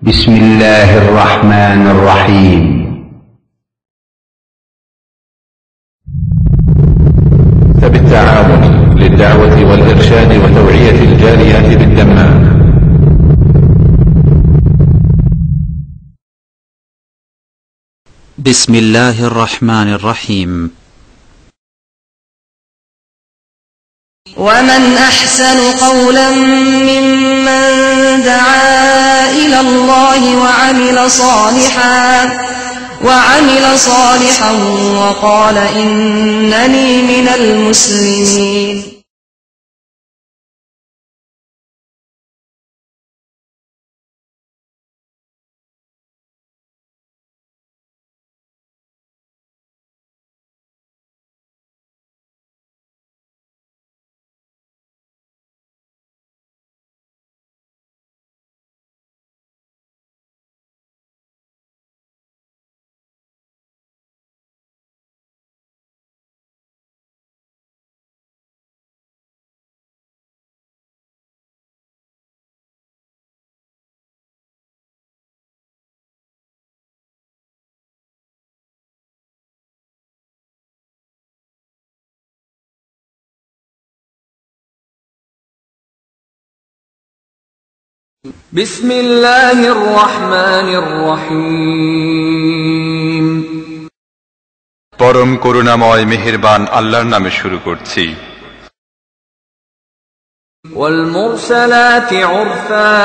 بسم الله الرحمن الرحيم بالتعاون للدعوة والإرشاد وتوعية الجاليات بالدمام. بسم الله الرحمن الرحيم. ومن أحسن قولا ممن دعا إلى الله وعمل صالحا وقال إنني من المسلمين. بسم الله الرحمن الرحيم. পরম করুণাময় মেহেরবান আল্লাহর নামে শুরু করছি। والمرسلات عرفا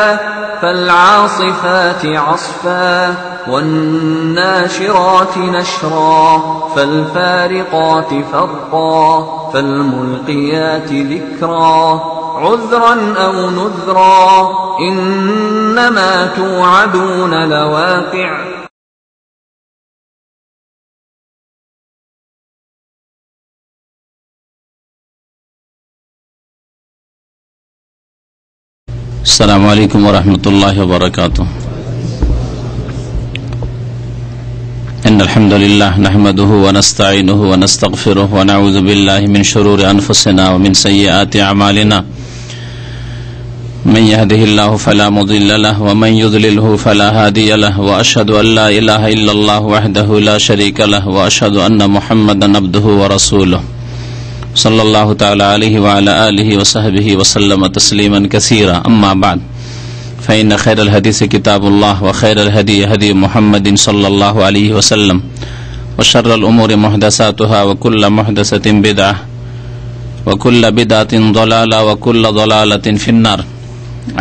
فالعاصفات عصفا والناشرات نشرا فالفارقات فرقا فالملقيات ذكرا عذرا أو نذرا إنما توعدون لواقع. السلام عليكم ورحمة الله وبركاته. إن الحمد لله نحمده ونستعينه ونستغفره ونعوذ بالله من شرور أنفسنا ومن سيئات أعمالنا من يهده الله فلا مضل له ومن يضلله فلا هادي له وأشهد أن لا إله إلا الله وحده لا شريك له وأشهد أن محمدا عبده ورسوله صلى الله تعالى عليه وعلى آله وصحبه وسلم تسليما كثيرا. أما بعد فإن خير الحديث كتاب الله وخير الهدي هدي محمد صلى الله عليه وسلم وشر الأمور محدثاتها وكل محدثة بدعة وكل بدعة ضلالة وكل ضلالة في النار.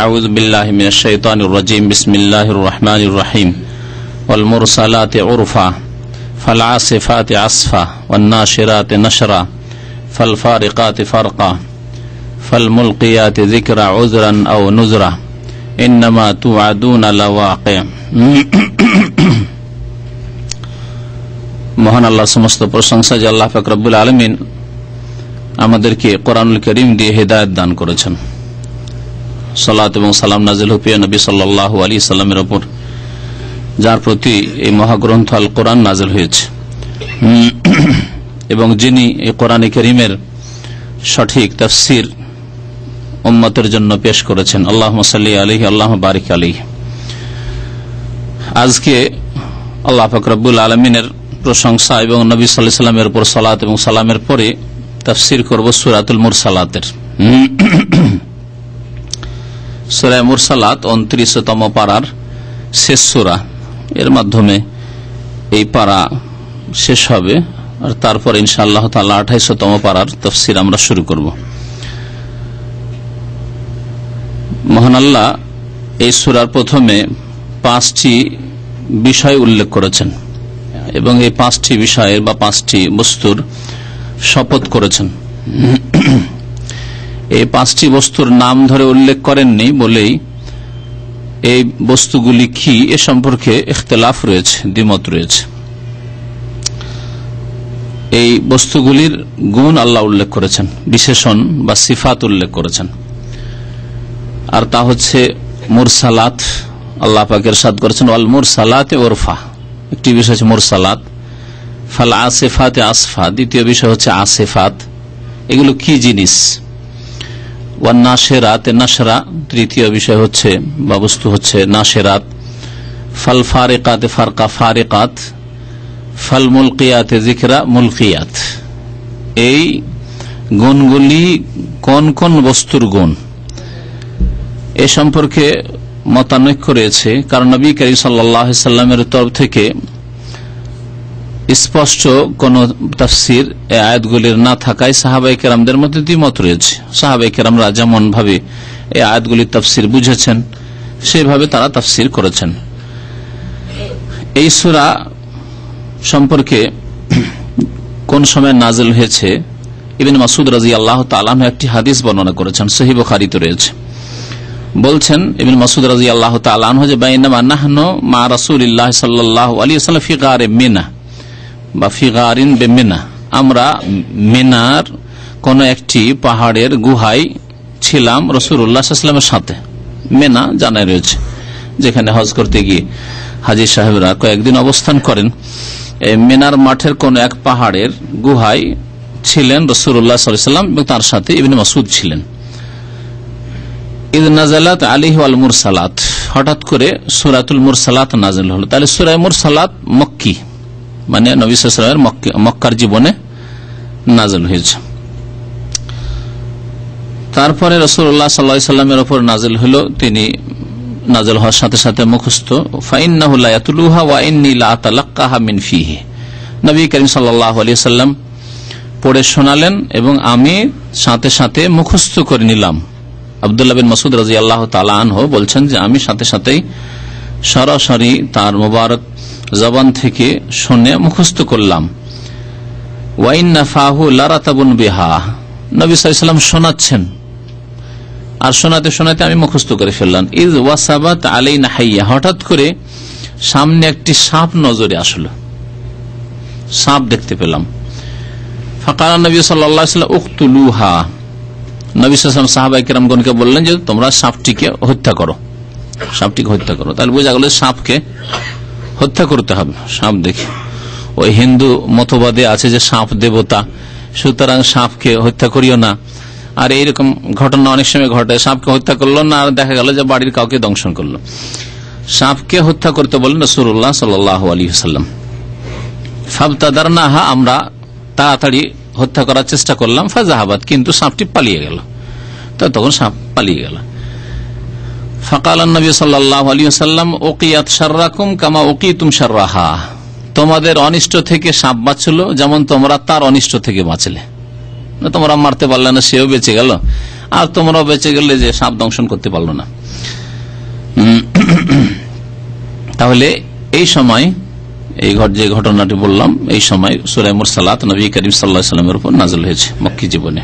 أعوذ بالله من الشيطان الرجيم. بسم الله الرحمن الرحيم. والمرسلات عرفا فالعاصفات عصفا والناشرات نشرا فالفارقات فرقا فالملقيات ذكرا عذرا أو نذرا إنما توعدون لواقع. মহান আল্লাহ সমস্ত প্রশংসা যে আল্লাহ পাক রব্বুল আলামিন আমাদেরকে কোরআনুল কারীম দিয়ে হেদায়েত দান করেছেন। সালাত এবং সালাম নাযিল হোক প্রিয় নবী সাল্লাল্লাহু আলাইহি সাল্লামের উপর, যার প্রতি এই মহাগ্রন্থ আল কোরআন নাযিল হয়েছে এবং যিনি এই কোরআন কারীমের সঠিক তাফসীর উম্মতের জন্য পেশ করেছেন। আল্লাহুম্মা সাল্লি আলাইহি আল্লাহুম্মা বারিক আলাইহি। আজকে আল্লাহ পাক রব্বুল আলামিনের প্রশংসা এবং নবী সাল্লাল্লাহু আলাইহি সাল্লামের উপর সালাত এবং সালামের পরে তাফসীর করব সূরাতুল মুরসালাতের। সূরা মুরসালাত 29তম পারার শেষ সূরা। এর মাধ্যমে এই পারা শেষ হবে আর তারপর ইনশাআল্লাহ তাআলা 28তম পারার তাফসীর আমরা শুরু করব। মহান আল্লাহ এই সূরার প্রথমে 5টি বিষয় উল্লেখ করেছেন এবং এই 5টি বিষয়ের বা 5টি বস্তুর শপথ করেছেন। এই 5টি বস্তুর নাম ধরে উল্লেখ করেননি বলেই এই বস্তুগুলি কি এ সম্পর্কে ইখতিলাফ রয়েছে, দ্বিমত রয়েছে। এই বস্তুগুলির গুণ আল্লাহ উল্লেখ করেছেন, বিশেষণ বা সিফাত উল্লেখ করেছেন, আর তা হচ্ছে মুরসালাত। আল্লাহ পাক ইরশাদ করেছেন ওয়াল মুরসালাতে উরফা, একটি বিষয় হচ্ছে মুরসালাত। ফাল আসিফাতে আসফা, দ্বিতীয় বিষয় হচ্ছে আসিফাত। এগুলো কি জিনিস? ওয়ান নাশিরাতে নাশরা, তৃতীয় বিষয় হচ্ছে বা বস্তু হচ্ছে নাশিরাত। ফাল ফারিকাতে ফারকা ফারিকাত, ফাল মুলকিয়াতে যিকরা মুলকিয়াত। এই গুণগুলি কোন কোন বস্তুর গুণ এ সম্পর্কে মতানৈক্য রয়েছে, কারণ নবী করিম সাল্লাল্লাহু আলাইহি সাল্লামের তরফ থেকে স্পষ্ট কোন তাফসীর এই আয়াতগুলির না থাকায় সাহাবায়ে কেরামদের মধ্যে দ্বিমত রয়েছে। সাহাবায়ে কেরামরা যেমন ভাবে এই আয়াতগুলির তাফসীর বুঝেছেন সেভাবে তারা তাফসীর করেছেন। এই সূরা সম্পর্কে কোন সময় নাজিল হয়েছে ইবনে মাসউদ রাদিয়াল্লাহু তাআলা আনহু একটি হাদিস বর্ণনা করেছেন, সহিহ বুখারীতে রয়েছে। বলছেন ইবনে মাসউদ রাদিয়াল্লাহু তাআলা আনহু যে বাইনামা নাহনু মা রাসূলিল্লাহ সাল্লাল্লাহু আলাইহি ওয়াসাল্লাম ফি গারে মিনা বা ফি গারিন বিমিনা, আমরা মিনার কোন একটি পাহাড়ের গুহায় ছিলাম রাসূলুল্লাহ সাল্লাল্লাহু আলাইহি ওয়াসাল্লামের সাথে। মিনা জানা রয়েছে যেখানে হজ করতে গিয়ে হাজী সাহেবরা কয়েকদিন অবস্থান করেন। মিনার মাঠের কোন এক পাহাড়ের গুহায় ছিলেন রাসূলুল্লাহ সাল্লাল্লাহু আলাইহি ওয়াসাল্লাম এবং তার সাথে ইবনে মাসউদ ছিলেন। ইয নাযালাত আলাইহি ওয়াল মুরসালাত, হঠাৎ করে সূরাতুল মুরসালাত নাযিল হলো। তাহলে সূরা মুরসালাত মক্কি, মানে নবী সাল্লাল্লাহু আলাইহি ওয়াসাল্লামের মক্কার জীবনে নাযিল হয়েছে। তারপরে রাসূলুল্লাহ সাল্লাল্লাহু আলাইহি ওয়াসাল্লামের উপর নাযিল হলো, তিনি নাযিল হওয়ার সাথে সাথে মুখস্থ ফাইন্নাহু লা ইয়াতলুহা ওয়া ইন্নী লা আতালাক্কাহা মিন ফিহি, নবী করিম সাল্লাল্লাহু আলাইহি ওয়াসাল্লাম পড়ে শোনালেন এবং আমি সাথে সাথে মুখস্থ করে নিলাম। আব্দুল্লাহ বিন মাসউদ রাদিয়াল্লাহু তাআলা আনহু বলছেন যে আমি সাথে সাথেই সরাসরি তার মোবারক জবান থেকে শুনে মুখস্থ করলাম। ওয়া ইন্না ফাহু লারাতাবুন বিহা, নবী সাল্লাল্লাহু আলাইহি ওয়াসাল্লাম শোনাচ্ছেন আর শোনাতে শোনাতে আমি মুখস্থ করে ফেললাম। ইজ ওয়াসাবাত আলাইনা হাইয়া, হঠাৎ করে সামনে একটি সাপ নজরে আসলো, সাপ দেখতে পেলাম। ফাকাল নবী সাল্লাল্লাহু আলাইহি ওয়াসাল্লাম উকতুলুহা, নবী সাল্লাল্লাহু আলাইহি ওয়াসাল্লাম সাহাবায়ে কেরামগণকে বললেন যে তোমরা সাপটিকে হত্যা করো, সাপটিকে হত্যা করো। তাহলে বোঝা গেল সাপকে হত্যা করতে হবে। সাপ দেখে ওই হিন্দু মতবাদে আছে যে সাপ দেবতা, সুতরাং সাপকে হত্যা করিও না। আর এইরকম ঘটনা অনেক সময় ঘটে, সাপকে হত্যা করলো না আর দেখা গেল যে বাড়ির কাউকে দংশন করলো। সাপকে হত্যা করতে বললেন রাসূলুল্লাহ সাল্লাল্লাহু আলাইহি ওয়াসাল্লাম। ফাবতাদারনাহা, আমরা তাড়াতাড়ি হত্যা করার চেষ্টা করলাম। ফাজাহাবাত, কিন্তু সাপটি পালিয়ে গেল। তো তখন সাপ পালিয়ে গেল। ফাকাল নবী সাল্লাল্লাহু আলাইহি ওয়াসাল্লাম উকিয়াত শাররাকুম কামা উকিতুম শাররাহা, তোমাদের অনিষ্ট থেকে সাপ বাঁচল যেমন তোমরা তার অনিষ্ট থেকে বাঁচলে। তোমরা মারতে পারলে না, সেও বেঁচে গেল, আর তোমরাও বেঁচে গেলে যে সাপ দংশন করতে পারলো না। তাহলে এই সময় যে ঘটনাটি বললাম, এই সময় সূরা মুরসালাত নবী করিম সাল্লাল্লাহু আলাইহি ওয়াসাল্লামের উপর নাযিল হয়েছে মক্কি জীবনে।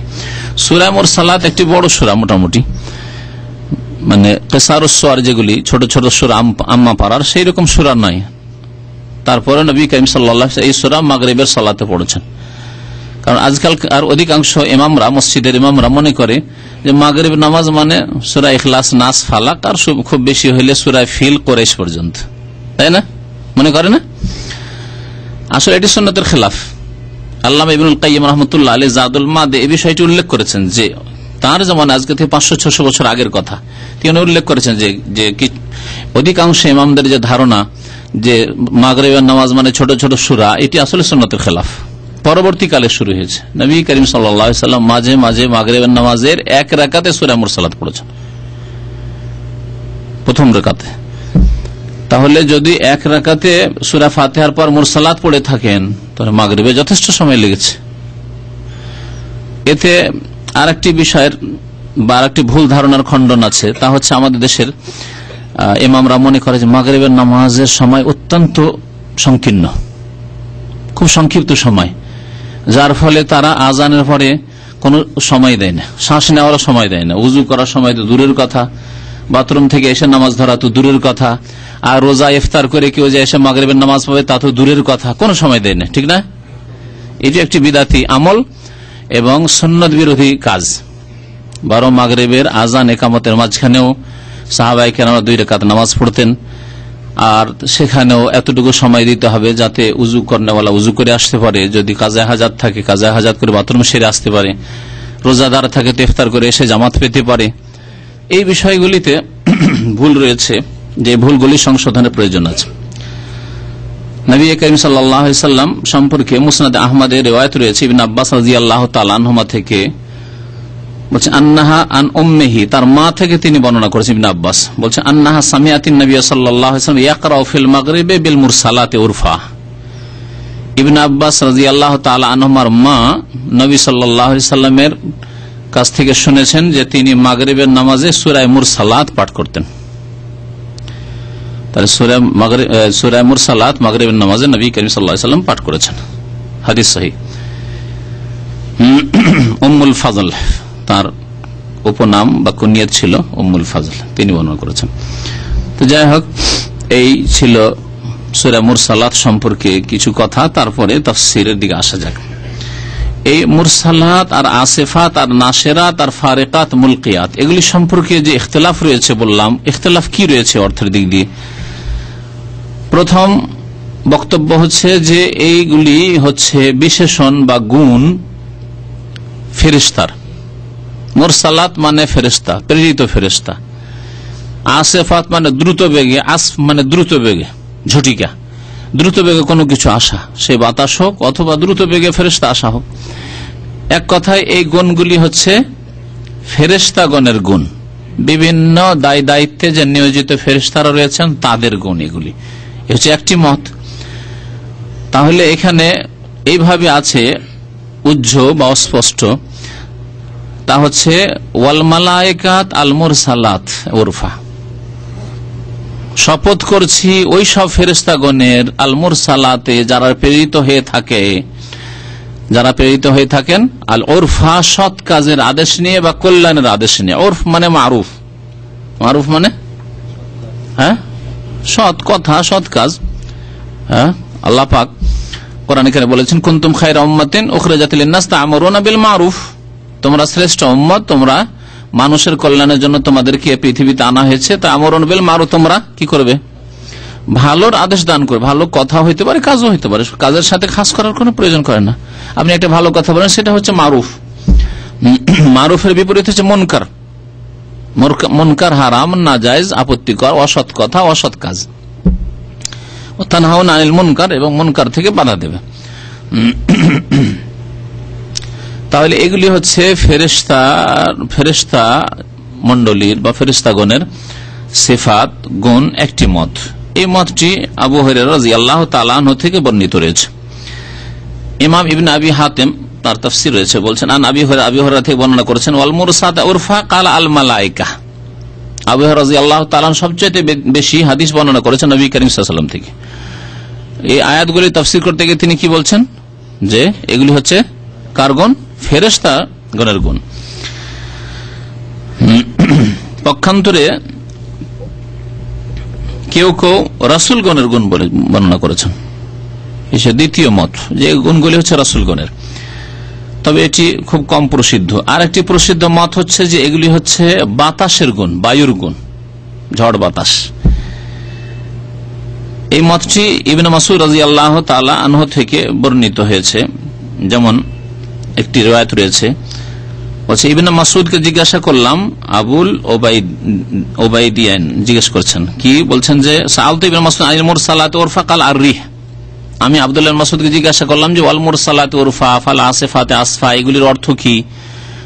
সূরা মুরসালাত একটি বড় সূরা, মোটামুটি মানে কিসারুস সুওয়ার যেগুলি ছোট ছোট সূরা আম্মা পারার সেই রকম সূরা নয়। তারপরে নবী করিম সাল্লাল্লাহু আলাইহি ওয়াসাল্লাম এই সূরা মাগরিবের সালাতে পড়েছেন। কারণ আজকাল আর অধিকাংশ ইমামরা, মসজিদের ইমামরা মনে করে যে মাগরিব নামাজ মানে সূরা ইখলাস, নাস, ফালাক আর খুব বেশি হইলে সূরা ফিল, কুরাইশ পর্যন্ত, তাই না? মনে করে না? আসলে এটি সুন্নতের খেলাফ। আল্লামা ইবনুল কাইয়্যিম রাহমাতুল্লাহ আলাইহি জাদুল মাদে এই বিষয়টি উল্লেখ করেছেন যে তার যেমন আজকে থেকে 500-600 বছর আগের কথা, তিনি উল্লেখ করেছেন যে অধিকাংশ ইমামদের যে ধারণা যে মাগরিবের নামাজ মানে ছোট ছোট সূরা, এটি আসলে সুন্নতের খেলাফ। পরবর্তীকালে শুরু হয়েছে। নবী করিম সাল্লাল্লাহু আলাইহি ওয়াসাল্লাম মাঝে মাঝে মাগরিবের নামাজের এক রাকাতে সূরা মুরসালাত পড়েছেন, প্রথম রাকাতে। তাহলে যদি এক রাকাতে সূরা ফাতিহার পর মুরসালাত পড়ে থাকেন তাহলে মাগরিবে যথেষ্ট সময় লেগেছে। এতে আরেকটি বিষয়ের বা আরেকটি ভুল ধারণার খণ্ডন আছে, তা হচ্ছে আমাদের দেশের ইমামরা মনে করে যে মাগরিবের নামাজের সময় অত্যন্ত সংকীর্ণ, খুব সংক্ষিপ্ত সময়, যার ফলে তারা আজানের পরে কোনো সময় দেয় না, শ্বাস নেওয়ারও সময় দেয় না, উজু করার সময় তো দূরের কথা, বাথরুম থেকে এসে নামাজ ধরা তো দূরের কথা, আর রোজা ইফতার করে কেউ যে এসে মাগরিবের নামাজ পড়বে তা তো দূরের কথা, কোনো সময় দেয় না, ঠিক না? এটি একটি বিদাতি আমল এবং সুন্নত বিরোধী কাজ। বরং মাগরিবের আজান একামতের মাঝখানেও সাহাবায়ে কেরাম 2 রাকাত নামাজ পড়তেন, আর সেখানেও এতটুকু সময় দিতে হবে যাতে উজু করনেওয়ালা উজু করে আসতে পারে, যদি কাজা হাজাত থাকে কাজা হাজাত করে বাথরুম সেরে আসতে পারে, রোজাদার থাকে তো ইফতার করে এসে জামাত পেতে পারে। এই বিষয়গুলিতে ভুল রয়েছে যে ভুলগুলি সংশোধনের প্রয়োজন আছে। নবী করিম সাল্লাল্লাহু আলাইহি সাল্লাম সম্পর্কে মুসনাদ আহমদে রিওয়ায়াত রয়েছে ইবনে আব্বাস রাদিয়াল্লাহু তাআলা আনহুমা থেকে, বলছে আন্নাহা আন উম্মিহি, তার মা থেকে তিনি বর্ণনা করেছেন। ইবনে আব্বাস বলছে আন্নাহা সামিআতিন নবী সাল্লাল্লাহু আলাইহি ওয়াসাল্লাম ইয়াকরাউ ফিল মাগরিবি বিল মুরসালাতি উরফা। ইবনে আব্বাস রাদিয়াল্লাহু তাআলা আনহুমার মা নবী সাল্লাল্লাহু আলাইহি সাল্লামের কাছ থেকে শুনেছেন যে তিনি মাগরিবের নামাজে সূরা মুরসালাত পাঠ করতেন। তাহলে সূরা মুরসালাত মাগরিবের নামাজে নবী করিম সাল্লাল্লাহু আলাইহি সাল্লাম পাঠ করেছেন, হাদিস সহিহ। উম্মুল ফাজল তার উপনাম বা কুনিয়ত ছিল উম্মুল ফাজল, তিনি বর্ণনা করেছেন। তো যাই হোক, এই ছিল সূরা মুরসালাত সম্পর্কে কিছু কথা। তারপরে তাফসীরের দিকে আসা যাক। এই মুরসালাত আর আসিফাত আর নাসিরাত আর ফারিকাত মুলকিয়াত এগুলি সম্পর্কে যে ইখতিলাফ রয়েছে বললাম, ইখতিলাফ কি রয়েছে অর্থের দিক দিয়ে? প্রথম বক্তব্য হচ্ছে যে এইগুলি হচ্ছে বিশেষণ বা গুণ ফেরেশতার। মুরসালাত মানে ফেরেশতা, প্রেরিত ফেরেশতা। আসিফাত মানে দ্রুত বেগে, মানে দ্রুত বেগে, ঝটিকা, দ্রুত বেগে কোনো কিছু আসা, সে বাতাস হোক অথবা দ্রুত বেগে ফেরেশতা আসা হোক। এক কথায় এই গুণগুলি হচ্ছে ফেরেশতাগণের গুণ, বিভিন্ন দায় দায়িত্বে যে নিয়োজিত ফেরেশতারা রয়েছেন তাদের গুণ। এগুলি হচ্ছে একটি মত। তাহলে এখানে এইভাবে আছে উজ্জ্বল বা অস্পষ্ট, তা হচ্ছে ওয়াল মালায়েকাত আল মুরসালাত উরফা, শপথ করছি ওই সব ফেরেশতাগণের আল মুরসালাতে যারা প্রেরিত হয়ে থাকে, যারা প্রেরিত হয়ে থাকেন আল উরফা, সৎ কাজের আদেশ নিয়ে বা কল্যাণের আদেশ নিয়ে। উরফ মানে মারুফ, মারুফ মানে হ্যাঁ সৎ কথা, সৎ কাজ। হ্যাঁ, আল্লাহ পাক কোরআনে কারিমে বলেছেন কুনতুম খায়রা উম্মাতিন উখরিজাত লিন-নাস তা'মুরুনা বিল মারুফ, তোমরা শ্রেষ্ঠ উম্মত, তোমরা মানুষের কল্যাণের জন্য তোমাদেরকে পৃথিবীতে আনা হয়েছে। তা'মুরুনা বিল মারুফ, তোমরা কি করবে? ভালোর আদেশ দান করবে। ভালো কথা হইতে পারে, কাজও হইতে পারে, কাজের সাথে খাস করার কোনো প্রয়োজন করে না। আপনি একটা ভালো কথা বলেন, সেটা হচ্ছে মারুফ। মারুফের বিপরীত হচ্ছে মুনকার। মুনকার হারাম, নাজায়েজ, আপত্তিকর, অসৎ কথা, অসৎ কাজ। তানহাউনা আনিল মুনকার, এবং মুনকার থেকে বাধা দেবে। তাহলে এগুলি হচ্ছে ফেরেশতা মন্ডলীর বা ফেরেশতাগণের সিফাত, গুণ একটি মত। এই মতটি আবু হুরায়রা রাদিয়াল্লাহু তাআলা আনহু থেকে বর্ণিত রয়েছে। ইমাম ইবনে আবি হাতিম তার তাফসীর রয়েছে, বলছেন আন আবি হুরায়রা থেকে বর্ণনা করেছেন ওয়াল মুরসালাত উরফা ক্বালা আল মালায়েকা। আবু হুরায়রা রাদিয়াল্লাহু তাআলা সবচেয়ে বেশি হাদিস বর্ণনা করেছেন নবী করিম সাল্লাল্লাহু আলাইহি ওয়াসাল্লাম থেকে। এই আয়াতগুলি তাফসীর করতে গিয়ে তিনি কি বলছেন যে এগুলি হচ্ছে কার গুণ? ফেরেশতা গণের গুণ। পক্ষান্তরে কেউ কেউ রাসূলগণের গুণ বলে বর্ণনা করেছেন। এসে দ্বিতীয় মত যে গুণগুলি হচ্ছে রাসূলগণের, তবে এটি খুব কম প্রসিদ্ধ। আর একটি প্রসিদ্ধ মত হচ্ছে যে এগুলি হচ্ছে বাতাসের গুণ, বায়ুর গুণ, ঝড় বাতাস। এই মতটি ইবনে মাসউদ রাদিয়াল্লাহু তাআলা আনহু থেকে বর্ণিত হয়েছে। যেমন একটি রিওয়ায়াত রয়েছে, বলছে ইবনে মাসউদকে জিজ্ঞাসা করলাম, আবুল ওবাইদিয়ান জিজ্ঞেস করছেন, কি বলছেন যে সাআলতু ইবনে মাসউদ আনিল মুরসালাত উরফা ক্বাল আর-রিহ, আমি আব্দুল্লাহ মাসউদকে জিজ্ঞাসা করলাম যে ওয়াল মুরসালাত উরফা ফাল আসিফাত আসফা এগুলির অর্থ কি?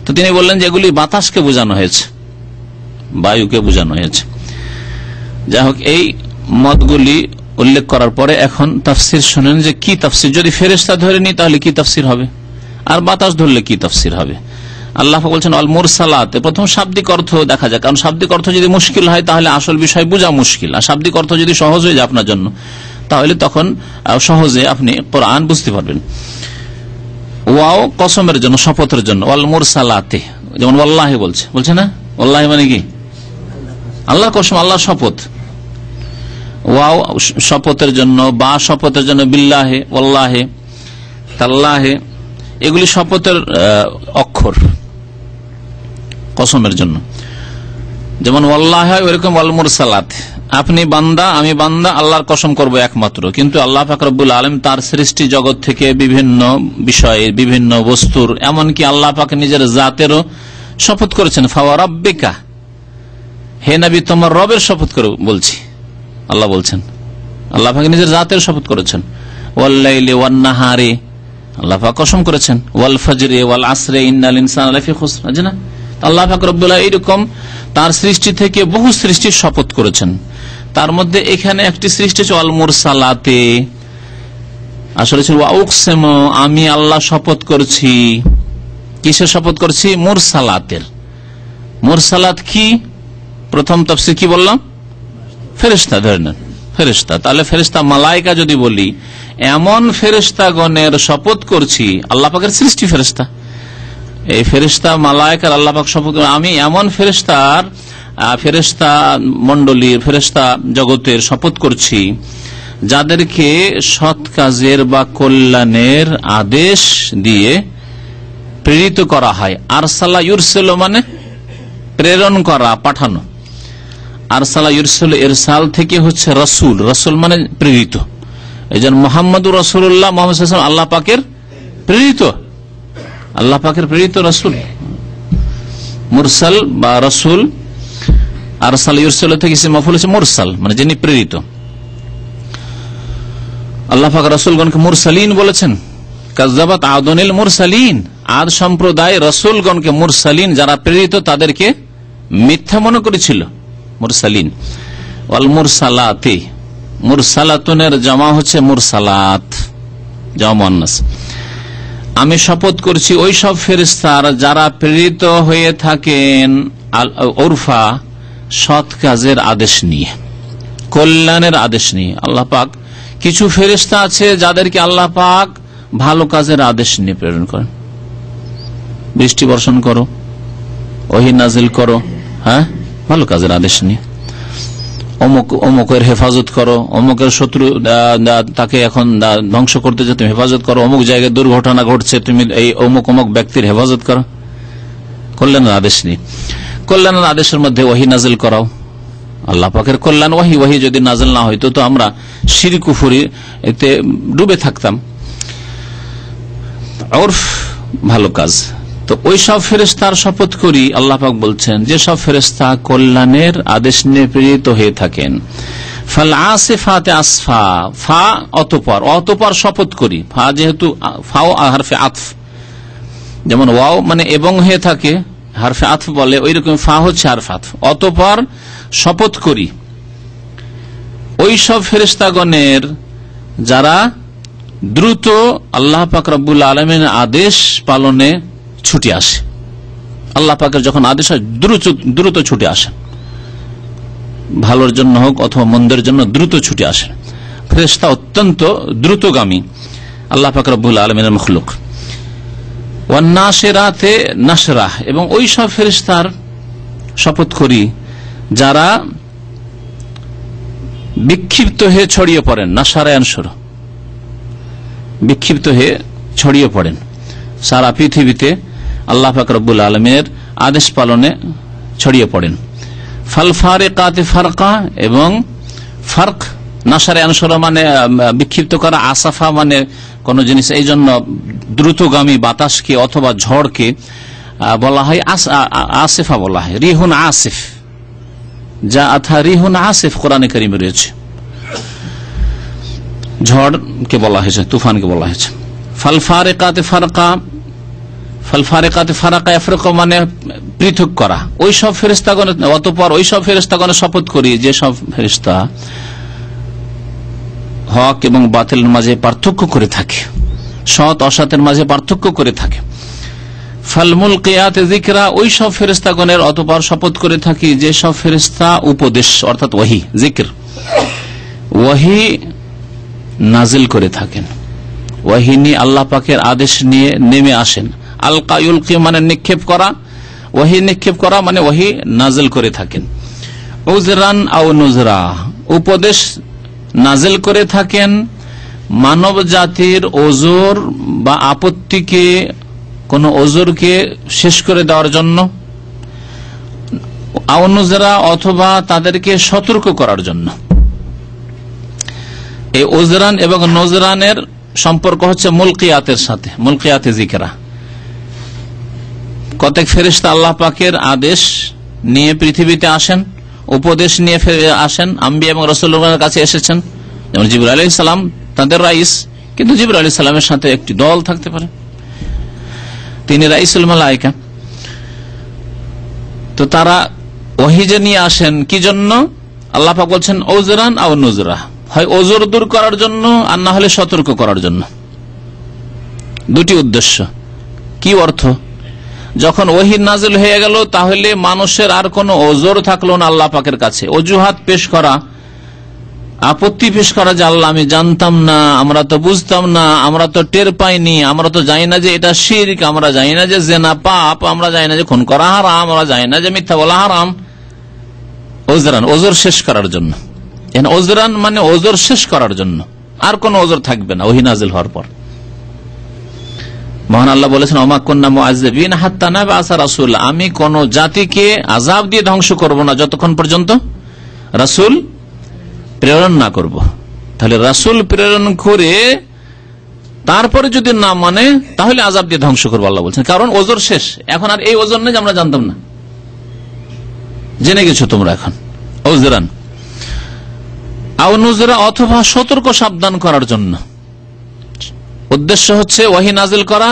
তো তিনি বললেন যে এগুলি বাতাসকে বোঝানো হয়েছে, বায়ুকে বোঝানো হয়েছে। যাই হোক, এই মতগুলি উল্লেখ করার পরে এখন তাফসীর শুনেন যে কি তাফসীর। যদি ফেরেশতা ধরে নি তাহলে কি তাফসীর হবে, আর বাতাস ধরলে কি তাফসীর হবে? আল্লাহ বলছেন আল মুরসালাত, প্রথম শাব্দিক অর্থ দেখা যায়, কারণ শাব্দিক অর্থ যদি মুশকিল হয় তাহলে আসল বিষয় বোঝা মুশকিল, আর শাব্দিক অর্থ যদি সহজ হয়ে যায় আপনার জন্য তাহলে তখন সহজে আপনি কোরআন বুঝতে পারবেন। ওয়াও কসমের জন্য, শপথের জন্য, ওয়াল মুরসালাতে, যেমন ওয়াল্লাহি বলছে না, ওয়াল্লাহি মানে কি আল্লাহ কসম, আল্লাহ শপথ। ওয়াও শপথের জন্য, বা শপথের জন্য, বিল্লাহে, ওয়াল্লাহে, তাল্লাহে, এগুলি শপথের অক্ষর কসমের জন্য। যেমন ওয়াল্লাহ হয় ওইরকম ওয়াল মুরসালাত, আপনি বান্দা আমি বান্দা আল্লাহর কসম করব একমাত্র। কিন্তু আল্লাহ পাক রব্বুল আলামিন তার সৃষ্টি জগৎ থেকে বিভিন্ন বিষয়ে, বিভিন্ন বস্তুর, এমনকি আল্লাহ পাক নিজের জাতেরও শপথ করেছেন। ফাওয়া রাব্বিকা, হে নবী তোমার রবের শপথ করে বলছি, আল্লাহ বলছেন, আল্লাহ পাক নিজের জাতের শপথ করেছেন। ওয়াল লাইলি ওয়ান নাহারি, আল্লাহ পাক কসম করেছেন। ওয়াল ফজরি ওয়াল আসরি ইন্নাল ইনসানা লাফি খুসর, আছে না? আল্লাহ পাক রব্বুল আলামিন এরকম তার সৃষ্টি থেকে বহু সৃষ্টির শপথ করেছেন। তার মধ্যে এখানে একটি সৃষ্টি হচ্ছে ওয়াল মুরসালাতে, আসলে ছিল ওয়া উকসিমু, আমি আল্লাহ শপথ করছি। কিসের শপথ করছি? মুরসালাতের। মুরসালাত কি? প্রথম তাফসীর কি বললাম? ফেরেশতা। ধরে নেন ফেরেশতা, তাহলে ফেরেশতা মালায়েকা যদি বলি, এমন ফেরেশতাগণের শপথ করছি, আল্লাহ পাকের সৃষ্টি ফেরেশতা, এই ফেরেশতা মালায়েকার আল্লাহ পাক শপথ, আমি এমন ফেরেশতা মন্ডলীর, ফেরেশতা জগতের শপথ করছি যাদেরকে সৎ কাজের বা কল্যাণের আদেশ দিয়ে প্রেরিত করা হয়। আরসালা ইউরসিলু মানে প্রেরণ করা, পাঠানো। আরসালা ইউরসিলু ইরসাল থেকে হচ্ছে রাসূল, রাসূল মানে প্রেরিত। এইজন্য মুহাম্মদুর রাসূলুল্লাহ, মুহাম্মদ সাল্লাল্লাহু আলাইহি ওয়াসাল্লাম আল্লাহ পাকের প্রেরিত, আল্লাহ পাকের প্রেরিত রাসূল। মুরসাল বা রাসূল, আরসালা ইউরসিলু থেকে ইসম মাফউল হচ্ছে মুরসাল, মানে যিনি প্রেরিত। আল্লাহ পাক রাসূলগণকে মুরসালিন বলেছেন। কাযযাবাত আদুনিল মুরসালিন, আদ সম্প্রদায় রাসূলগণকে, মুরসালিন যারা প্রেরিত তাদেরকে মিথ্যা মনে করেছিল, মুরসালিন। ওয়াল মুরসালাতি, মুরসালাতুনের জামা হচ্ছে মুরসালাত, জামা মুয়ান্নাস। আমি শপথ করছি ওই সব ফেরেশতার যারা প্রেরিত হয়ে থাকেন উরফা, সৎ কাজের আদেশ নিয়ে, কল্যাণের আদেশ নিয়ে। আল্লাহ পাক কিছু ফেরেশতা আছে যাদেরকে আল্লাহ পাক ভালো কাজের আদেশ নিয়ে প্রেরণ করেন। বৃষ্টি বর্ষণ করো, ওহী নাজিল করো, হ্যাঁ, ভালো কাজের আদেশ নিয়ে। অমুকের হেফাজত করো, অমুকের শত্রু তাকে এখন ধ্বংস করতে যে তুমি হেফাজত করো, অমুক জায়গায় দুর্ঘটনা ঘটছে তুমি এই অমুক অমুক ব্যক্তির হেফাজত করো, কল্যাণের আদেশ নিয়ে। কল্যাণের আদেশের মধ্যে ওহী নাজিল করাও, আল্লাহ পাকের কল্যাণ ওহী। ওহী যদি নাজিল না হইতো তো আমরা শিরক কুফরি এতে ডুবে থাকতাম। উরফ ভালো কাজ। তো ওই সব ফেরেশতার শপথ করি, আল্লাহ পাক বলছেন, যে সব ফেরেশতা কল্যাণের আদেশ নিয়ে প্রেরিত হয়ে থাকেন। ফাল আসিফাতে আসফা, ফা অতঃপর, অতঃপর শপথ করি। ফা যেহেতু ফাও হারফে আতফ, যেমন ওয়াও মানে এবং হয়ে থাকে, হারফে আতফ বলে, ওই রকম ফা হচ্ছে হারফে আতফ। অতঃপর শপথ করি ওই সব ফেরেশতাগণের যারা দ্রুত আল্লাহ পাক রব্বুল আলামিনের আদেশ পালনে ছুটে আসে। আল্লাহ পাকের যখন আদেশ হয় দ্রুত ছুটে আসেন, ভালোর জন্য হোক অথবা মন্দের জন্য দ্রুত ছুটে আসেন। ফেরেশতা অত্যন্ত দ্রুতগামী, আল্লাহ পাক রব্বুল আলামিনের মখলুক। ওয়ান নাশিরাতে নাশরা, এবং ওই সব ফেরেশতার শপথ করি যারা বিক্ষিপ্ত হয়ে ছড়িয়ে পড়েন। নাশারায়ান শুরু, বিক্ষিপ্ত হয়ে ছড়িয়ে পড়েন সারা পৃথিবীতে, আল্লাহ পাক রব্বুল আলামিনের আদেশ পালনে ছড়িয়ে পড়েন। ফাল ফারিকাতে ফারকা, এবং ফারক নাশারায়ান শুরু মানে বিক্ষিপ্ত করা, আসাফা মানে কোন জিনিস, এই জন্য দ্রুতগামী বাতাসকে অথবা ঝড়কে বলা হয় আসিফা বলা হয়। রিহুন আসিফ, যা আথা রিহুন আসিফ কোরআনে কারিমে রয়েছে, ঝড়কে বলা হয়েছে, তুফানকে বলা হয়েছে। ফাল ফারিকাতে ফারকা, ফাল ফারিকাতে ফারাকা ইয়াফরিকু মানে পৃথক করা। ওই সব ফেরেশতাগণের, অতঃপর ওই সব ফেরেশতাগণের শপথ করি যে সব ফেরেশতা হক এবং বাতিলের মাঝে পার্থক্য করে থাকে, সৎ অসতের মাঝে পার্থক্য করে থাকে। ফাল মুলকিয়াতে যিকরা, ওই সব ফেরেশতাগণের অতঃপর শপথ করে থাকি যে সব ফেরেশতা উপদেশ অর্থাৎ ওহী, যিকর, ওহী নাজিল করে থাকেন। ওহী নিয়ে আল্লাহ পাকের আদেশ নিয়ে নেমে আসেন। আলকা ইউলকি মানে নিক্ষেপ করা, ওহী নিক্ষেপ করা মানে ওহী নাজিল করে থাকেন। উজরান আও নুজরা, উপদেশ নাজিল করে থাকেন মানব জাতির ওজর বা আপত্তিকে, কোন ওজরকে শেষ করে দেওয়ার জন্য, আও নুজরা অথবা তাদেরকে সতর্ক করার জন্য। এই ওজরান এবং নজরানের সম্পর্ক হচ্ছে মুলকিয়াতের সাথে, মুলকিয়াতে যিকরা। কতক ফেরেশতা আল্লাহ পাকের আদেশ নিয়ে পৃথিবীতে আসেন, উপদেশ নিয়ে আসেন, আম্বিয়া এবং রাসূলুল্লাহর কাছে এসেছেন, যেমন জিবরাইল আলাইহিস সালাম তাদের রাইস, কিন্তু জিবরাইল আলাইহিস সালামের সাথে একটি দল থাকতে পারে, তিনি রাইসুল মালায়েকা। তো তারা ওহী যে নিয়ে আসেন কি জন্য? আল্লাহ পাক বলছেন ওজরান আও নুজরা, হয় ওজর দূর করার জন্য আর না হলে সতর্ক করার জন্য। দুটি উদ্দেশ্য। কি অর্থ? যখন ওহী নাজিল হয়ে গেল তাহলে মানুষের আর কোনো ওজর থাকলো না আল্লাহ পাকের কাছে, অজুহাত পেশ করা, আপত্তি পেশ করা যে আল্লাহ আমি জানতাম না, আমরা তো বুঝতাম না, আমরা তো টের পাইনি, আমরা তো জানি না যে এটা শিরক, আমরা জানি না যে জেনা পাপ, আমরা জানি না যে খুন করা হারাম, আমরা জানি না যে মিথ্যা বলা হারাম। ওজরান, ওজর শেষ করার জন্য। ওজরান মানে ওজর শেষ করার জন্য, আর কোন ওজর থাকবে না ওহী নাজিল হওয়ার পর। মহান আল্লাহ বলেছেন ওমা কুন্না মুআযযিবিন হাত্তা নাবআসা রাসূলা, আমি কোন জাতিকে আযাব দিয়ে ধ্বংস করব না যতক্ষণ পর্যন্ত রাসূল প্রেরণ না করব। তাহলে রাসূল প্রেরণ করে তারপরে যদি না মানে তাহলে আযাব দিয়ে ধ্বংস করবো আল্লাহ বলছেন, কারণ ওজর শেষ। এখন আর এই ওজর নেই যে আমরা জানতাম না, জেনে গেছো তোমরা এখন। ওজরান আও নুজরা, অথবা সতর্ক সাবধান করার জন্য। উদ্দেশ্য হচ্ছে ওহী নাজিল করা,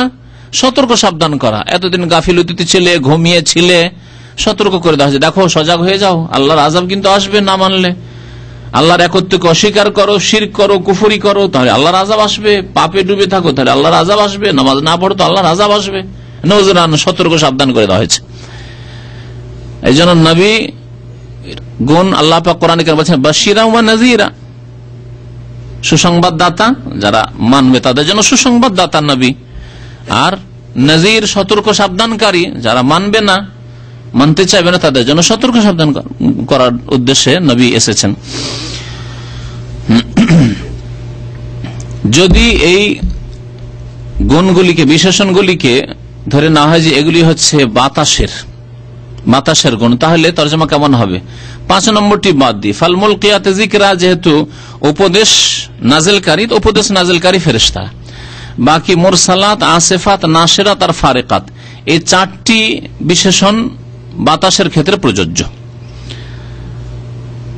সতর্ক সাবধান করা। এতদিন গাফিলতিতে ছিলে, ঘুমিয়ে ছিলে, সতর্ক করে দেওয়া হয়েছে, দেখো সজাগ হয়ে যাও, আল্লাহর আযাব কিন্তু আসবে না মানলে। আল্লাহর একত্বকে অস্বীকার করো, শিরক করো, কুফরি করো, তাহলে আল্লাহর আযাব আসবে। পাপে ডুবে থাকো, তাহলে আল্লাহর আযাব আসবে। নামাজ না পড়ো তো আল্লাহর আযাব আসবে। নজরান, সতর্ক সাবধান করে দেওয়া হয়েছে। এই জন্য নবী গুণ আল্লাহ পাক কোরআনে কারিমে বলেছেন বাশিরা ওয়া নাযিরা, সুসংবাদদাতা, যারা মানবে তাদের জন্য সুসংবাদদাতা নবী, আর নাযির সতর্ক সাবধানকারী, যারা মানবে না, মানতে চাইবে না, তাদের জন্য সতর্ক সাবধান করার উদ্দেশ্যে নবী এসেছেন। যদি এই গুণগুলিকে, বিশেষণগুলিকে ধরে না হয় যে এগুলি হচ্ছে বাতাসের গুণ, তাহলে তরজমা কেমন হবে? 5 নম্বরটি বাদ দিই। ফাল মুলকিয়াতে যিকরা, যেহেতু উপদেশ নাজিলকারী ফেরেশতা, বাকি মুরসালাত, আসিফাত, নাশিরাত আর ফারিকাত, এই 4টি বিশেষণ বাতাসের ক্ষেত্রে প্রযোজ্য।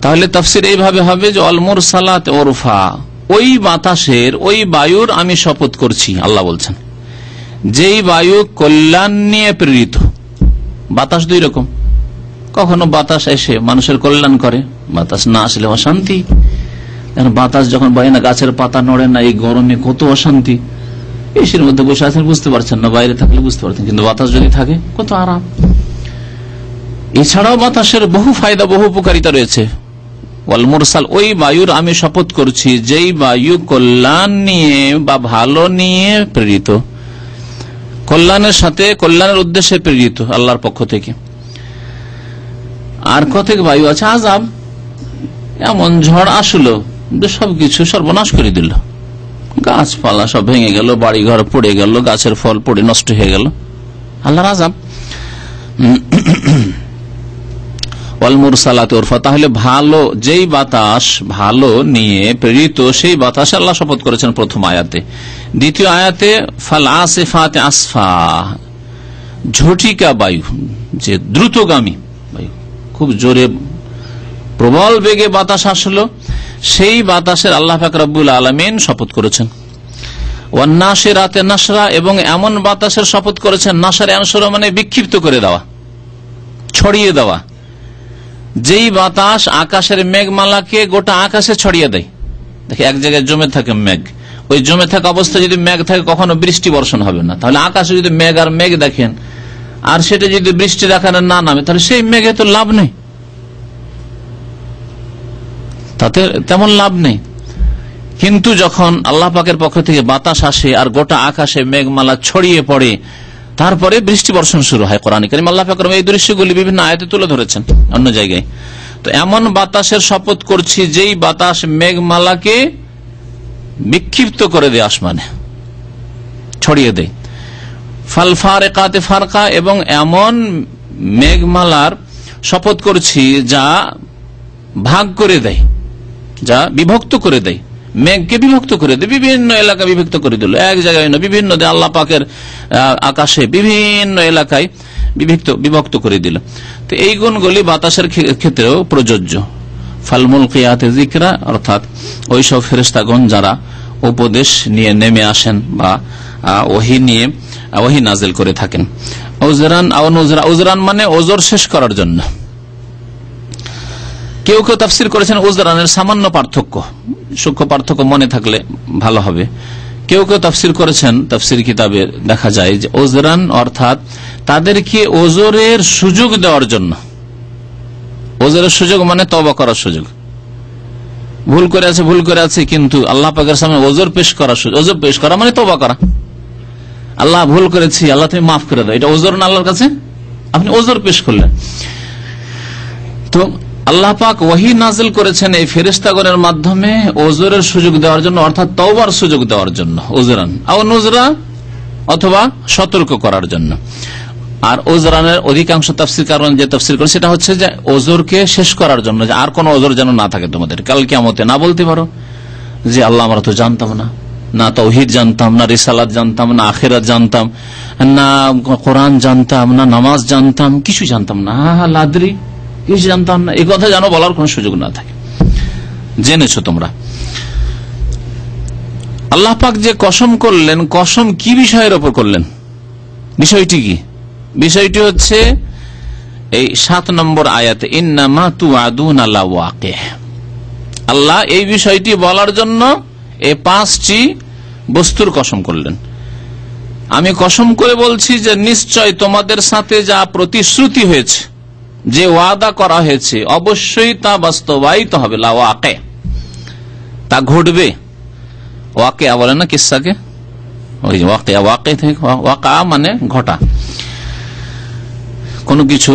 তাহলে তাফসীর এইভাবে হবে যে অল মুরসালাত উরফা, ওই বাতাসের, ওই বায়ুর আমি শপথ করছি, আল্লাহ বলছেন, যেই বায়ু কল্যাণ নিয়ে প্রেরিত। বাতাস দুই রকম, কখনো বাতাস এসে মানুষের কল্যাণ করে, বাতাস না আসলে অশান্তি। বাতাস যখন বয় না, গাছের পাতা নড়ে না, এই গরমে কত অশান্তি। এসির মধ্যে বসে আছেন, বুঝতে পারছেন না, বাইরে থাকলে বুঝতে পারছেন, কিন্তু বাতাস যদি থাকে কত আরাম। এছাড়াও বাতাসের বহু ফায়দা, বহু উপকারিতা রয়েছে। ওয়াল মুরসাল, ওই বায়ুর আমি শপথ করছি যেই বায়ু কল্যাণ নিয়ে বা ভালো নিয়ে প্রেরিত, কল্যাণের সাথে, কল্যাণের উদ্দেশ্যে প্রেরিত আল্লাহর পক্ষ থেকে। আর কতক বায়ু আছে আযাব, এমন ঝড় আসলো যে সবকিছু সর্বনাশ করে দিল, গাছপালা সব ভেঙে গেল, বাড়ি ঘর পড়ে গেল, গাছের ফল পড়ে নষ্ট হয়ে গেল, আল্লাহর আযাব। ওয়াল মুরসালাত উরফা, তাহলে ভালো, যেই বাতাস ভালো নিয়ে প্রেরিত, সেই বাতাসে আল্লাহ শপথ করেছেন প্রথম আয়াতে। দ্বিতীয় আয়াতে ফাল আসিফাত আসফা, ঝটিকা বায়ু, যে দ্রুতগামী বায়ু, খুব জোরে প্রবল বেগে বাতাস আসলো, সেই বাতাসের আল্লাহ পাক রব্বুল আলামিন শপথ করেছেন। ওয়ান নাশিরাতে নাশরা, এবং এমন বাতাসের শপথ করেছেন, নাশারে আনসরা মানে বিক্ষিপ্ত করে দেওয়া, ছড়িয়ে দেওয়া, যেই বাতাস আকাশের মেঘমালাকে গোটা আকাশে ছড়িয়ে দেয়। দেখে এক জায়গায় জমে থাকে মেঘ, ওই জমে থাকা অবস্থায় যদি মেঘ থাকে কখনো বৃষ্টি বর্ষণ হবে না। তাহলে আকাশে যদি মেঘ আর মেঘ দেখেন, আর সেটা যদি বৃষ্টির আকারে না নামে, তাহলে সেই মেঘে তো লাভ নেই, তাতে তেমন লাভ নেই। কিন্তু যখন আল্লাহ পাকের পক্ষ থেকে বাতাস আসে আর গোটা আকাশে মেঘমালা ছড়িয়ে পড়ে, তারপরে বৃষ্টি বর্ষণ শুরু হয়। কোরআন কারীম আল্লাহ পাক এই দৃশ্যগুলি বিভিন্ন আয়াতে তুলে ধরেছেন অন্য জায়গায়। তো এমন বাতাসের শপথ করছি যেই বাতাস মেঘমালাকে বিক্ষিপ্ত করে দেয়, আসমানে ছড়িয়ে দেয়। ফাল ফারিকাতে ফারকা, এবং এমন মেঘমালার শপথ করছি যা ভাগ করে দেয়, যা বিভক্ত করে দেয়, মেঘকে বিভক্ত করে দেয়, বিভিন্ন এলাকা বিভক্ত করে দিল, এক জায়গায় না, বিভিন্ন আল্লাহ পাকের আকাশে বিভিন্ন এলাকায় বিভক্ত করে দিল। তো এই গুণগুলি বাতাসের ক্ষেত্রেও প্রযোজ্য। ফালমুল কিয়াতে যিকরা, অর্থাৎ ওইসব ফেরেশতাগণ যারা উপদেশ নিয়ে নেমে আসেন বা ওহী নাজিল করে থাকেন। উজরান আও নুজরা, উজরান মানে ওজর শেষ করার জন্য। কেউ কেউ তাফসীর করেছেন উজরানের সামান্য পার্থক্য, সূক্ষ্ম পার্থক্য মনে থাকলে ভালো হবে। কেউ কেউ তাফসীর করেছেন, তাফসীর কিতাবে দেখা যায় যে উজরান অর্থাৎ তাদেরকে ওজরের সুযোগ দেওয়ার জন্য। ওজরের সুযোগ মানে তওবা করার সুযোগ। ভুল করে আছে কিন্তু আল্লাহ পাকের সামনে ওজর পেশ করার সুযোগ। ওজর পেশ করা মানে তওবা করা। আল্লাহ ভুল করেছি, আল্লাহ তুমি মাফ করে দাও, এটা ওজর না আল্লাহর কাছে? আপনি ওজর পেশ করলেন। তো আল্লাহ পাক ওহী নাজিল করেছেন এই ফেরেশতাগণের মাধ্যমে ওজরের সুযোগ দেওয়ার জন্য, অর্থাৎ তওবার সুযোগ দেওয়ার জন্য। ওজরান আও নুজরা, অথবা সতর্ক করার জন্য। আর ওজরানের অধিকাংশ তাফসীর কারণ যে তাফসীর করে সেটা হচ্ছে যে ওজরকে শেষ করার জন্য, যে আর কোন ওজর যেন না থাকে তোমাদের, কাল কিয়ামতে না বলতে পারো যে আল্লাহ আমরা তো জানতাম না তাওহীদ জানতাম না, রিসালাত জানতাম না, আখিরাত জানতাম না, কোরআন জানতাম না, নামাজ জানতাম, কিছু জানতাম না, লাদরি কিছু জানতাম না, এই কথা যেন বলার কোন সুযোগ না থাকে। জেনেছো তোমরা। আল্লাহ পাক যে কসম করলেন, কসম কি বিষয়ের উপর করলেন? বিষয়টি কি? বিষয়টি হচ্ছে এই 7 নম্বর আয়াতে, ইন্নামা তুআদুনা লাওয়াকিহ। আল্লাহ এই বিষয়টি বলার জন্য এই 5টি বস্তুর কসম করলেন। আমি কসম করে বলছি যে নিশ্চয় তোমাদের সাথে যা প্রতিশ্রুতি হয়েছে, যে ওয়াদা করা হয়েছে, অবশ্যই তা বাস্তবায়িত হবে। লাওয়াকিহ, তা ঘটবে। ওয়াকিয়া বলে না কিসসাকে, ওই ওয়াকিয়া, ওয়াকা মানে ঘটা, কোনো কিছু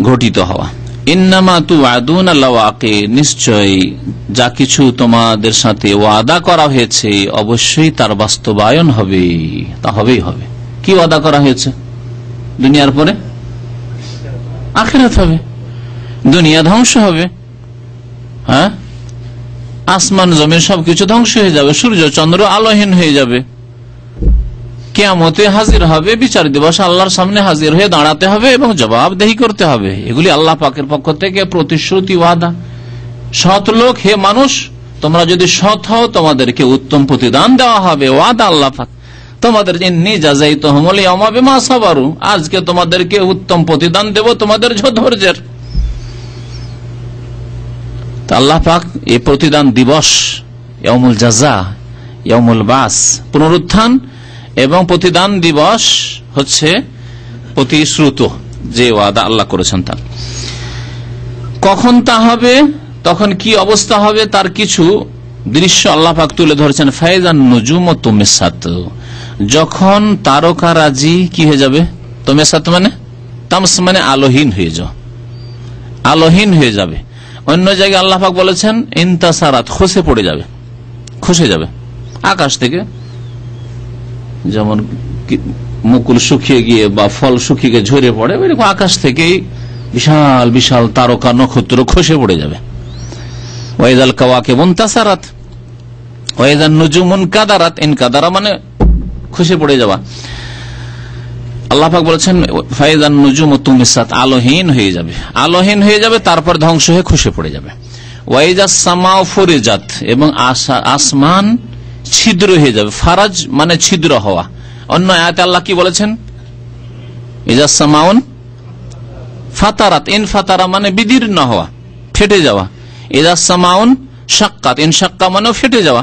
ঘটিত হওয়া। ইন্নামা তুআদুনা লাওয়াকিহ, নিশ্চয় যা কিছু তোমাদের সাথে ওয়াদা করা হয়েছে অবশ্যই তার বাস্তবায়ন হবে, তা হবেই হবে। কি ওয়াদা করা হয়েছে? দুনিয়ার পরে আখিরাত হবে, দুনিয়া ধ্বংস হবে, হ্যাঁ, আসমান জমিন সবকিছু ধ্বংস হয়ে যাবে, সূর্য চন্দ্র আলোহীন হয়ে যাবে, কিয়ামতে হাজির হবে, বিচার দিবস আল্লাহর সামনে হাজির হয়ে দাঁড়াতে হবে এবং জবাবদেহি করতে হবে। এগুলি আল্লাহ পাকের পক্ষ থেকে প্রতিশ্রুতি, ওয়াদা। সৎ লোক, হে মানুষ, তোমরা যদি সৎ হও তোমাদেরকে উত্তম প্রতিদান দেওয়া হবে, ওয়াদা আল্লাহ পাক। তোমাদের ইন্নী জাযাইতুহুমুল ইয়াওমা বিমা সাবারু, আজকে তোমাদেরকে উত্তম প্রতিদান দেব তোমাদের ধৈর্যের। আল্লাহ পাক এই প্রতিদান দিবস, ইয়াউমুল জাযা, ইয়াউমুল বাস, পুনরুত্থান এবং প্রতিদান দিবস হচ্ছে প্রতিশ্রুত যে ওয়াদা আল্লাহ করেছেন তার। কখন তা হবে, তখন কি অবস্থা হবে, তার কিছু দৃশ্য আল্লাহ পাক তুলে ধরেছেন। ফাইজান নুজুমু তুমিসাত, যখন তারকারাজি কি হয়ে যাবে? তুমিসাত মানে তামস মানে আলোহীন হয়ে যাও, আলোহীন হয়ে যাবে। অন্য জায়গায় আল্লাহ পাক বলেছেন ইনতাসারাত, খসে পড়ে যাবে, খসে যাবে আকাশ থেকে। যেমন মুকুল শুকিয়ে গিয়ে বা ফল শুকিয়ে গিয়ে ঝরে পড়ে, ওইরকম আকাশ থেকেই বিশাল বিশাল তারকা নক্ষত্র খসে পড়ে যাবে। ওয়াইদাল কাওয়াকিব ইনতাসারাত, ওয়াইদান নুজুমুন কাদারাত, ইনকাদারা মানে খসে পড়ে যাওয়া। আল্লাহ পাক বলেছেন ফাইজান নুজুমু তুমিসাত, আলোহীন হয়ে যাবে, আলোহীন হয়ে যাবে, তারপর ধ্বংস হয়ে খসে পড়ে যাবে। ওয়াইজাস সামাউ ফুরিজাত, এবং আসমান ছিদ্র হয়ে যাবে। ফারাজ মানে ছিদ্র হওয়া। অন্য আয়াতে আল্লাহ কি বলেছেন? ইজাস সামাউন ফাতারাত, ইন ফাতারা মানে বিদীর্ণ হওয়া, ফেটে যাওয়া। ইজাস সামাউন শাক্কাত, ইন শাক্কা মানে ফেটে যাওয়া।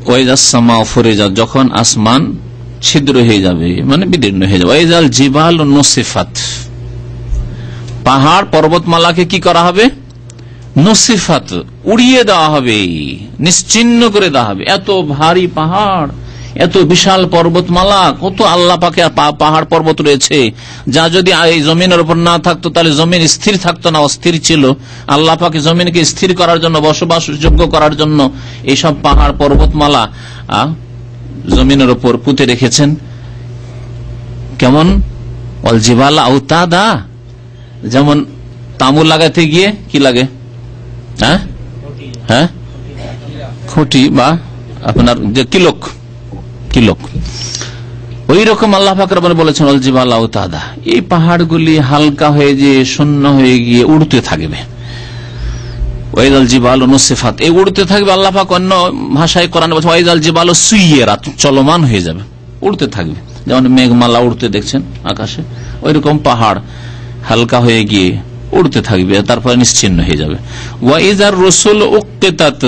ওয়াইজাস সামাউ ফুরিজাত, যখন আসমান ছিদ্র হয়ে যাবে মানে বিদীর্ণ হয়ে যাবে। ওয়াইজাল জিবাল নুসিফাত, পাহাড় পর্বতমালাকে কি করা হবে? নুসিফাত, উড়িয়ে দেওয়া হবে, নিশ্চিহ্ন করে দেওয়া হবে। এত ভারী পাহাড়, এত বিশাল পর্বতমালা, কত আল্লাহ পাকের পাহাড় পর্বত রয়েছে, যা যদি এই জমিনের উপর না থাকতো তাহলে জমিন স্থির থাকতো না, অস্থির ছিল। আল্লাহ পাকে জমিনকে স্থির করার জন্য, বসবাস যোগ্য করার জন্য এইসব পাহাড় পর্বতমালা জমিনের উপর পুঁতে রেখেছেন। কেমন? ওয়াল জিবাল আওতাদা, যেমন তাঁবু লাগাতে গিয়ে কি লাগে, হ্যাঁ হ্যাঁ, খুঁটি বা আপনার যে কিলক, ওই রকম আল্লাহ পাক রব্বুল বলেছেন আল জিবাল আওতাদা, এই পাহাড়গুলি হালকা হয়ে যে শূন্য হয়ে গিয়ে উড়তে থাকবে। ওয়াইদাল জিবাল নুসিফাত, এই উড়তে থাকবে। আল্লাহ পাক অন্য ভাষায় কোরআনে বলেছেন ওয়াইদাল জিবাল সুইয়িরাত, চলমান হয়ে যাবে, উড়তে থাকবে। যেমন মেঘমালা উড়তে দেখছেন আকাশে, ওই রকম পাহাড় হালকা হয়ে গিয়ে উড়তে থাকবে, তারপরে নিশ্চিহ্ন হয়ে যাবে। ওয়াইদার রসুল উক্কিতাত,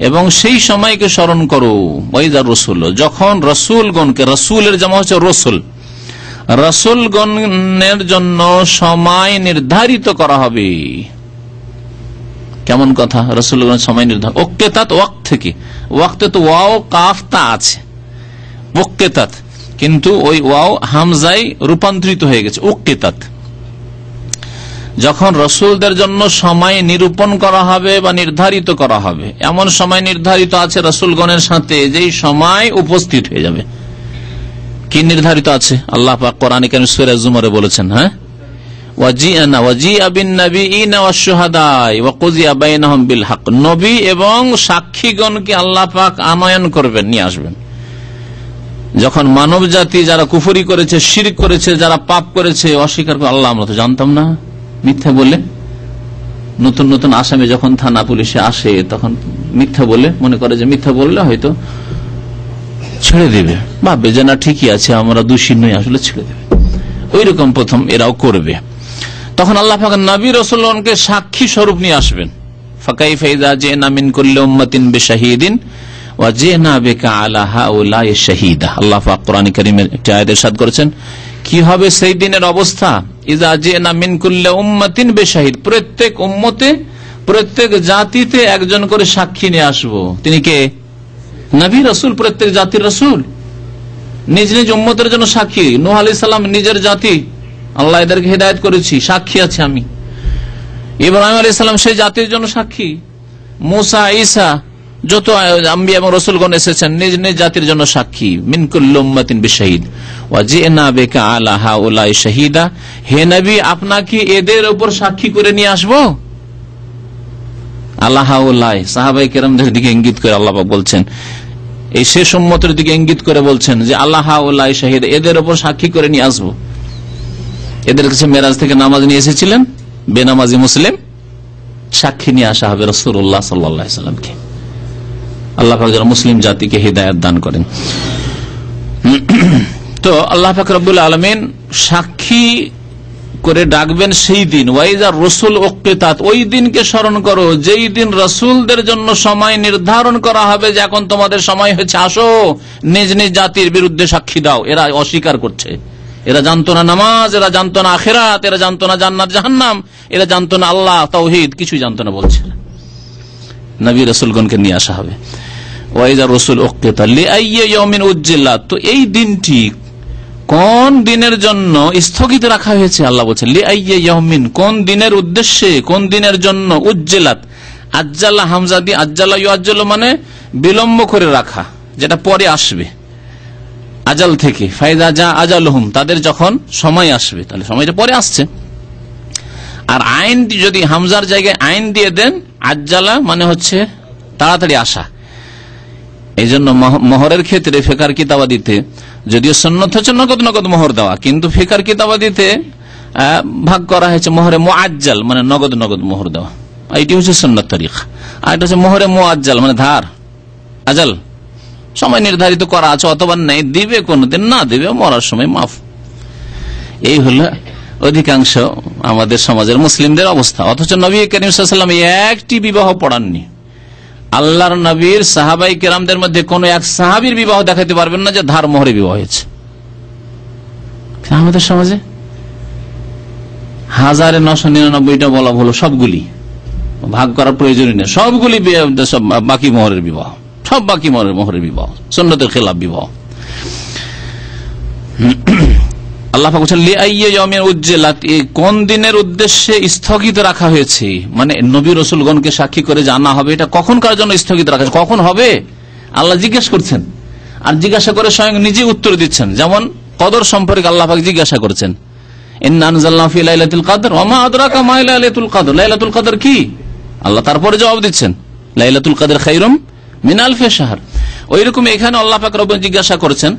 এবং সেই সময়কে স্মরণ করো। ওয়াইদার রসুল, যখন রসুলগণকে, রসুলের জামা হচ্ছে রসুল, রসুলগণের জন্য সময় নির্ধারিত করা হবে। কেমন কথা, রসুলগণের সময় নির্ধারণ। উক্কিতাত ওয়াক্ত থেকে, ওয়াক্তে তো ওয়াও কাফ তা আছে, উক্কিতাত, কিন্তু ওই ওয়াও হামজায় রূপান্তরিত হয়ে গেছে উক্কিতাত। যখন রসুলদের জন্য সময় নিরূপণ করা হবে বা নির্ধারিত করা হবে, এমন সময় নির্ধারিত আছে রসুলগণের সাথে যেই সময় উপস্থিত হয়ে যাবে। কি নির্ধারিত আছে? আল্লাহ পাক কোরআনে কারীম সূরা জুমারে বলেছেন, হ্যাঁ, নবী এবং সাক্ষীগণকে আল্লাহ পাক আনয়ন করবেন, নিয়ে আসবেন। যখন মানব জাতি যারা কুফরি করেছে, শিরক করেছে, যারা পাপ করেছে, অস্বীকার করে, আল্লাহ আমরা তো জানতাম না, মিথ্যা বলে, নতুন নতুন আসামি যখন থানা পুলিশে আসে তখন মিথ্যা বলে, মনে করে যে মিথ্যা বললে হয়তো ছেড়ে দেবে, ভাববে যে না ঠিকই আছে, আমরা দোষী নই, আসলে ছেড়ে দেবে। ওই রকম প্রথম এরাও করবে। তখন আল্লাহ পাক নবী রাসূলগণকে সাক্ষী স্বরূপ নিয়ে আসবেন। ফাকাইফা ইযা জিনা মিন কুল্লি উম্মাতিন বিশাহিদিন ওয়া জিনা বিকা আলা হাউলাই শাহীদা। আল্লাহ পাক কোরআনে কারীমে একটি আয়াত ইরশাদ করেছেন, কি হবে সেই দিনের অবস্থা। ইযা জিনা মিন কুল্লি উম্মাতিন বিশাহিদ, প্রত্যেক উম্মতে, প্রত্যেক জাতিতে একজন করে সাক্ষী নিয়ে আসবো। তিনি কে? নবী রাসূল, প্রত্যেক জাতির রাসূল, নিজ নিজ উম্মতের জন্য সাক্ষী। নূহ আলাইহিস সালাম নিজের জাতি, আল্লাহ এদেরকে হিদায়াত করেছি, সাক্ষী আছে আমি। ইব্রাহিম আলাইহিস সালাম সেই জাতির জন্য সাক্ষী। মুসা, ঈসা, যত আম্বিয়া এবং রাসূলগণ এসেছেন নিজ নিজ জাতির জন্য সাক্ষী। মিন কুল্লি উম্মাতিন বিশাহিদ ওয়া জিনা বিকা আলা হাউলাই শাহীদা, হে নবী আপনাকে এদের উপর সাক্ষী করে নিয়ে আসবো। আলা হাউলাই, সাহাবায়ে কেরামদের দিকে ইঙ্গিত করে আল্লাহ পাক বলছেন, এই শেষ উম্মতের দিকে ইঙ্গিত করে বলছেন যে আলা হাউলাই শাহীদ, এদের উপর সাক্ষী করে নিয়ে আসবো। এদের কাছে মেরাজ থেকে নামাজ নিয়ে এসেছিলেন, বেনামাজি মুসলিম, সাক্ষী নিয়ে আসা হবে রাসূলুল্লাহ সাল্লাল্লাহু আলাইহি ওয়াসাল্লামকে। আল্লাহ পাক যেন মুসলিম জাতিকে হিদায়াত দান করেন। তো আল্লাহ পাক রব্বুল আলামিন সাক্ষী করে ডাকবেন সেই দিন। ওয়াইজার রসুল উক্কিতাত, ওই দিনকে স্মরণ করো যেই দিন রসুলদের জন্য সময় নির্ধারণ করা হবে যে এখন তোমাদের সময় হয়েছে, আসো নিজ নিজ জাতির বিরুদ্ধে সাক্ষী দাও। এরা অস্বীকার করছে, এরা জানতো না নামাজ, এরা জানতো না আখিরাত, এরা জানতো না জান্নাত জাহান্নাম, এরা জানতো না আল্লাহ, তাওহীদ, কিছুই জানতো না বলছে। নবী রাসূলগণকে নিয়ে আসা হবে। ওয়াইজার রসুল উক্কিতা লিআইয়ি ইয়াউমিন উজ্জিলাত, তো এই দিনটি কোন দিনের জন্য স্থগিত রাখা হয়েছে? আল্লাহ বলছেন লিআইয়ি ইয়াউমিন, কোন দিনের উদ্দেশ্যে, কোন দিনের জন্য। উজ্জিলাত, আজ্জালা, হামজা দিয়ে আজ্জালা ইউআজ্জালু মানে বিলম্ব করে রাখা, যেটা পরে আসবে আজাল থেকে। ফাইদা যা আজালুহুম, তাদের যখন সময় আসবে, তাহলে সময়টা পরে আসছে। আর আইন যদি হামজার জায়গায় আইন দিয়ে দেন, আজ্জালা মানে হচ্ছে তাড়াতাড়ি আসা। এই জন্য মোহরের ক্ষেত্রে ফিকার কিতাবাদিতে, যদিও সুন্নাত হচ্ছে নগদ নগদ মোহর দেওয়া, কিন্তু ফিকার কিতাবাদিতে ভাগ করা হয়েছে মোহরে মুআজ্জাল মানে নগদ নগদ মোহর দেওয়া, এটি হচ্ছে সুন্নাত তরিকা। আর এটা হচ্ছে মোহরে মুআজ্জাল মানে ধার, আজাল, সময় নির্ধারিত করা আছে, অথবা নেই, দিবে কোনদিন, না দিবে মরার সময় মাফ। এই হলো অধিকাংশ আমাদের সমাজের মুসলিমদের অবস্থা। অথচ নবী করিম সাল্লাল্লাহু আলাইহি ওয়াসাল্লাম একটি বিবাহ পড়াননি। আল্লাহর নবীর সাহাবাই কেরামদের মধ্যে কোন এক সাহাবীর বিবাহ দেখাতে পারবেন না যে ধার মোহরে বিবাহ হয়েছে। আমাদের সমাজে 1999টা বলা হলো, সবগুলি ভাগ করার প্রয়োজনই নেই, সবগুলি বাকি মোহরের বিবাহ, সব বাকি মোহরের বিবাহ, সুন্নতের খেলাফ বিবাহ। আল্লাহ পাক বলেন লিআইয়ি ইয়াউমিন উজ্জিলাত, কোন দিনের উদ্দেশ্যে স্থগিত রাখা হয়েছে, মানে নবী রাসূলগণকে সাক্ষী করে জানা হবে এটা কখনকার জন্য স্থগিত রাখা হয়েছে, কখন হবে আল্লাহ জিজ্ঞেস করছেন। আর জিজ্ঞাসা করে স্বয়ং নিজে উত্তর দিচ্ছেন। যেমন কদর সম্পর্কে আল্লাহ পাক জিজ্ঞাসা করেছেন, ইন্না আনজালনাহু ফি লাইলাতুল কদর ওয়া মা আদরাকা মা লাইলাতুল কদর, লাইলাতুল কদর কি? আল্লাহ তারপরে জবাব দিচ্ছেন লাইলাতুল কদর খায়রুম মিন আলফি শাহর। ওই রকম এখানে আল্লাহ পাক রব্বুল জিজ্ঞাসা করছেন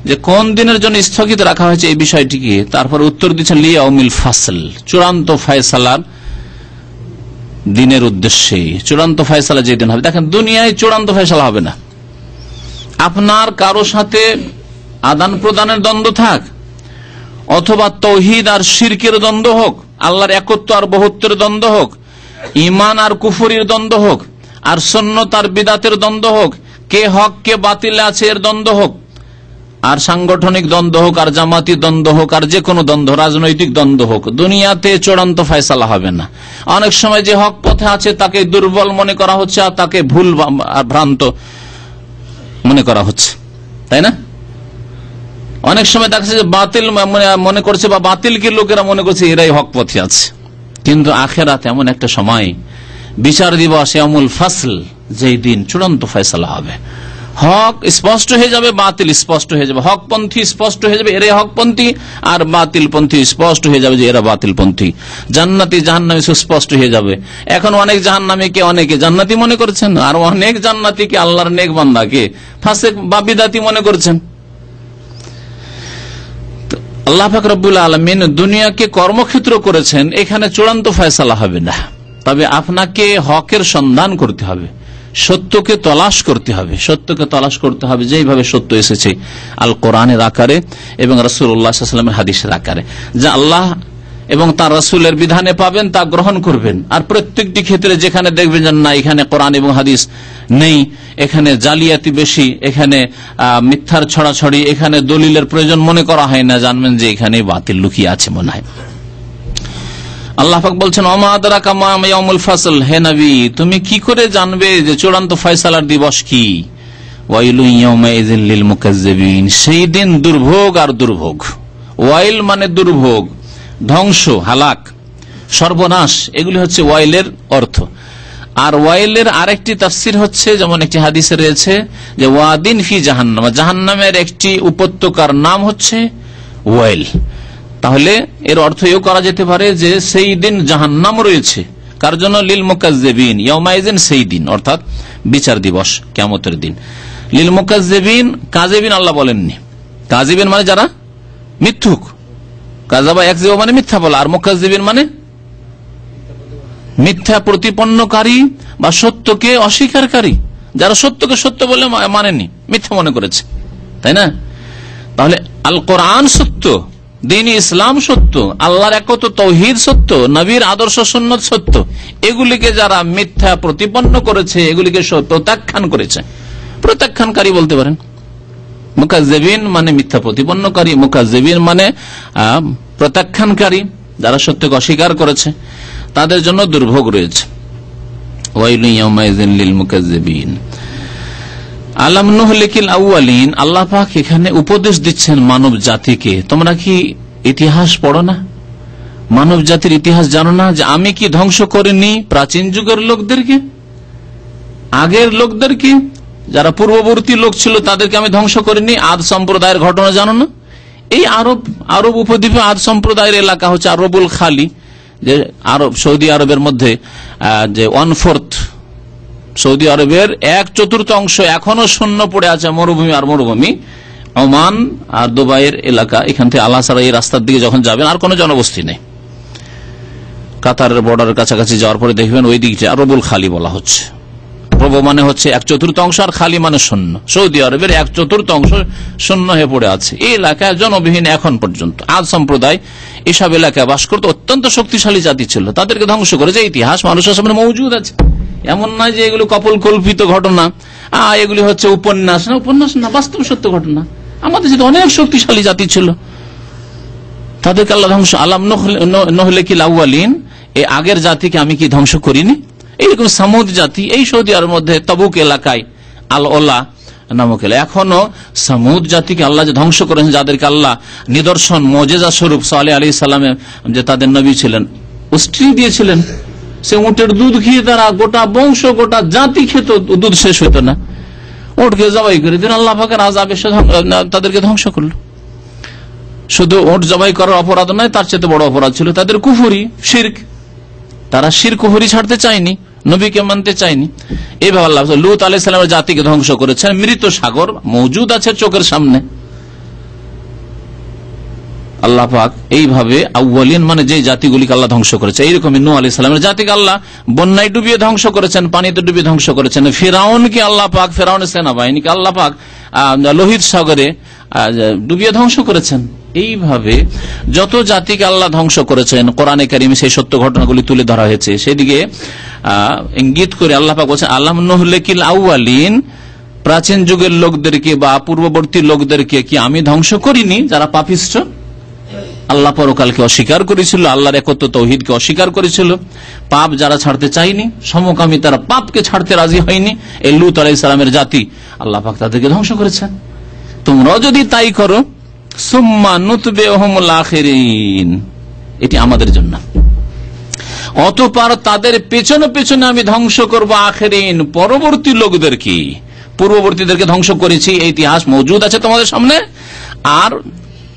যে কোন দিনের জন্য স্থগিত রাখা হয়েছে এই বিষয়টিকে, তারপর উত্তর দিচ্ছেন লিয়াউমিল ফাসল, চূড়ান্ত ফয়সালার দিনের উদ্দেশ্যে। চূড়ান্ত ফয়সালা যেদিন হবে, দেখেন দুনিয়ায় চূড়ান্ত ফয়সালা হবে না, আপনার কারো সাথে আদান প্রদানের দ্বন্দ্ব থাক, অথবা তৌহিদ আর শিরকের দ্বন্দ্ব হোক, আল্লাহর একত্ব আর বহুত্বের দ্বন্দ্ব হোক, ঈমান আর কুফরির দ্বন্দ্ব হোক, আর সুন্নাত আর বিদআতের দ্বন্দ্ব হোক, কে হক কে বাতিলে আছে এর দ্বন্দ্ব হোক, আর সাংগঠনিক দ্বন্দ্ব হোক, আর জামাতি দ্বন্দ্ব হোক, আর যে কোনো দ্বন্দ্ব, রাজনৈতিক দ্বন্দ্ব হোক, দুনিয়াতে চূড়ান্ত ফয়সালা হবে না। অনেক সময় যে হক পথে আছে তাকে দুর্বল মনে করা হচ্ছে, আর তাকে ভুল আর ভ্রান্ত মনে করা হচ্ছে, তাই না? অনেক সময় দেখা যাচ্ছে যে বাতিল মনে করছে, বা বাতিলকে লোকেরা মনে করছে এরাই হক পথে আছে। কিন্তু আখেরাত এমন একটা সময়, বিচার দিবস, ইয়াউমুল ফাসল, যেই দিন চূড়ান্ত ফয়সালা হবে, হক স্পষ্ট হয়ে যাবে, বাতিল স্পষ্ট হয়ে যাবে, হকপন্থী স্পষ্ট হয়ে যাবে এরাই হকপন্থী, আর বাতিলপন্থী স্পষ্ট হয়ে যাবে যে এরা বাতিলপন্থী, জান্নাতি জাহান্নামী সুস্পষ্ট হয়ে যাবে। এখন অনেক জাহান্নামীকে অনেকে জান্নাতি মনে করছেন, আর অনেক জান্নাতিকে আল্লাহর নেক বান্দাকে ফাসিক বা বিদআতি মনে করছেন। আল্লাহ পাক রব্বুল আলামিন দুনিয়াকে কর্মক্ষেত্র করেছেন, এখানে চূড়ান্ত ফয়সালা হবে না, তবে আপনাকে হকের সন্ধান করতে হবে, সত্যকে তলাশ করতে হবে, সত্যকে তলাশ করতে হবে যেইভাবে সত্য এসেছে আল কোরআনের আকারে এবং রাসূলুল্লাহ সাল্লাল্লাহু আলাইহি ওয়াসাল্লামের হাদিসের আকারে, যা আল্লাহ এবং তার রাসূলের বিধানে পাবেন তা গ্রহণ করবেন। আর প্রত্যেকটি ক্ষেত্রে যেখানে দেখবেন যে না এখানে কোরআন এবং হাদিস নেই, এখানে জালিয়াতি বেশি, এখানে মিথ্যার ছড়াছড়ি, এখানে দলিলের প্রয়োজন মনে করা হয় না, জানবেন যে এখানে বাতিল লুকিয়ে আছে মনে হয়। আল্লাহ পাক বলছেন ওমা আদরাকা মা ইয়াউমুল ফাসল, হে নবী তুমি কি করে জানবে যে চূড়ান্ত ফয়সালার দিবস কি? ওয়াইলু ইয়াউমাইযিল লিল মুকাজ্জিবিন, সেই দিন দুর্ভোগ আর দুর্ভোগ। ওয়াইল মানে দুর্ভোগ, ধ্বংস, হালাক, সর্বনাশ, এগুলি হচ্ছে ওয়াইলের অর্থ। আর ওয়াইলের আরেকটি তাফসীর হচ্ছে, যেমন একটি হাদিসে রয়েছে যে ওয়াদিন ফি জাহান্নাম, জাহান্নামের একটি উপত্যকার নাম হচ্ছে ওয়াইল। তাহলে এর অর্থ এও করা যেতে পারে যে সেই দিন জাহান্নাম রয়েছে, কার জন্য? লিল মুকাজ্জিবিন, ইয়াউমাইযিন সেই দিন, অর্থাৎ বিচার দিবস, কিয়ামতের দিন। লিল মুকাজ্জিবিন, কাযিবিন আল্লাহ বলেননি, কাযিবিন মানে যারা মিথ্যুক, কাযাবা ইয়াকযিবু মানে মিথ্যা বলা, আর মুকাজ্জিবিন মানে মিথ্যা প্রতিপন্নকারী বা সত্যকে অস্বীকারী, যারা সত্যকে সত্য বলে মানেনি, মিথ্যা মনে করেছে, তাই না? তাহলে আল কোরআন সত্য, দ্বীন ইসলাম সত্য, আল্লাহর একত্ব তাওহীদ সত্য, নবীর আদর্শ সুন্নাত সত্য, এগুলিকে যারা মিথ্যা প্রতিপন্ন করেছে, এগুলিকে প্রত্যাখ্যান করেছে, প্রত্যাখ্যানকারী বলতে পারেন। মুকাজ্জিবিন মানে মিথ্যা প্রতিপন্নকারী, মুকাজ্জিবিন মানে প্রত্যাখ্যানকারী, যারা সত্যকে অস্বীকার করেছে, তাদের জন্য দুর্ভোগ রয়েছে। ওয়াইলু ইয়াউমাইযিন লিল মুকাজ্জিবিন। আলাম নুহলিকিল আউয়ালিন, আল্লাহ পাক এখানে উপদেশ দিচ্ছেন মানব জাতিকে, তোমরা কি ইতিহাস পড়ো না? মানব জাতির ইতিহাস জানো না যে আমি কি ধ্বংস করিনি প্রাচীন যুগের লোকদেরকে, আগের লোকদেরকে, যারা পূর্ববর্তী লোক ছিল তাদেরকে আমি ধ্বংস করিনি? আদ সম্প্রদায়ের ঘটনা জানো না? এই আরব উপদ্বীপে আদ সম্প্রদায়ের এলাকা হচ্ছে আরবুল খালি, যে আরব সৌদি আরবের মধ্যে যে 1/4 সৌদি আরবের 1/4 অংশ এখনো শূন্য পড়ে আছে, মরুভূমি আর মরুভূমি। ওমান আর দুবাইয়ের এলাকা, এখান থেকে আলাসারা এই রাস্তার দিকে যখন যাবেন আর কোনো জনবস্তি নেই, কাতারের বর্ডারের কাছাকাছি যাওয়ার পরে দেখবেন ওই দিকটা আরবুল খালি বলা হচ্ছে। প্রভু মানে হচ্ছে 1/4 অংশ, আর খালি মানে শূন্য। সৌদি আরবের 1/4 অংশ শূন্য হয়ে পড়ে আছে। এই এলাকায় জনবিহীন এখন পর্যন্ত। আদ সম্প্রদায় এসব এলাকায় বাস করতে অত্যন্ত শক্তিশালী জাতি ছিল, তাদেরকে ধ্বংস করেছে। ইতিহাস মানুষের সামনে মজুদ আছে, এমন নয় যে এগুলো কপল কল্পিত ঘটনা, এগুলি হচ্ছে উপন্যাস না, উপন্যাস না, বাস্তব সত্য ঘটনা। আমাদের যেহেতু অনেক শক্তিশালী জাতি ছিল, তাদেরকে আল্লাহ ধ্বংস। আলাম নহলিকিল আউয়ালিন, এই আগের জাতিকে আমি কি ধ্বংস করিনি? এইরকম সামুদ জাতি এই সৌদি আরবের মধ্যে তবুক এলাকায় আল ওলা নামক এলাকা, এখনো সামুদ জাতিকে আল্লাহ যে ধ্বংস করেছেন, যাদেরকে আল্লাহ নিদর্শন মুজিজা স্বরূপ সালেহ আলাইহিস সালামের যে তাদের নবী ছিলেন উষ্ট্রি দিয়েছিলেন, সে উটের দুধ খেয়ে তারা গোটা বংশ গোটা জাতি খেত, দুধ শেষ হইত না, উটকে জবাই করে দিন। আল্লাহ পাকের আযাবে তাদেরকে ধ্বংস করলো। শুধু উট জবাই করার অপরাধ নয়, তার চেয়ে বড় অপরাধ ছিল তাদের কুফরি, শিরক। তারা শিরক কুফরি ছাড়তে চায়নি, নবীকে মানতে চায়নি। এইভাবে আল্লাহ লূত আলাইহিস সালামের জাতিকে ধ্বংস করেছেন। মৃত সাগর মজুদ আছে চোখের সামনে। আল্লাহ পাক এইভাবে আউয়ালিন মানে যে জাতিগুলিকে আল্লাহ ধ্বংস করেছে, এইরকমই নূহ আলাইহিস সালামের জাতিকে আল্লাহ বন্যায় ডুবিয়ে ধ্বংস করেছেন, পানিতে ডুবিয়ে ধ্বংস করেছেন। ফিরাউনকে আল্লাহ পাক, ফিরাউনের সেনাবাহিনীকে আল্লাহ পাক লোহিত সাগরে ডুবিয়ে ধ্বংস করেছেন। এইভাবে যত জাতিকে আল্লাহ ধ্বংস করেছেন কোরআনে কারিমে সেই সত্য ঘটনাগুলি তুলে ধরা হয়েছে। সেদিকে ইঙ্গিত করে আল্লাহ পাক বলছেন আলাম নুহলিকিল আউয়ালিন, প্রাচীন যুগের লোকদেরকে বা পূর্ববর্তী লোকদেরকে কি আমি ধ্বংস করিনি যারা পাপিষ্ঠ, আল্লাহ পরকালকে অস্বীকার করেছিল, আল্লাহর একত্ব তাওহীদকে অস্বীকার করেছিল, পাপ যারা ছাড়তে চায়নি, সমকামী তারা পাপকে ছাড়তে রাজি হয়নি, এই লূত আলাইহিস সালামের জাতি, আল্লাহ পাক তাদেরকে ধ্বংস করেছেন। তোমরাও যদি তাই করো, সুম্মা নুতবিউহুমুল আখিরিন, এটি আমাদের জন্য। অতঃপর তাদের পেছনে পেছনে আমি ধ্বংস করব আখিরিন, পরবর্তী লোকদেরকে। পূর্ববর্তীদেরকে ধ্বংস করেছি, এই ইতিহাস মজুদ আছে তোমাদের সামনে। আর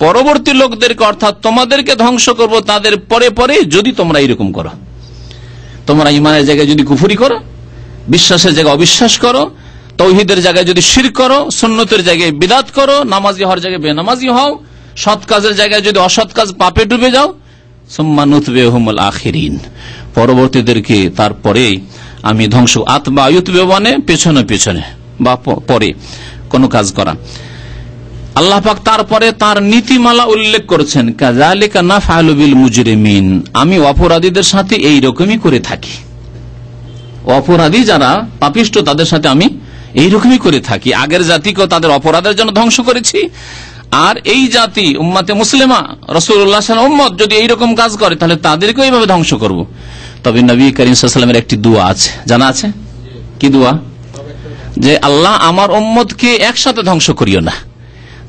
পরবর্তী লোকদেরকে অর্থাৎ তোমাদেরকে ধ্বংস করব তাদের পরে পরে, যদি তোমরা এরকম করো। তোমরা ইমানের জায়গায় যদি কুফরি করো, বিশ্বাসের জায়গায় অবিশ্বাস করো, তাওহীদের জায়গায় যদি শিরক করো, সুন্নতের জায়গায় বিদআত করো, নামাজি হওয়ার জায়গায় বেনামাজি হও, সৎ কাজের জায়গায় যদি অসৎ কাজ পাপে ডুবে যাও, সুম্মা নুতবিউহুমুল আখিরিন, পরবর্তীদেরকে তারপরে আমি ধ্বংস। আতবা ইউতবিউ মানে পেছনে পেছনে বা পরে কোন কাজ করা। আল্লাহ পাক তারপরে তার নীতিমালা উল্লেখ করেছেন, কাযালিকা নাফআলু বিল মুজরিমিন, আমি অপরাধীদের সাথে এই রকমই করে থাকি। অপরাধী যারা পাপিষ্ঠ তাদের সাথে আমি এইরকমই করে থাকি। আগের জাতিকেও তাদের অপরাধের জন্য ধ্বংস করেছি, আর এই জাতি উম্মতে মুসলিমা রাসূলুল্লাহ সাল্লাল্লাহু আলাইহি ওয়াসাল্লাম উম্মত যদি এইরকম কাজ করে তাহলে তাদেরকেও এইভাবে ধ্বংস করব। তবে নবী করিম সাল্লাল্লাহু আলাইহি ওয়াসাল্লামের একটি দোয়া আছে, জানা আছে? কি দোয়া? যে আল্লাহ আমার উম্মতকে একসাথে ধ্বংস করিও না,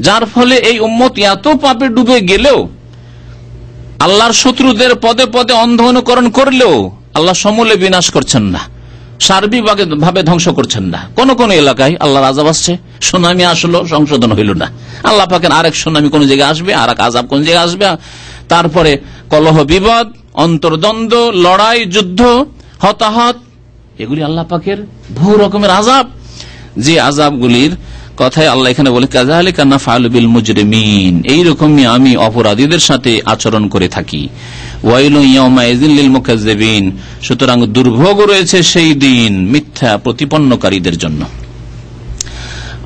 যার ফলে এই উম্মত এত পাপে ডুবে গেলেও, আল্লাহর শত্রুদের পদে পদে অন্ধ অনুকরণ করলেও আল্লাহ সমূলে বিনাশ করছেন না, সার্বিক ভাবে ধ্বংস করছেন না। কোন কোন এলাকায় আল্লাহর আযাব আসছে, সুনামি আসলো, সংশোধন হইল না। আল্লাহ পাকের আরেক সুনামি কোন জায়গায় আসবে, আর এক আযাব কোন জায়গায় আসবে, তারপরে কলহ বিবাদ, অন্তর্দ্বন্দ্ব, লড়াই, যুদ্ধ, হতাহত, এগুলি আল্লাহ পাকের বহু রকমের আযাব। যে আযাবগুলির কথায় আল্লাহ এখানে বলে কাযালিকা নাফআলু বিল মুজরিমিন, এইরকমই আমি অপরাধীদের সাথে আচরণ করে থাকি। ওয়াইলু ইয়াউমাইযিল লিল মুকাজ্জিবিন, সুতরাং দুর্ভোগ রয়েছে সেই দিন মিথ্যা প্রতিপন্নকারীদের জন্য।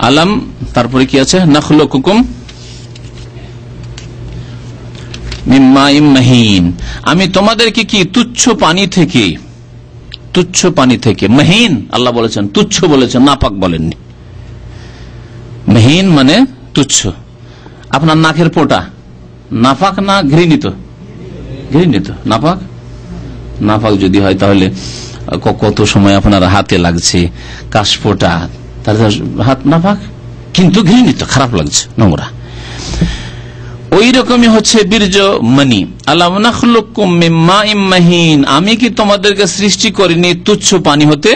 আলাম, তারপরে কি আছে? নাখলুকুকুম মিন মাইম মাহিন, আমি তোমাদেরকে কি তুচ্ছ পানি থেকে, তুচ্ছ পানি থেকে, মহিন আল্লাহ বলেছেন, তুচ্ছ বলেছেন, নাপাক বলেননি। মহিন মানে তুচ্ছ। আপনার নাকের পোটা নাপাক না ঘৃণিত? ঘৃণিত। নাপাক, নাপাক যদি হয় তাহলে কত সময় আপনার হাতে লাগছে কাশফোঁটা, তাহলে হাত নাপাক, কিন্তু ঘৃণিত, খারাপ লাগছে, নোংরা। ওই রকমই হচ্ছে বীর্য মনি। আলাম নাখলুকুম মিন মাইম মাহিন, আমি কি তোমাদেরকে সৃষ্টি করিনি তুচ্ছ পানি হতে?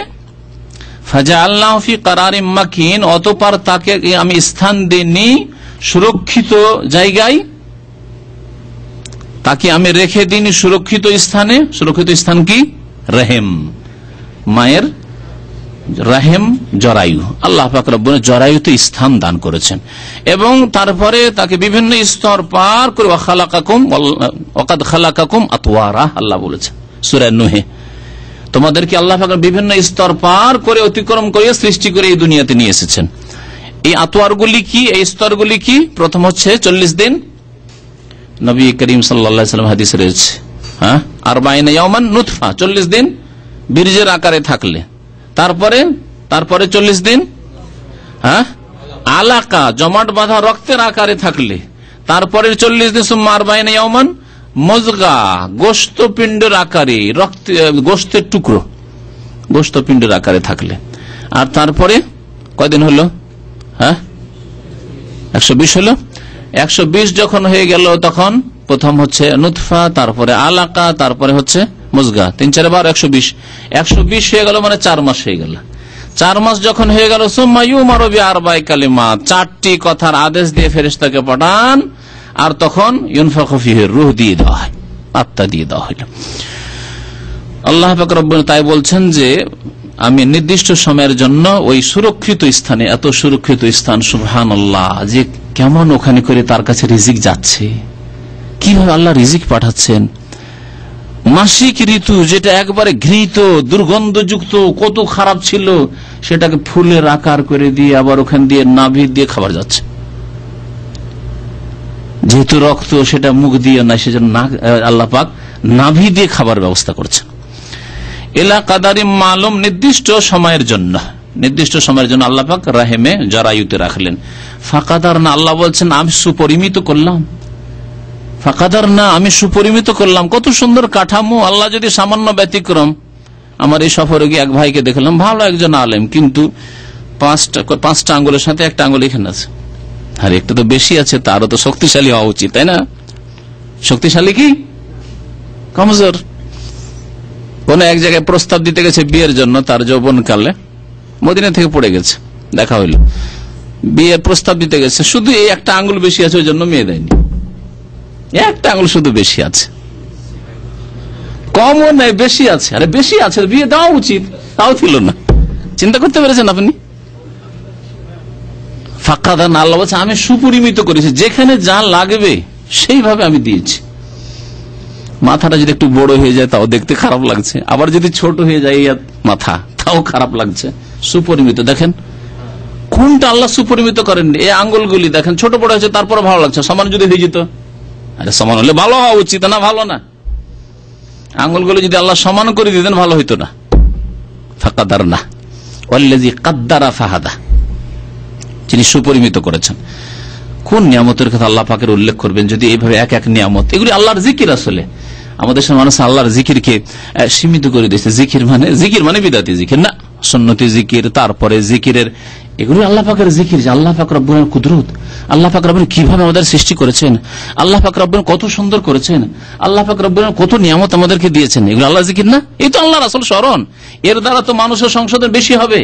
ফাজআলনাহু ফি কারারিম মাকিন, অতঃপর তাকে আমি স্থান দেইনি সুরক্ষিত জায়গায়, তাকে আমি রেখে দিইনি সুরক্ষিত স্থানে। সুরক্ষিত স্থান কি? রহিম, মায়ের রাহেম, জরায়ু। আল্লাহ পাক রব্বুল জরায়ুতে স্থান দান করেছেন এবং তারপরে তাকে বিভিন্ন স্তর পার করে ওয়াকাদ খালাকাকুম আতওয়ারা, আল্লাহ বলেছেন সূরা নূহে, তোমাদেরকে আল্লাহ পাক বিভিন্ন স্তর পার করে অতিক্রম করে সৃষ্টি করে এই দুনিয়াতে নিয়ে এসেছেন। এই আতওয়ারগুলি কি, এই স্তরগুলি কি? প্রথম হচ্ছে 40 দিন, নবী করিম সাল্লাল্লাহু আলাইহি ওয়াসাল্লাম হাদিসে রয়েছে, হ্যাঁ, 40 ইয়াওমান নুতফা, 40 দিন বীর্যের আকারে থাকলে, তারপরে 40 দিন হ্যাঁ আলাকা, জমাট বাঁধা রক্তের আকারে থাকলে, তারপরে 40 দিন সুম্মা 40 ইয়াওমান মজগা, গোশত পিণ্ডের আকারে, গোশতের টুকরো গোশত পিণ্ডের আকারে থাকলে, আর তারপরে কয়দিন হলো? হ্যাঁ 120 হলো। 120 যখন হয়ে গেল তখন প্রথম হচ্ছে নুতফা, তারপরে আলাকা, তারপরে হচ্ছে মুজগা, 3-4 বার 120। 120 হয়ে গেল মানে 4 মাস হয়ে গেল। 4 মাস যখন হয়ে গেল সুম্মা ইউমারু বিআরবা'i কালিমাত, 4টি কথার আদেশ দিয়ে ফেরেশতাকে পাঠান, আর তখন ইউনফাখু ফীহি রূহ দিয়ে দেওয়া হয়, আত্মা দিয়ে দেওয়া হইল। আল্লাহ পাক রব্বুল তাই বলছেন যে আমি নির্দিষ্ট সময়ের জন্য ওই সুরক্ষিত স্থানে, এত সুরক্ষিত স্থান সুবহানাল্লাহ, যে কেমন ওখানে করে তার কাছে রিজিক যাচ্ছে, কিভাবে আল্লাহ রিজিক পাঠাচ্ছেন। মাসিক ঋতু যেটা একবারে ঘৃণিত দুর্গন্ধযুক্ত কত খারাপ ছিল, সেটাকে ফুলের আকার করে দিয়ে আবার ওখান দিয়ে নাভি দিয়ে খাবার যাচ্ছে। যেহেতু রক্ত সেটা মুখ দিয়ে না, সেজন্য আল্লাহ পাক নাভি দিয়ে খাবার ব্যবস্থা করছেন। এলা কাদারি মালুম, নির্দিষ্ট সময়ের জন্য, নির্দিষ্ট সময়ের জন্য আল্লাহ পাক রাহেমে জরায়ুতে রাখলেন। ফাকাদার না, আল্লাহ বলছেন আমি সুপরিমিত করলাম। ফাকাদার না, আমি সুপরিমিত করলাম। কত সুন্দর কাঠামো। আল্লাহ যদি সামান্য ব্যতিক্রম, আমার এই সফরে গিয়ে এক ভাইকে দেখলাম, ভালো একজন আলেম, কিন্তু পাঁচটা আঙ্গুলের সাথে একটা আঙ্গুল এখানে আছে, আর একটা তো বেশি আছে, তারও তো শক্তিশালী হওয়া উচিত, তাই না? শক্তিশালী কি কমজোর? কোন এক জায়গায় প্রস্তাব দিতে গেছে বিয়ের জন্য, তার যৌবনকালে মদিনা থেকে পড়ে গেছে, দেখা হইল, বিয়ের প্রস্তাব দিতে গেছে, শুধু এই একটা আঙ্গুল বেশি আছে, ওই জন্য মেয়ে দেয়নি। একটা আঙ্গুল শুধু বেশি আছে, কমও নাই, বেশি আছে। আরে বেশি আছে, বিয়ে দেওয়া উচিত, তাও ছিল না। চিন্তা করতে পেরেছেন আপনি? ফাঁকাদান, আল্লাহ বলছে আমি সুপরিমিত করেছি, যেখানে যা লাগবে সেইভাবে আমি দিয়েছি। মাথাটা যদি একটু বড় হয়ে যায় তাও দেখতে খারাপ লাগছে, আবার যদি ছোট হয়ে যায় মাথা তাও খারাপ লাগছে। সুপরিমিত, দেখেন কোনটা আল্লাহ সুপরিমিত করেননি। এই আঙ্গুলগুলি দেখেন ছোট বড় হয়েছে, তারপরে ভালো লাগছে। সমান যদি হয়ে যেত, আরে সমান হলে ভালো হওয়া উচিত না, ভালো না? আঙ্গুলগুলো যদি আল্লাহ সমান করে দিতেন ভালো হইতো না। ফাকাদার না, ওয়াল্লাযী কাদ্দারা ফাহাদা, যিনি সুপরিমিত করেছেন। কোন নিয়ামতের কথা আল্লাহ পাকের উল্লেখ করবেন যদি এইভাবে এক এক নিয়ামত? এগুলি আল্লাহর জিকির। আসলে আমাদের সামনে মানুষ আল্লাহর জিকিরকে সীমিত করে দিয়েছে। জিকির মানে বিদাতি জিকির না, সুন্নতি জিকির, তারপরে জিকিরের, এগুলি আল্লাহ পাকের জিকির। আল্লাহ পাক রব্বুল কুদরত, আল্লাহ পাক রব্বুল কিভাবে আমাদের সৃষ্টি করেছেন, আল্লাহ পাক রব্বুল কত সুন্দর করেছেন, আল্লাহ পাক রব্বুল কত নিয়ামত আমাদেরকে দিয়েছেন, এগুলো আল্লাহ জিকির না? এই তো আল্লাহর আসল স্মরণ। এর দ্বারা তো মানুষের সংশোধন বেশি হবে।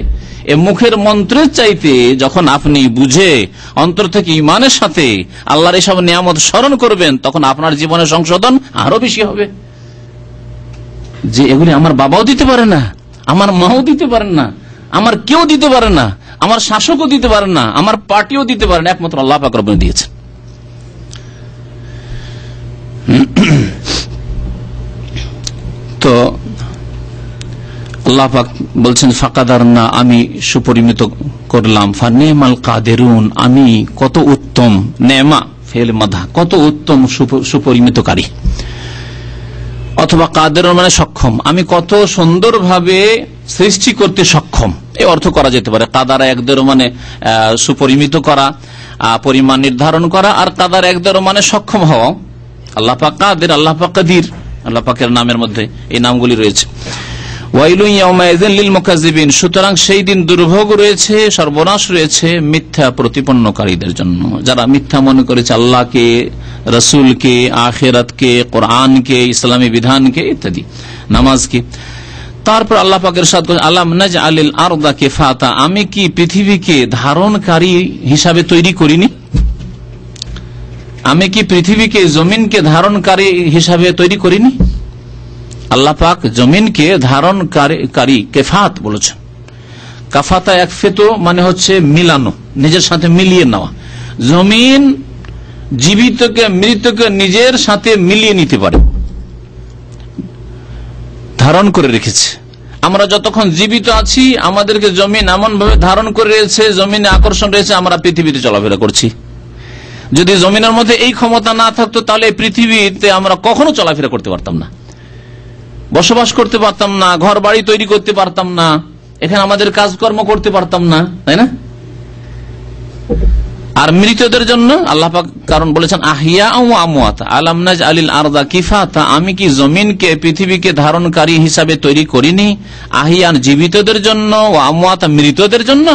এ মুখের মন্ত্রের চাইতে যখন আপনি বুঝে অন্তর থেকে ইমানের সাথে আল্লাহর এসব নিয়ামত স্মরণ করবেন, তখন আপনার জীবনের সংশোধন আরো বেশি হবে। যে এগুলি আমার বাবাও দিতে পারে না, আমার মাও দিতে পারেন না, আমার কেউ দিতে পারে না, আমার শাসকও দিতে পারে না, আমার পার্টিও দিতে পারে না, একমাত্র আল্লাহ পাক রব্বুল দিয়েছেন। তো আল্লাহ পাক বলছেন ফাকাদার না, আমি সুপরিমিত করলাম। ফানেমাল কাদেরুন, আমি কত উত্তম, নেমা ফেল মাধা, কত উত্তম সুপরিমিতকারী, অথবা কাদের মানে সক্ষম, আমি কত সুন্দরভাবে সৃষ্টি করতে সক্ষম, এই অর্থ করা যেতে পারে। কাদারা একদের মানে সুপরিমিত করা, পরিমাণ নির্ধারণ করা, আর কাদার একদের মানে সক্ষম হওয়া। আল্লাহ পাক কাদের, আল্লাহ পাক কাদির, আল্লাহ পাকের নামের মধ্যে এই নামগুলি রয়েছে। ওয়াইলুন ইয়াউমাইযিন লিল মুকাজ্জিবিন, সুতরাং সেই দিন দুর্ভোগ রয়েছে, সর্বনাশ রয়েছে মিথ্যা প্রতিপন্নকারীদের জন্য, যারা মিথ্যা মনে করেছে আল্লাহকে, রসুলকে, আখিরাতকে, কোরআনকে, ইসলামী বিধানকে ইত্যাদি, নামাজকে। তারপর আল্লাহ পাকের ইরশাদ করেন আলাম নাজআলিল আরদা কিফাতা, আমি কি পৃথিবীকে ধারণকারী হিসাবে তৈরি করিনি? আমি কি পৃথিবীকে, জমিনকে ধারণকারী হিসাবে তৈরি করিনি? আল্লাহ পাক জমিনকে ধারণকারী কেফাত বলেছেন। কাফাতা এক ফেতো মানে হচ্ছে মিলানো, নিজের সাথে মিলিয়ে নেওয়া। জমিন জীবিতকে মৃতকে নিজের সাথে মিলিয়ে নিতে পারে, ধারণ করে রেখেছে। আমরা যতক্ষণ জীবিত আছি আমাদেরকে জমিন এমন ভাবে ধারণ করে রয়েছে, জমিনে আকর্ষণ রয়েছে, আমরা পৃথিবীতে চলাফেরা করছি। যদি জমিনের মধ্যে এই ক্ষমতা না থাকতো তাহলে পৃথিবীতে আমরা কখনো চলাফেরা করতে পারতাম না, বসবাস করতে পারতাম না, ঘর বাড়ি তৈরি করতে পারতাম না, এখানে আমাদের কাজকর্ম করতে পারতাম না, তাই না? আর মৃতদের জন্য আল্লাহ পাক কারণ বলেছেন আহিয়া ও আমওয়াত, আলাম নাজআলিল আরদা কিফাতা, আমি কি জমিনকে, পৃথিবীকে ধারণকারী হিসাবে তৈরি করিনি? আহিয়ান জীবিতদের জন্য, ও আমওয়াত মৃতদের জন্য।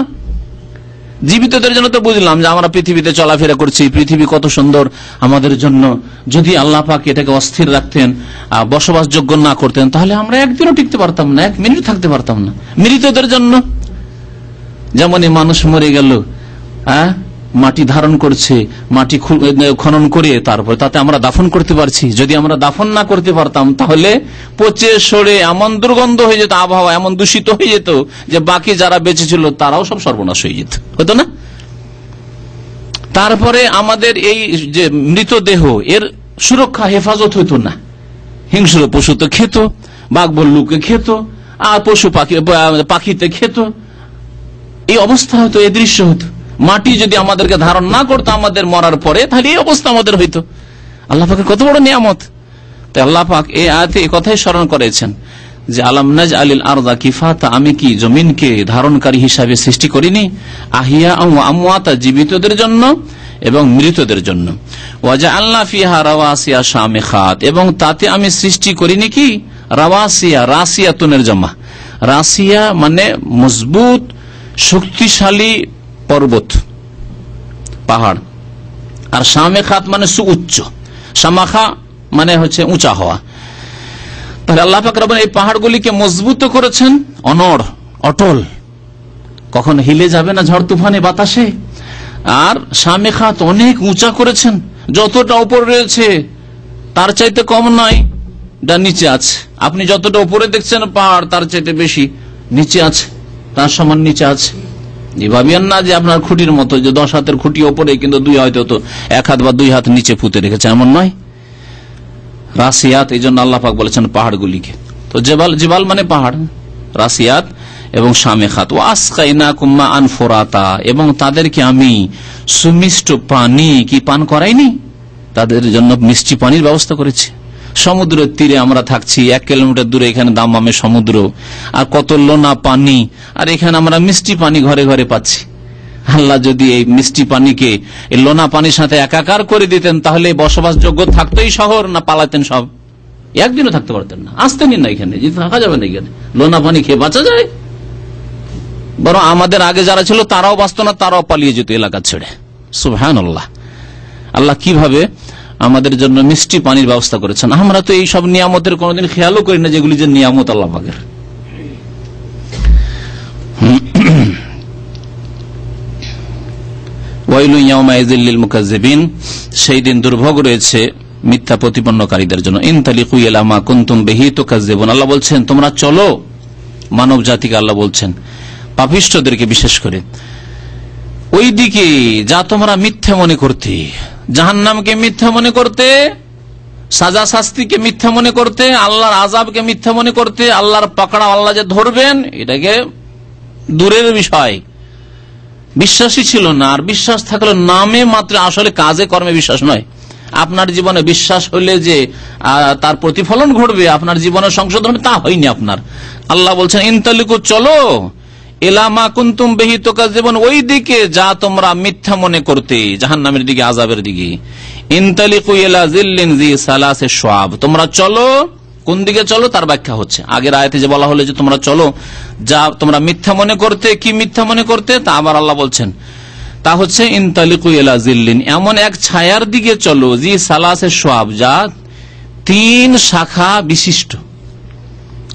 জীবিতদের জন্য তো বুঝলাম যে আমরা পৃথিবীতে চলাফেরা করছি, পৃথিবী কত সুন্দর আমাদের জন্য। যদি আল্লাহ পাক এটাকে অস্থির রাখতেন, বসবাসযোগ্য না করতেন, তাহলে আমরা একদিনও টিকতে পারতাম না, এক মিনিট থাকতে পারতাম না। মৃতদের জন্য যেমন মানুষ মরে গেল, মাটি ধারণ করছে, মাটি খনন করে তারপর তাতে আমরা দাফন করতে পারছি। যদি আমরা দাফন না করতে পারতাম তাহলে পচে সরে এমন দুর্গন্ধ হয়ে যেত, আবহাওয়া এমন দূষিত হয়ে যেত যে বাকি যারা বেঁচে ছিল তারাও সব সর্বনাশ হয়ে যেত, হতো না? তারপরে আমাদের এই যে মৃতদেহ এর সুরক্ষা হেফাজত হইতো না। হিংস্র পশু তো খেত, বাঘ ভাল্লুকে খেত, আর পশু পাখিতে খেত। এই অবস্থা হতো, এই দৃশ্য হতো। মাটি যদি আমাদেরকে ধারণ না করতো আমাদের মরার পরে, তাহলে এই অবস্থা আমাদের হইতো। আল্লাহ পাকের কত বড় নিয়ামত। তাই আল্লাহ পাক এই আয়াতে এই কথাই স্মরণ করেছেন যে আলাম নাজআলিল আরদা কিফাতা, আমি কি জমিনকে ধারণকারী হিসাবে সৃষ্টি করিনি? আহিয়া ওয়া আমওয়াতা, জীবিতদের জন্য এবং মৃতদের জন্য। ওয়াজআলনা ফিহা রাওয়াসিয়া শামিখাত, এবং তাতে আমি সৃষ্টি করিনি কি রাওয়াসিয়া, রাসিয়াতুনের জমা। রাসিয়া মানে মজবুত শক্তিশালী পর্বত, পাহাড়। আর শামিখাত মানে সুউচ্চ, শামাখা মানে হচ্ছে উঁচা হওয়া। তাহলে আল্লাহ পাক রব্বুল এই পাহাড়গুলিকে মজবুত করেছেন, অনড় অটল, কখন হিলে যাবে না ঝড় তুফানে বাতাসে। আর শামিখাত অনেক উঁচা করেছেন, যতটা উপর রয়েছে তার চাইতে কম নয়, নিচে আছে। আপনি যতটা উপরে দেখছেন পাহাড় তার চাইতে বেশি নিচে আছে, তার সমান নিচে আছে। ভাবিয়েন না যে আপনার খুঁটির মতো যে 10 হাতের খুঁটি ওপরে কিন্তু 2 হয়তো তো 1 হাত বা 2 হাত নিচে পুঁতে রেখেছে, এমন নয়। রাসিয়াত, এই জন্য আল্লাহ পাক বলেছেন পাহাড়গুলিকে। তো জিবাল মানে পাহাড়, রাসিয়াত এবং শামিখাত। ও আসকাইনাকুম মাআন ফুরাতা, এবং তাদেরকে আমি সুমিষ্ট পানি কি পান করাইনি? তাদের জন্য মিষ্টি পানির ব্যবস্থা করেছি। সমুদ্রের তীরে আমরা থাকছি, 1 কিলোমিটার দূরে এখানে দামামে সমুদ্র, আর কত লোনা পানি, আর এখানে আমরা মিষ্টি পানি ঘরে ঘরে পাচ্ছি। আল্লাহ যদি এই মিষ্টি পানিকে এই লোনা পানির সাথে একাকার করে দিতেন তাহলে বসবাসযোগ্য থাকতোই শহর, না পালাতেন সব? একদিনও থাকতে পারতেন না, আসতেনই না এখানে, থাকা যাবে না এখানে। লোনা পানি খেয়ে বাঁচা যায়? বরং আমাদের আগে যারা ছিল তারাও বাঁচত না, তারাও পালিয়ে যেত এলাকা ছেড়ে। সুবহানাল্লাহ। আল্লাহ কিভাবে আমাদের জন্য মিষ্টি পানির ব্যবস্থা করেছেন। আমরা তো এই সব নিয়ামতের কোনদিন খেয়ালও করি না, যেগুলি যে নিয়ামত আল্লাহ পাকের। ওয়াইলু ইয়াউমাইযিল লিল মুকাজ্জিবিন, সেই দিন দুর্ভোগ রয়েছে মিথ্যা প্রতিপন্নকারীদের জন্য। ইনতালিকু ইলা মা কুনতুম বিহি তুকাজ্জিবুন, আল্লাহ বলছেন তোমরা চলো, মানব জাতিকে আল্লাহ বলছেন, পাপিষ্ঠদেরকে বিশেষ করে, ওই দিকে যা তোমরা মিথ্যা মনে করতে, জাহান্নামকে মিথ্যা মনে করতে, সাজা শাস্তিকে মিথ্যা মনে করতে, আল্লাহর আযাবকে মিথ্যা মনে করতে, আল্লাহর পাকড়া আল্লাহ যে ধরবেন এটাকে দূরের বিষয়। বিশ্বাসী ছিল না, আর বিশ্বাস থাকলে নামে মাত্র, আসলে কাজে কর্মে বিশ্বাস নয়। আপনার জীবনে বিশ্বাস হলে যে তার প্রতিফলন ঘটবে, আপনার জীবনে সংশোধন হবে, তা হয়নি আপনার। আল্লাহ বলছেন ইনতালিকু, চলো, ইলামা কুনতুম বিহি তুকাজ্জিবুন, ওই দিকে যা তোমরা মিথ্যা মনে করতে, জাহান্নামের দিকে, আযাবের দিকে। ইনতালিকু ইলা যিল্লিন যি সালাসি শুআব, তোমরা চলো, কোন দিকে চলো তার ব্যাখ্যা হচ্ছে। আগের আয়াতে যে বলা হলো যে তোমরা চলো যা তোমরা মিথ্যা মনে করতে, কি মিথ্যা মনে করতে, তা আবার আল্লাহ বলছেন, তা হচ্ছে ইনতালিকু ইলা যিল্লিন, এমন এক ছায়ার দিকে চলো, যি সালাসি শুআব, যা 3 শাখা বিশিষ্ট।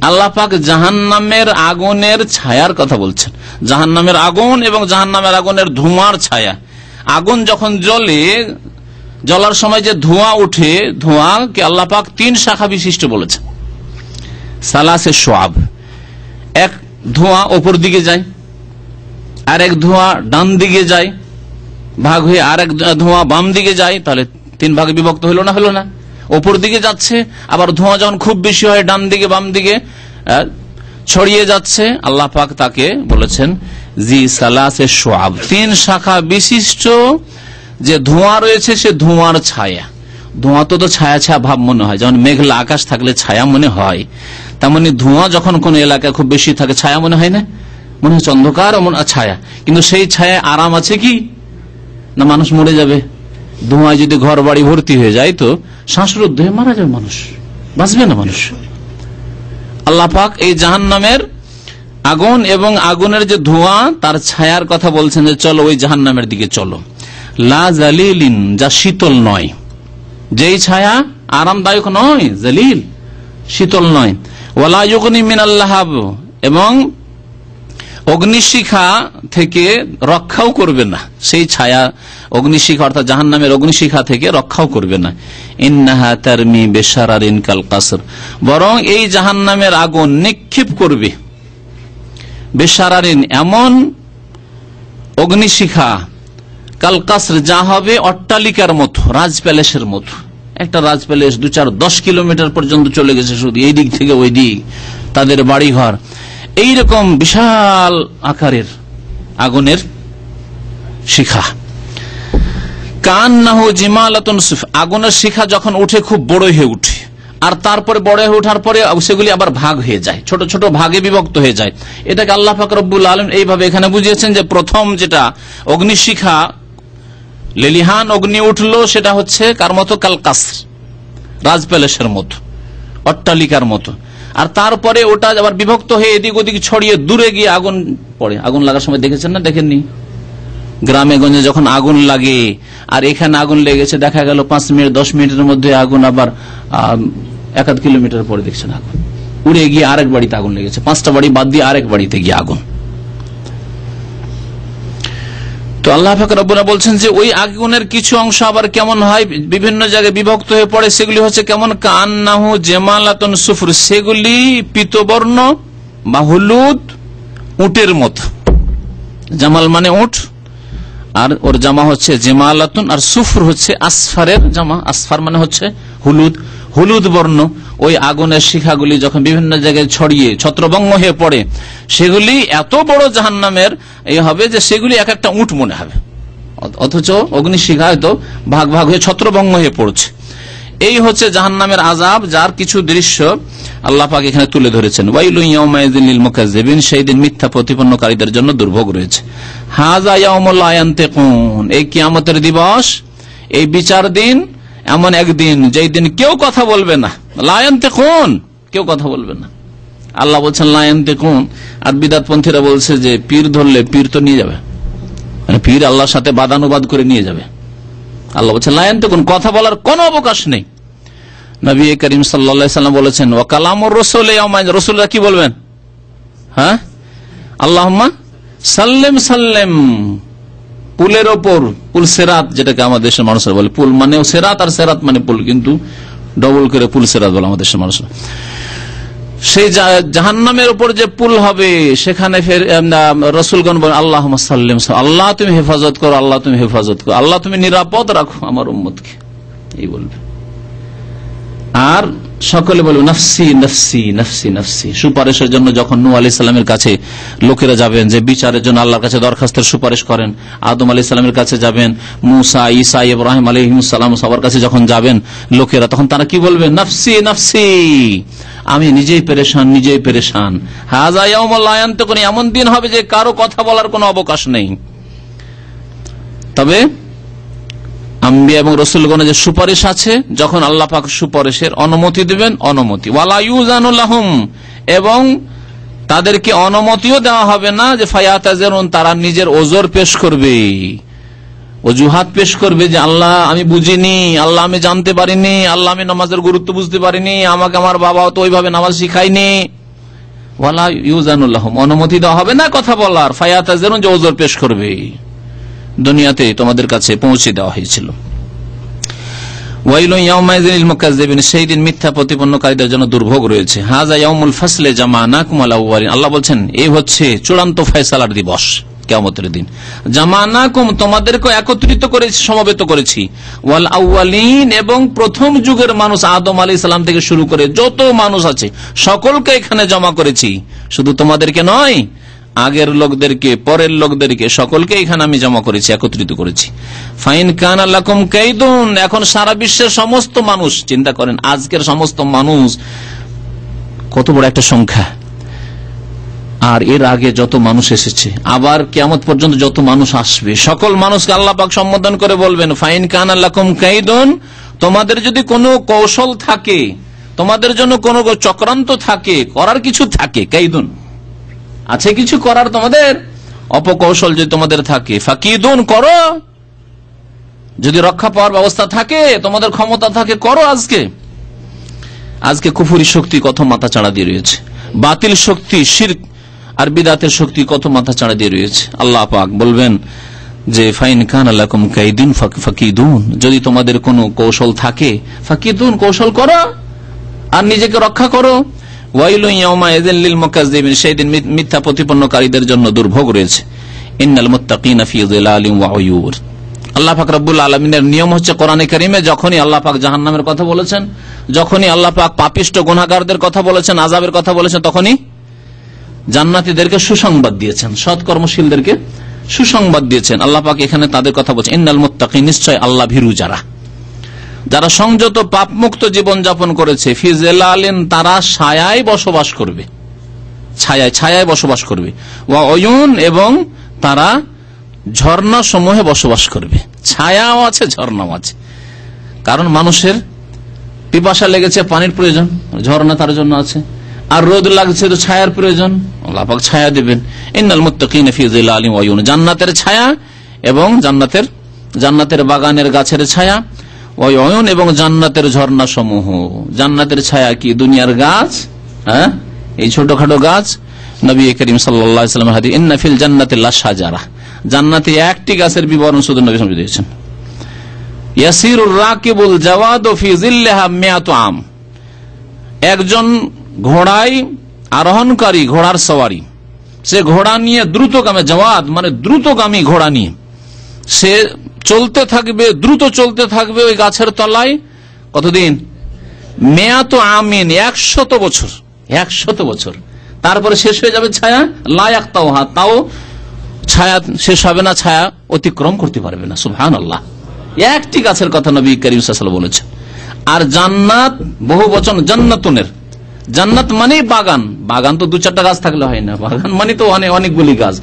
আল্লাহ পাক জাহান্নামের আগুনের ছায়ার কথা বলছেন। জাহান্নামের আগুন এবং জাহান্নামের আগুনের ধোঁয়ার ছায়া। আগুন যখন জ্বলে, জ্বলার সময় যে ধোঁয়া উঠে, ধোঁয়াকে আল্লাহ পাক 3 শাখা বিশিষ্ট বলেছেন। সালাসে শুআব, এক ধোঁয়া ওপর দিকে যায়, আর এক ধোঁয়া ডান দিকে যায়, ভাগ হয়ে আর এক ধোঁয়া বাম দিকে যায়, তাহলে 3 ভাগে বিভক্ত হলো না? হলো না। ওপর দিকে যাচ্ছে, আবার ধোঁয়া যখন খুব বেশি হয় ডান দিকে বাম দিকে ছড়িয়ে যাচ্ছে, আল্লাহ পাক তাকে বলেছেন জি সালাসে শুআব, 3 শাখা বিশিষ্ট যে ধোঁয়া রয়েছে, সে ধোঁয়ার ছায়া। ধোঁয়া তো ছায়া ছায়া ভাব মনে হয়, যেমন মেঘলা আকাশ থাকলে ছায়া মনে হয়, তেমনি ধোঁয়া যখন কোন এলাকায় খুব বেশি থাকে ছায়া মনে হয় না? মনে হচ্ছে অন্ধকার ছায়া। কিন্তু সেই ছায়া আরাম আছে কি না? মানুষ মরে যাবে। ধোঁয়ায় যদি ঘর বাড়ি ভর্তি হয়ে যায় তো শ্বাসরুদ্ধ হয়ে মারা যাবে মানুষ, বাঁচবে না মানুষ। আল্লাহ পাক এই জাহান্নামের আগুন এবং আগুনের যে ধোঁয়া, তার ছায়ার কথা বলছেন যে চলো ওই জাহান্নামের দিকে চলো। লা জালিলিন, যা শীতল নয়, যেই ছায়া আরামদায়ক নয়, জালিল শীতল নয়। ওয়ালা ইউগনি মিনাল লাহাব, এবং অগ্নিশিখা থেকে রক্ষাও করবে না, সেই ছায়া অগ্নিশিখা অর্থাৎ জাহান্নামের অগ্নিশিখা থেকে রক্ষাও করবে না। ইন্নাহা তারমি বিশারারিন কাল কাসর, বরং এই জাহান্নামের আগুন নিক্ষেপ করবে বিশারারিন এমন অগ্নিশিখা, কাল কাসর যা হবে অট্টালিকার মতো, রাজ প্যালেসের মতো। একটা রাজ প্যালেস 2-4-10 কিলোমিটার পর্যন্ত চলে গেছে, শুধু এই দিক থেকে ওই দিক তাদের বাড়িঘর, এইরকম বিশাল আকারের আগুনের শিখা। কান্নাহু জিমালাতুন সুফ, আগুনের শিখা যখন উঠে খুব বড় হয়ে উঠে, আর তারপরে বড় হয়ে ওঠার পরে সেগুলি আবার ভাগ হয়ে যায়, ছোট ছোট ভাগে বিভক্ত হয়ে যায়। এটাকে আল্লাহ পাক রব্বুল আলামিন এইভাবে এখানে বুঝিয়েছেন যে প্রথম যেটা অগ্নিশিখা লেলিহান অগ্নি উঠলো সেটা হচ্ছে কার মতো, কাল কাসর, রাজ প্যালেসের মতো, অট্টালিকার মতো। আর তারপরে ওটা আবার বিভক্ত হয়ে এদিক ওদিক ছড়িয়ে দূরে গিয়ে আগুন পড়ে। আগুন লাগার সময় দেখেছেন না, দেখেননি? গ্রামে গঞ্জে যখন আগুন লাগে আর এখানে আগুন লেগেছে, দেখা গেল 5 মিনিট 10 মিনিটের মধ্যে আগুন আবার 1-1 কিলোমিটার পরে দেখছেন আগুন উড়ে গিয়ে আরেক বাড়িতে আগুন লেগেছে, 5টা বাড়ি বাদ দিয়ে আরেক বাড়িতে গিয়ে আগুন। তো আল্লাহ পাক রব্বুল বলছেন যে ওই আগুনের কিছু অংশ আবার কেমন হয়, বিভিন্ন জায়গায় বিভক্ত হয়ে পড়ে। সেগুলি হচ্ছে কেমন, কান্নাহু জামালাতুন সুফর, সেগুলি পীতবর্ণ বা হলুদ উটের মতো। জামাল মানে উট, আর ওর জামা হচ্ছে জেমালাতুন, আর সুফর হচ্ছে আসফারের জামা। আসফার মানে হচ্ছে হলুদ, হলুদ বর্ণ। ওই আগুনের শিখাগুলি যখন বিভিন্ন জায়গায় ছড়িয়ে ছত্রভঙ্গ হয়ে পড়ে, সেগুলি এত বড় জাহান্নামের এই হবে যে সেগুলি এক একটা উট মনে হবে, অথচ অগ্নিশিখা হয়তো ভাগ ভাগ হয়ে ছত্রভঙ্গ হয়ে পড়ছে। এই হচ্ছে জাহান্নামের আযাব, যার কিছু দৃশ্য আল্লাহ পাক এখানে তুলে ধরেছেন। ওয়াইলু ইয়াউমাইযিন লিল মুকাজ্জিবিন, সেই দিন মিথ্যা প্রতিপন্নকারীদের জন্য দুর্ভোগ রয়েছে। হাযা ইয়াউমুল লা ইয়ানতিকুন, এই কিয়ামতের দিবস, এই বিচার দিন এমন একদিন যেই দিন কেউ কথা বলবে না। লা ইয়ানতিকুন, কেউ কথা বলবে না। আল্লাহ বলছেন লা ইয়ানতিকুন, আর বিদআতপন্থীরা বলছে যে পীর ধরলে পীর তো নিয়ে যাবে, মানে পীর আল্লাহর সাথে বাদানুবাদ করে নিয়ে যাবে। আল্লাহ বলছেন লা ইয়ানতিকুন, কথা বলার কোনো অবকাশ নেই। নবী করিম সাল্লাল্লাহু আলাইহি ওয়াসাল্লাম বলেছেন ওয়া কালামুর রাসূল ইয়াউমাইন, রাসূলরা কি বলবেন? হ্যাঁ, আল্লাহুম্মা সাল্লিম সাল্লিম, পুলের ওপর, পুল সিরাত যেটাকে আমাদের দেশের মানুষরা বলে, পুল মানে সিরাত আর সিরাত মানে পুল, কিন্তু ডবল করে পুল সিরাত বলে আমাদের দেশের মানুষরা। সেই জাহান্নামের উপর যে পুল হবে সেখানে ফের রাসূলগণ বলেন আল্লাহুম্মা সাল্লিম, আল্লাহ তুমি হেফাজত করো, আল্লাহ তুমি হেফাজত করো, আল্লাহ তুমি নিরাপদ রাখো আমার উম্মতকে, এই বলবে। আর সকলে বলবে নাফসি নাফসি নাফসি নাফসি। সুপারিশের জন্য যখন নূহ আলাইহিস সালামের কাছে লোকেরা যাবেন যে বিচারের জন্য আল্লাহর কাছে দরখাস্তের সুপারিশ করেন, আদম আলাইহিস সালামের কাছে যাবেন, মুসা, ঈসা, ইব্রাহিম আলাইহিস সালাম সবার কাছে যখন যাবেন লোকেরা, তখন তারা কি বলবে? নাফসি নাফসি, আমি নিজেই পেরেশান, নিজেই পেরেশান। হাযা ইয়াউমুল লা ইয়ানতিকুন, এমন দিন হবে যে কারো কথা বলার কোনো অবকাশ নেই। তবে আম্বিয়া এবং রাসূলগণের যে সুপারিশ আছে, যখন আল্লাহ পাক সুপারিশের অনুমতি দিবেন, অনুমতি ওয়ালা ইউজানু লাহুম, এবং তাদেরকে অনুমতিও দেওয়া হবে না যে ফায়াতাজরুন, তারা নিজের ওজর পেশ করবে, অজুহাত পেশ করবে যে আল্লাহ আমি বুঝিনি, আল্লাহ আমি জানতে পারিনি, আল্লাহ আমি নামাজের গুরুত্ব বুঝতে পারিনি, আমাকে আমার বাবা তো ওইভাবে নামাজ শিখায়নি। ওয়ালা ইউজানু লাহুম, অনুমতি দেওয়া হবে না কথা বলার, ফায়াতাজরুন, যে ওজর পেশ করবে। দুনিয়াতে তোমাদের কাছে পৌঁছে দেওয়া হয়েছিল। ওয়াইলুন ইয়াউমাইযিন লিল মুকাজ্জিবিন, সেই দিন মিথ্যা প্রতিপন্নকারীদের জন্য দুর্ভোগ রয়েছে। হাযা ইয়াউমুল ফাসলি জামানাকুম আল আউয়ালিন, আল্লাহ বলছেন এই হচ্ছে চূড়ান্ত ফয়সালার দিবস, কিয়ামতের দিন। জামানাকুম, তোমাদেরকে একত্রিত করেছি, সমবেত করেছি, ওয়াল আউয়ালিন, এবং প্রথম যুগের মানুষ আদম আলাইহিস সালাম থেকে শুরু করে যত মানুষ আছে সকলকে এখানে জমা করেছি, শুধু তোমাদেরকে নয়, আগের লোকদেরকে, পরের লোকদেরকে, সকলকে এখানে আমি জমা করেছি, একত্রিত করেছি। ফাইন কানা লাকুম কাইদুন, এখন সারা বিশ্বের সমস্ত মানুষ চিন্তা করেন, আজকের সমস্ত মানুষ কত বড় একটা সংখ্যা, আর এর আগে যত মানুষ এসেছে, আবার কিয়ামত পর্যন্ত যত মানুষ আসবে, সকল মানুষকে আল্লাহ পাক সম্বোধন করে বলবেন ফাইন কানা লাকুম কাইদুন, তোমাদের যদি কোনো কৌশল থাকে, তোমাদের জন্য কোনো চক্রান্ত থাকে, করার কিছু থাকে, কাইদুন আছে কিছু করার, তোমাদের অপকৌশল যদি তোমাদের থাকে, ফাকিদুন, করো, যদি রক্ষা পাওয়ার ব্যবস্থা থাকে, তোমাদের ক্ষমতা থাকে, করো। আজকে কুফরি শক্তি কত মাথা চাড়া দিয়ে রয়েছে, বাতিল শক্তি, শিরক আর বিদাতের শক্তি কত মাথা চাড়া দিয়ে রয়েছে। আল্লাহ পাক বলবেন যে ফাইন কান লাকুম কাইদুন ফাকিদুন, যদি তোমাদের কোনো কৌশল থাকে ফাকিদুন, কৌশল করো আর নিজেকে রক্ষা করো। ওয়াইলুন ইয়াউমাইযিন লিল মুকাজ্জিবিন, সেদিন মিথ্যা প্রতিপন্নকারীদের জন্য দুর্ভোগ রয়েছে। ইন্নাল মুত্তাকিনা ফি যিলালিন ওয়া উয়ুর। আল্লাহ পাক রব্বুল আলামিনের নিয়ম হচ্ছে কোরআনে কারীমে যখনই আল্লাহ পাক জাহান্নামের কথা বলেছেন, যখনই আল্লাহ পাক পাপিষ্ঠ গুনাহগারদের কথা বলেছেন, আযাবের কথা বলেছেন, তখনই জান্নাতীদেরকে সুসংবাদ দিয়েছেন, সৎকর্মশীলদেরকে সুসংবাদ দিয়েছেন। আল্লাহ পাক এখানে তাদের কথা বলছেন, ইন্নাল মুত্তাকিন, নিশ্চয় আল্লাহ ভীরু যারা সংযত পাপমুক্ত জীবন যাপন করেছে, ফি যিলালিন, তারা ছায়ায় বসবাস করবে, ছায়ায় বসবাস করবে, ওয়া উয়ুন, এবং তারা ঝর্ণা সমূহে বসবাস করবে। ছায়াও আছে, ঝর্ণাও আছে। কারণ মানুষের পিপাসা লেগেছে, পানির প্রয়োজন, ঝর্ণা তার জন্য আছে। আর রোদ লাগছে তো ছায়ার প্রয়োজন, আল্লাহ পাক ছায়া দিবেন। ইন্নাল মুত্তাকিনা ফি যিলালিন ওয়া উয়ুন, জান্নাতের ছায়া এবং জান্নাতের বাগানের গাছের ছায়া, ওয়া উয়ুন, এবং জান্নাতের ঝর্ণা সমূহ। জান্নাতের ছায়া কি? দুনিয়ার গাছ, হ্যাঁ, এই ছোটখাটো গাছ। নবী করিম সাল্লাল্লাহু আলাইহি ওয়াসাল্লাম হাদিস, ইন্না ফিল জান্নাতি লাশাজারা, জান্নাতে একটি গাছের বিবরণ শুধু নবী সাল্লাল্লাহু আলাইহি ওয়াসাল্লাম দিয়েছেন। ইয়াসিরুর রাকিবুল জাওয়াদু ফি যিল্লিহা মিয়াতু আম, একজন ঘোড়ায় আরোহণকারী, ঘোড়ার সওয়ারি, সে ঘোড়া নিয়ে দ্রুতগামী, জাওয়াদ মানে দ্রুতগামী ঘোড়া নিয়ে সে চলতে থাকবে, দ্রুত চলতে থাকবে ওই গাছের তলায়। কতদিন? মিয়াতু আমিন, 100 বছর, 100 বছর। তারপরে শেষ হয়ে যাবে ছায়া, লা ইয়াকতাউহা, তাও ছায়া শেষ হবে না, ছায়া অতিক্রম করতে পারবে না। সুবহানাল্লাহ, একটি গাছের কথা নবী করিম সাল্লাল্লাহু আলাইহি ওয়াসাল্লাম বলেছেন। আর জান্নাত বহু বচন, জান্নাতুনের, জান্নাত মানে বাগান, বাগান তো 2-4টা গাছ থাকলে হয় না, বাগান মানে তো অনেকগুলি গাছ।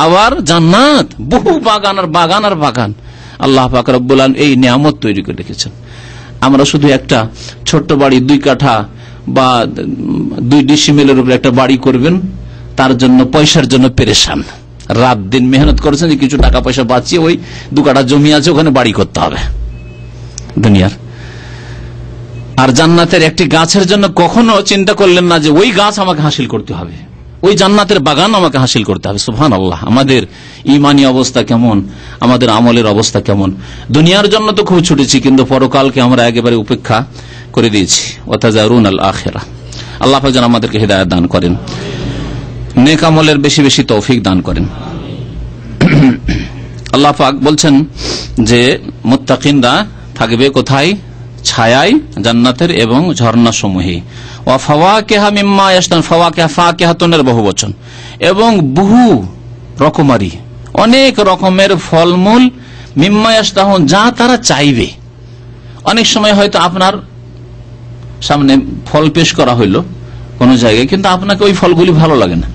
আবার জান্নাত বহু বাগান আর বাগান আর বাগান। আল্লাহ পাক রব্বুল আলামিন এই নিয়ামত তৈরি করে রেখেছেন। আমরা শুধু একটা ছোট্ট বাড়ি, 2 কাঠা বা 2 ডিসিমেলের উপরে একটা বাড়ি করবেন, তার জন্য পয়সার জন্য পেরেশান, রাত দিন মেহনত করেছেন যে কিছু টাকা পয়সা বাঁচিয়ে ওই 2 কাঠা জমি আছে ওখানে বাড়ি করতে হবে দুনিয়ার। আর জান্নাতের একটি গাছের জন্য কখনো চিন্তা করলেন না যে ওই গাছ আমাকে হাসিল করতে হবে, ওই জান্নাতের বাগান আমাকে হাসিল করতে হবে। সুবহানাল্লাহ, আমাদের ঈমানি অবস্থা কেমন, আমাদের আমলের অবস্থা কেমন। দুনিয়ার জন্য তো খুব ছুটেছি, কিন্তু পরকালকে আমরা একেবারে উপেক্ষা করে দিয়েছি। ওয়াতাজারুনাল আখিরাহ। আল্লাহ পাক যেন আমাদেরকে হিদায়াত দান করেন, নেক আমলের বেশি বেশি তৌফিক দান করেন। আল্লাহ পাক বলছেন যে মুত্তাকিনরা থাকবে কোথায়? ছায়ায় জান্নাতের এবং ঝর্ণা সমূহে। ওয়া ফাওয়াকিহা মিম্মা ইয়াশতাহুন, ফাওয়াকিহা ফাকিহাতুনের বহুবচন, এবং বহু রকমারি, অনেক রকমের ফলমূল, মিম্মা ইয়াশতাহুন, যা তারা চাইবে। অনেক সময় হয়তো আপনার সামনে ফল পেশ করা হইলো কোন জায়গায়, কিন্তু আপনাকে ওই ফলগুলি ভালো লাগে না।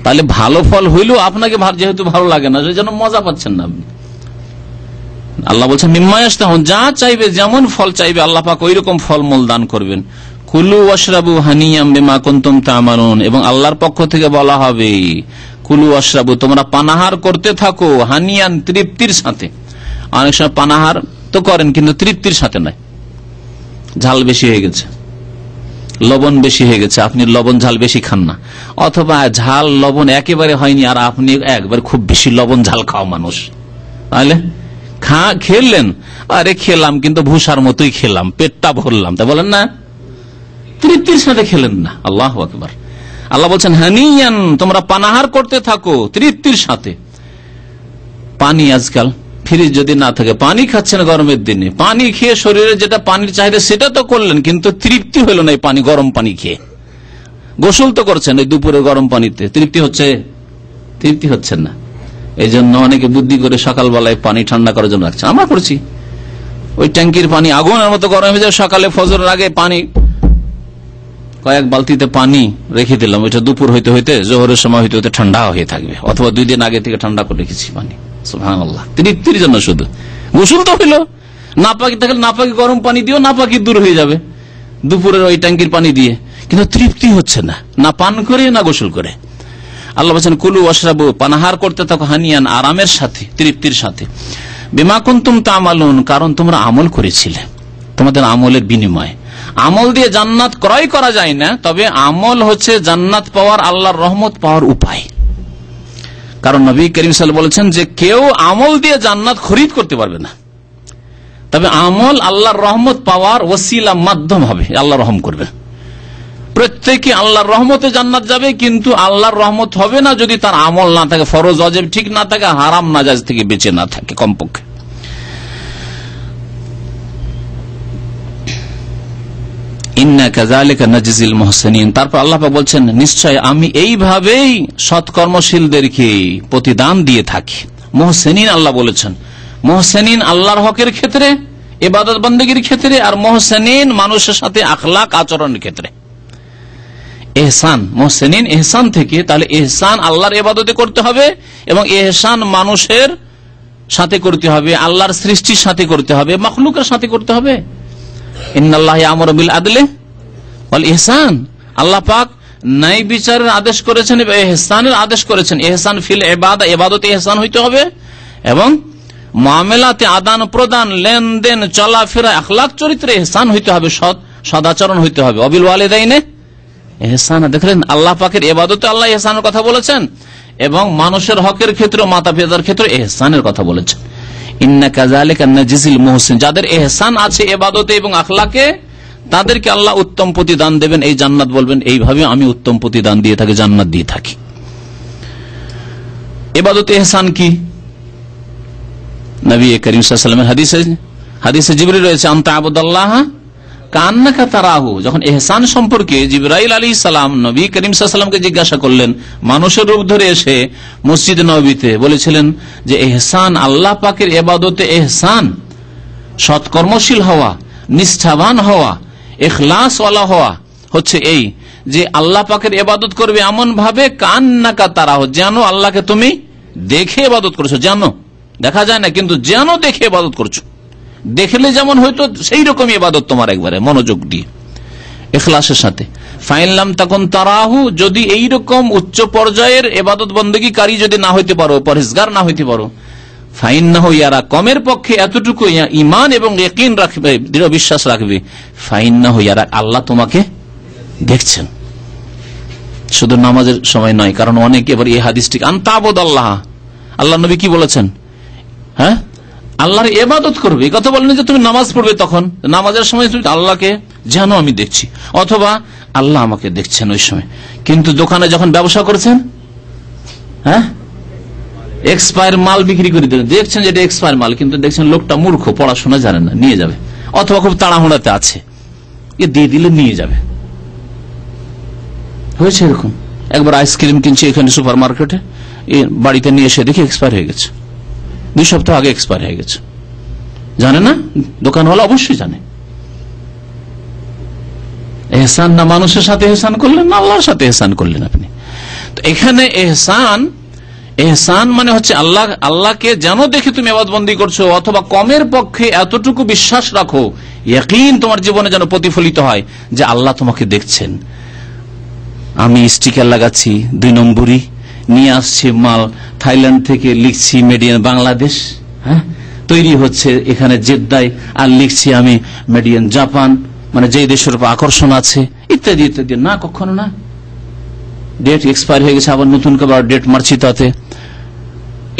তাহলে ভালো ফল হইলেও আপনাকে যেহেতু ভালো লাগে না, সেই জন্য মজা পাচ্ছেন না আপনি। আল্লাহ বলছেন মিম্মা ইয়াশতাহুন, যা চাইবে, যেমন ফল চাইবে আল্লাহ পাক ওই রকম ফলমূল দান করবেন। কুলু ওয়াশরাবু হানিয়াম বিমা কুনতুম তা'মালুন, এবং আল্লাহর পক্ষ থেকে বলা হবে কুলু ওয়াশরাবু, তোমরা পানাহার করতে থাকো, হানিয়ান, তৃপ্তির সাথে। অনেক সময় পানাহার তো করেন কিন্তু তৃপ্তির সাথে নয়, ঝাল বেশি হয়ে গেছে, লবণ বেশি হয়ে গেছে, আপনি লবণ ঝাল বেশি খান না, অথবা ঝাল লবণ একেবারে হয়নি আর আপনি একবার খুব বেশি লবণ ঝাল খাও মানুষ, তাহলে খেলেন, আরে খেলাম কিন্তু ভূষার মতোই খেলাম, পেটটা ভরলাম, তা বলেন না, তৃপ্তির সাথে খেলেন না। আল্লাহু আকবার। আল্লাহ বলছেন হানিয়ান, তোমরা পানাহার করতে থাকো তৃপ্তির সাথে। পানি আজকাল ফ্রিজ যদি না থাকে, পানি খাচ্ছেন গরমের দিনে, পানি খেয়ে শরীরে যেটা পানির চাহিদা সেটা তো করলেন, কিন্তু তৃপ্তি হইল না এই পানি, গরম পানি খেয়ে। গোসল তো করছেন এই দুপুরে গরম পানিতে, তৃপ্তি হচ্ছে? তৃপ্তি হচ্ছে না। এই জন্য অনেকে বুদ্ধি করে সকালবেলায় পানি ঠান্ডা করার জন্য রাখছে। আমরা করছি, ওই ট্যাঙ্কির পানি আগুনের মতো গরম হয়ে যায়, সকালে ফজরের আগে পানি কয়েক বালতিতে পানি রেখে দিলাম, ওইটা দুপুর হইতে হইতে জোহরের সময় হইতে হইতে ঠান্ডা হয়ে থাকবে, অথবা 2 দিন আগে থেকে ঠান্ডা করে রেখেছি পানি। সুবহানাল্লাহ, তৃপ্তির জন্য শুধু। গোসল তো হইল, নাপাকি থাকলে নাপাকি গরম পানি দিও, নাপাকি দূর হয়ে যাবে দুপুরের ওই ট্যাঙ্কির পানি দিয়ে, কিন্তু তৃপ্তি হচ্ছে না, না পান করে না গোসল করে। আল্লাহ বলছেন কুলু ওয়াশরাবু, পানাহার করতে থাকো, হানিয়ান, আরামের সাথে, তৃপ্তির সাথে, বিমা কুনতুম তা'মালুন, কারণ তোমরা আমল করেছিলে, তোমাদের আমলের বিনিময়ে। আমল দিয়ে জান্নাত ক্রয় করা যায় না, তবে আমল হচ্ছে জান্নাত পাওয়ার, আল্লাহর রহমত পাওয়ার উপায়। কারণ নবী করিম সাল্লাল্লাহু আলাইহি ওয়াসাল্লাম বলেছেন যে কেউ আমল দিয়ে জান্নাত খরিদ করতে পারবে না, তবে আমল আল্লাহর রহমত পাওয়ার ওসিলা, মাধ্যম হবে, আল্লাহ রহম করবে। প্রত্যেকে আল্লাহর রহমতে জান্নাত যাবে, কিন্তু আল্লাহর রহমত হবে না যদি তার আমল না থাকে, ফরজ ওয়াজিব ঠিক না থাকে, হারাম নাজায়েজ থেকে বেঁচে না থাকে কমপক্ষে। ইন্না কাযালিকা নাজজিল মুহসিনিন। তারপর আল্লাহ পাক বলছেন, নিশ্চয় আমি এইভাবেই সৎকর্মশীলদেরকে প্রতিদান দিয়ে থাকি। মুহসিনিন আল্লাহ বলেছেন, মুহসিনিন আল্লাহর হকের ক্ষেত্রে, ইবাদত বন্দেগীর ক্ষেত্রে, আর মুহসিনিন মানুষের সাথে আখলাক আচরণের ক্ষেত্রে। ইহসান, মুহসিনিন ইহসান থেকে, তাহলে ইহসান আল্লাহর ইবাদতে করতে হবে এবং ইহসান মানুষের সাথে করতে হবে, আল্লাহর সৃষ্টির সাথে করতে হবে, মাখলুকের সাথে করতে হবে। ইন্নাল্লাহ ইয়ামুরু বিল আদলি ওয়াল ইহসান, আল্লাহ পাক ন্যায় বিচারের আদেশ করেছেন এবং ইহসানের আদেশ করেছেন। ইহসান ফিল ইবাদা, ইবাদতে ইহসান হইতে হবে, এবং মুআমালাতে আদান প্রদান, লেনদেন, চলাফেরা, আখলাক চরিত্রে ইহসান হইতে হবে, সদাচরণ হইতে হবে। ওয়াবিল ওয়ালিদাইনে ইহসান। দেখলেন আল্লাহ পাকের ইবাদতে আল্লাহ ইহসানের কথা বলেছেন, এবং মানুষের হকের ক্ষেত্রে, মাতা পিতার ক্ষেত্রে ইহসানের কথা বলেছেন। ইন্না কাযালিকা নাজজিল মুহসিন, যাদের ইহসান আছে ইবাদতে এবং আখলাকে, তাদেরকে আল্লাহ উত্তম প্রতিদান দেবেন, এই জান্নাত বলবেন। এইভাবে আমি উত্তম প্রতিদান দিয়ে থাকি, জান্নাত দিয়ে থাকি। ইবাদতে ইহসান কি? নবী করিম সাল্লাল্লাহু আলাইহি ওয়াসাল্লামের হাদিসে জিবরিল রয়েছে, আনতা আবুদাল্লাহ কান্নাকা তারাহু। যখন ইহসান সম্পর্কে জিবরাইল আলাইহিস সালাম নবী করিম সাল্লাল্লাহু আলাইহি ওয়াসাল্লামকে জিজ্ঞাসা করলেন, মানুষের রূপ ধরে এসে মসজিদ নববীতে, বলেছিলেন যে ইহসান, আল্লাহ পাকের ইবাদতে ইহসান, সৎকর্মশীল হওয়া, নিষ্ঠাবান হওয়া, ইখলাস ওয়ালা হওয়া হচ্ছে এই যে আল্লাহ পাকের ইবাদত করবে এমন ভাবে কান্নাকা তারাহু, যেন আল্লাহকে তুমি দেখে ইবাদত করছো। যেন দেখা যায় না, কিন্তু যেন দেখে ইবাদত করছো। দেখলে যেমন হয়তো সেই রকম ইবাদত তোমার, একবারে মনোযোগ দিয়ে, ইখলাসের সাথে। ফাইনলাম তাকুন তারাহু, যদি এইরকম উচ্চ পর্যায়ের ইবাদত বন্দেগীকারী যদি না হইতে পারো, পরহেজগার না হইতে পারো, ফাইন্নাহু ইয়ারা, কমের পক্ষে এতটুকু ঈমান এবং ইয়াকিন রাখবে, দৃঢ় বিশ্বাস রাখবে, ফাইন্নাহু ইয়ারা, আল্লাহ তোমাকে দেখছেন। শুধু নামাজের সময় নয়, কারণ অনেকে এবার এই হাদিসটি আনতাবুদাল্লাহ, আল্লাহ নবী কি বলেছেন, হ্যাঁ আল্লাহর ইবাদত করবে, এই কথা বলেন যে তুমি নামাজ পড়বে, তখন নামাজের সময় তুমি আল্লাহকে যেন আমি দেখছি, অথবা আল্লাহ আমাকে দেখছেন ওই সময়। কিন্তু দোকানে যখন ব্যবসা করছেন, হ্যাঁ এক্সপায়ার মাল বিক্রি করে দেবেন, দেখছেন যে এটা এক্সপায়ার মাল, কিন্তু দেখছেন লোকটা মূর্খ, পড়াশোনা জানে না, নিয়ে যাবে, অথবা খুব তাড়াহুড়াতে আছে, এ দিয়ে দিলে নিয়ে যাবে। হয়েছে এরকম। একবার আইসক্রিম কিনছে এখানে সুপার মার্কেটে, বাড়িতে নিয়ে এসে দেখি এক্সপায়ার হয়ে গেছে, 2 সপ্তাহ আগে এক্সপায়ার হয়ে গেছে। জানে না দোকানওয়ালা? অবশ্যই জানে। এহসান না মানুষের সাথে এহসান করলেন, না আল্লাহর সাথে এহসান করলেন আপনি। তো এখানে এহসান মানে হচ্ছে আল্লাহকে যেন দেখে তুমি ইবাদতবন্দি করছো, অথবা কমের পক্ষে এতটুকু বিশ্বাস রাখো, ইয়াকিন তোমার জীবনে যেন প্রতিফলিত হয় যে আল্লাহ তোমাকে দেখছেন। আমি স্টিকার লাগাচ্ছি 2 নম্বরই, নিয়ে আসছি মাল থাইল্যান্ড থেকে, লিখছি মেড ইন বাংলাদেশ, হ্যাঁ তৈরি হচ্ছে এখানে জেদ্দায়, আর লিখছি আমি মেড ইন জাপান, মানে যে দেশের উপর আকর্ষণ আছে, ইত্যাদি ইত্যাদি। না, কখনো না। ডেট এক্সপায়ার হয়ে গেছে, আবার নতুন করে ডেট মারছি তাতে।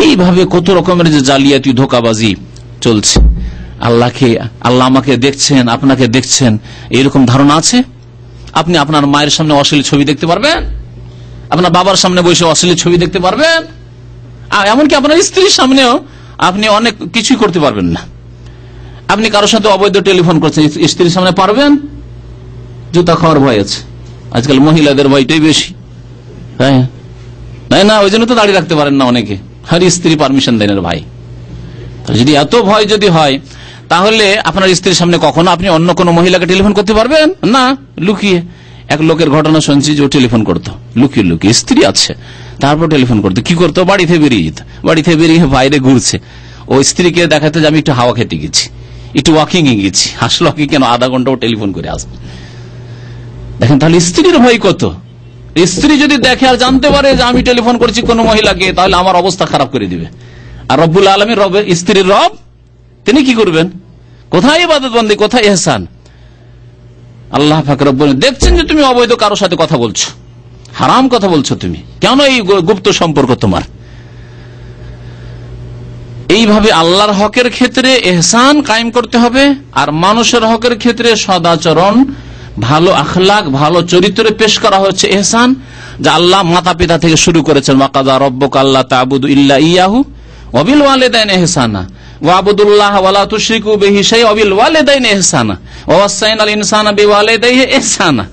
এইভাবে কত রকমের যে জালিয়াতি, ধোকাবাজি চলছে। আল্লাহ আমাকে দেখছেন, আপনাকে দেখছেন, এরকম ধারণা আছে? আপনি আপনার মায়ের সামনে অশ্লীল ছবি দেখতে পারবেন? আপনার বাবার সামনে বসে অশ্লীল ছবি দেখতে পারবেন? এমনকি আপনার স্ত্রীর সামনেও আপনি অনেক কিছুই করতে পারবেন না। আপনি কারোর সাথে অবৈধ টেলিফোন করছেন, স্ত্রীর সামনে পারবেন? জুতা খাওয়ার ভয় আছে। আজকাল মহিলাদের ভয়টাই বেশি, তাই না? ওই জন্য তো দাঁড়িয়ে রাখতে পারেন না অনেকে, আর স্ত্রী পারমিশন দেন ভাই। যদি এত ভয় যদি হয়, তাহলে আপনার স্ত্রীর সামনে কখনো আপনি অন্য কোন মহিলাকে টেলিফোন করতে পারবেন না? লুকিয়ে। এক লোকের ঘটনা শুনছি যে ও টেলিফোন করতো লুকিয়ে লুকিয়ে, স্ত্রী আছে তারপর টেলিফোন করতো। কি করতো? বাড়িতে বেরিয়ে যেত, বাড়িতে বেরিয়ে বাইরে ঘুরছে, ও স্ত্রীকে দেখাতে যে আমি একটু হাওয়া খেতে গেছি, একটু ওয়াকিং এ গেছি। হাসলো কি কেন? আধা ঘন্টা ও টেলিফোন করে আসবে। দেখেন তাহলে স্ত্রীর ভয় কত। স্ত্রী যদি দেখে আর জানতে পারে যে আমি টেলিফোন করছি কোন মহিলাকে, তাহলে আমার অবস্থা খারাপ করে দিবে। আর রব্বুল আলামিন রবের স্ত্রীর রব, তিনি কি করবেন? কোথায় ইবাদত বন্দি, কোথায় ইহসান? আল্লাহ পাক রব্বুল দেখছেন যে তুমি অবৈধ কারোর সাথে কথা বলছো, হারাম কথা বলছো, তুমি কেন এই গুপ্ত সম্পর্ক তোমার। এইভাবে আল্লাহর হকের ক্ষেত্রে ইহসান কায়েম করতে হবে, আর মানুষের হকের ক্ষেত্রে সদাচরণ, ভালো আখলাক, ভালো চরিত্রে পেশ করা হচ্ছে ইহসান, যা আল্লাহ মাতা পিতা থেকে শুরু করেছেন। ওয়াকাযা রাব্বুকা আল্লা তা'বুদু ইল্লা ইয়াহু ওয়া বিল ওয়ালিদাইনি ইহসানা ওয়া'বুদুল্লাহা ওয়া লা তুশরিকু বিহি শাইআন ওয়া বিল ওয়ালিদাইনি ইহসানা ওয়া ওয়াসাইনাল ইনসানা বিওয়ালিদাইহি ইহসানা।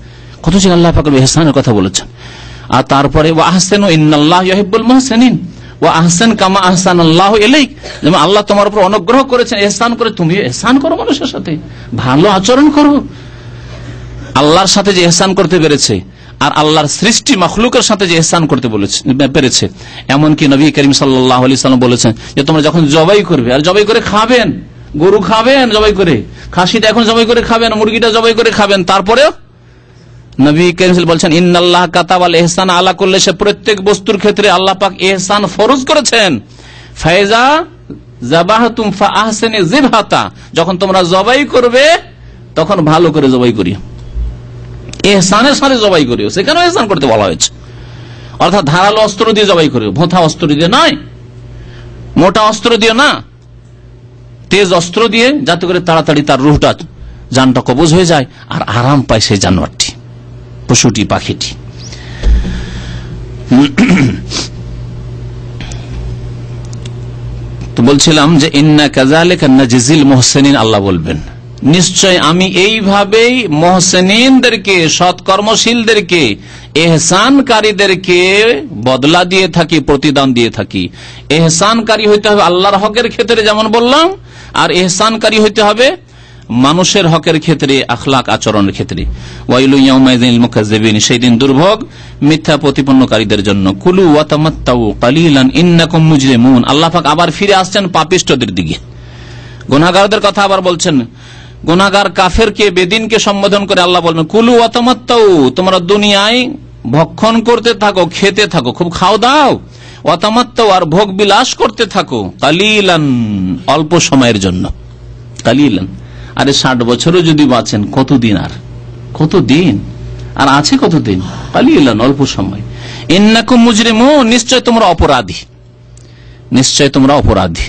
কত যে আল্লাহ পাক ইহসানের কথা বলেছেন। আর তারপরে ওয়া আহসিনু ইন্নাল্লাহা ইউহিব্বুল মুহসিনিন ওয়া আহসিন কামা আহসানাল্লাহু ইলাইক, যেমন আল্লাহ তোমার উপর অনুগ্রহ করেছেন, ইহসান করে তুমি ইহসান করো, মানুষের সাথে ভালো আচরণ করো। আল্লাহর সাথে যে ইহসান করতে পেরেছে আর আল্লাহর সৃষ্টি মাখলুকের সাথে যে ইহসান করতে পেরেছে, এমনকি নবী করিম সাল্লাল্লাহু আলাইহি সাল্লাম বলেছেন যে তোমরা যখন জবাই করবে, আর জবাই করে খাবেন, গরু খাবেন জবাই করে, খাসিটা এখন জবাই করে খাবেন, মুরগিটা জবাই করে খাবেন, তারপরেও নবী করিম বলছেন ইন্নাল্লাহ কাতাবাল ইহসান আলা কুল্লি শাই, প্রত্যেক বস্তুর ক্ষেত্রে আল্লাহ পাক ইহসান ফরজ করেছেন। ফাইজা যাবাহতুম ফাআহসিনু যিবহাতা, যখন তোমরা জবাই করবে তখন ভালো করে জবাই করিও, ইহসানের সাথে জবাই করিও। সেখানেও ইহসান করতে বলা হয়েছে, অর্থাৎ ধারালো অস্ত্র দিয়ে জবাই করিও, ভোঁতা অস্ত্র দিয়ে নয়, মোটা অস্ত্র দিয়ে না, তেজ অস্ত্র দিয়ে, যাতে করে তাড়াতাড়ি তার রুহটা, জানটা কবজ হয়ে যায় আর আরাম পায় সেই জানোয়ারটি, পশুটি, পাখিটি। তো বলছিলাম যে ইন্না কাযালিকা নাজিজিল মুহসিনিন, আল্লাহ বলবেন নিশ্চয় আমি এইভাবেই মুহসিনিনদেরকে, সৎকর্মশীলদেরকে, ইহসানকারীদেরকে বদলা দিয়ে থাকি, প্রতিদান দিয়ে থাকি। ইহসানকারী হইতে হবে আল্লাহর হকের ক্ষেত্রে যেমন বললাম, আর ইহসানকারী হইতে হবে মানুষের হকের ক্ষেত্রে, আখলাক আচরণের ক্ষেত্রে। ওয়াইলু ইয়াউমাইযিল মুকাজ্জিবিন, সেই দিন দুর্ভোগ মিথ্যা প্রতিপন্নকারীদের জন্য। কুলু ওয়া তামাত্তাউ কালিলান ইন্নাকুম মুজরিমুন, আল্লাহ পাক আবার ফিরে আসছেন পাপিষ্ঠদের দিকে, গুনাহগারদের কথা আবার বলছেন। গুনাহগার কাফেরকে, বেদিনকে সম্বোধন করে আল্লাহ বলবেন কুলু ওয়া তামাত্তাউ, তোমরা দুনিয়ায় ভক্ষণ করতে থাকো, খেতে থাকো, খুব খাও দাও, ওয়া তামাত্তাউ, আর ভোগ বিলাস করতে থাকো, কালিলান, অল্প সময়ের জন্য, কালিলান। আরে 60 বছরও যদি বাঁচেন কতদিন, আর কতদিন, আর আছে কতদিন, কালিলান, অল্প সময়। ইন্নাকুম মুজরিমুন, নিশ্চয় তোমরা অপরাধী, নিশ্চয় তোমরা অপরাধী।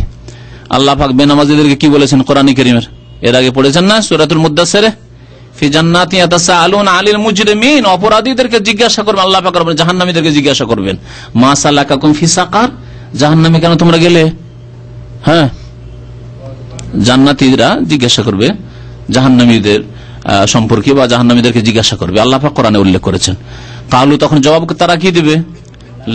আল্লাহ পাক বেনামাজীদেরকে কি বলেছেন কোরআনে কারীমের, এর আগে পড়েছেন না সূরাতুল মুদ্দাসসিরে, ফি জান্নাতি ইয়াতাসাআলুনা আনিল মুজরিমিন, অপরাধীদেরকে জিজ্ঞাসা করবেন আল্লাহ পাক, জাহান্নামীদেরকে জিজ্ঞাসা করবেন মা সালাকাকুম ফি সাকার, জাহান্নামে কেন তোমরা গেলে। হ্যাঁ, জান্নাতীরা জিজ্ঞাসা করবে জাহান্নামীদের সম্পর্কে, বা জাহান্নামীদেরকে জিজ্ঞাসা করবে, আল্লাহ পাক কোরআনে উল্লেখ করেছেন। কালু, তখন জবাব তারা কি দিবে,